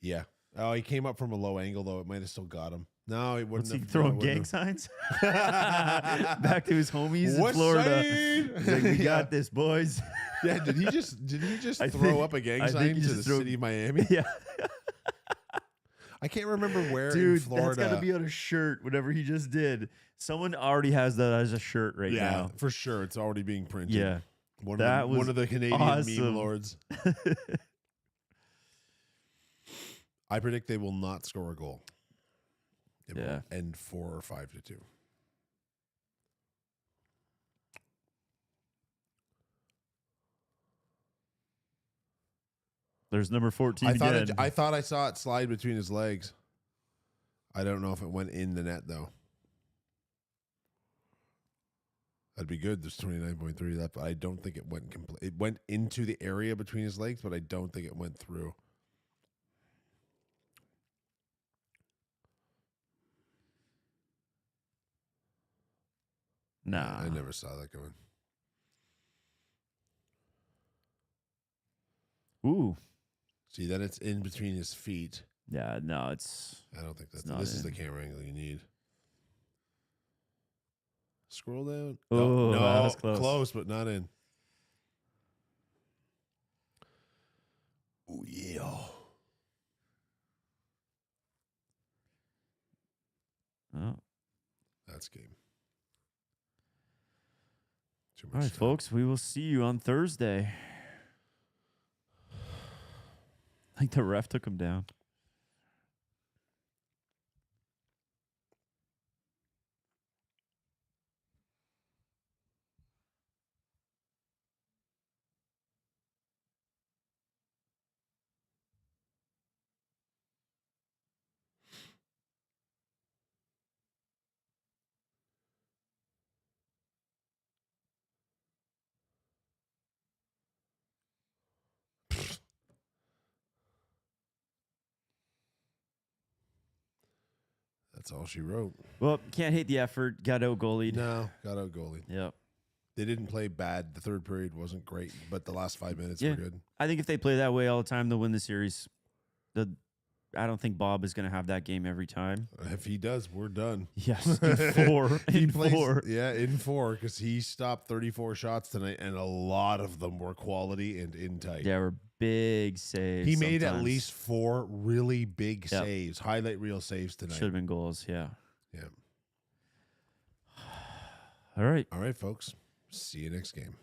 Yeah. Oh, he came up from a low angle though. It might have still got him. No, he wouldn't. What's he have, throwing no, gang wouldn't signs? Back to his homies West in Florida. Side! He's like, we Yeah. got this, boys. Yeah, did he just I throw think- up a gang I think sign he to just the threw- city of Miami? Yeah. I can't remember where in Dude, Florida. that's got to be on a shirt, whatever he just did. Someone already has that as a shirt right yeah, now. for sure. It's already being printed. Yeah. One That of was one of the Canadian awesome. meme lords. I predict they will not score a goal. It Yeah. will end 4 or 5-2. There's number 14 again. I thought I saw it slide between his legs. I don't know if it went in the net though. That'd be good. There's 29.3 left, but I don't think it went complete. It went into the area between his legs, but I don't think it went through. Nah. I never saw that going. Ooh. See, then it's in between his feet. Yeah, no, it's... I don't think that's not this is the in. camera angle you need. Scroll down. Oh, no, that was close. Close, but not in. Oh yeah. Oh. That's game. Too All right, time. folks, we will see you on Thursday. I think the ref took him down. That's all she wrote. Well, can't hate the effort. Got out goalied. No, got out goalie. Yep. They didn't play bad. The third period wasn't great, but the last 5 minutes Yeah. were good. I think if they play that way all the time, they'll win the series. I don't think Bob is going to have that game every time. If he does, we're done. Yes, in four. He in plays, four. Yeah, in 4 because he stopped 34 shots tonight, and a lot of them were quality and in tight. There were big saves. He made at sometimes. least 4 really big Yep. saves, highlight reel saves tonight. Should have been goals, yeah. Yeah. All right. All right, folks. See you next game.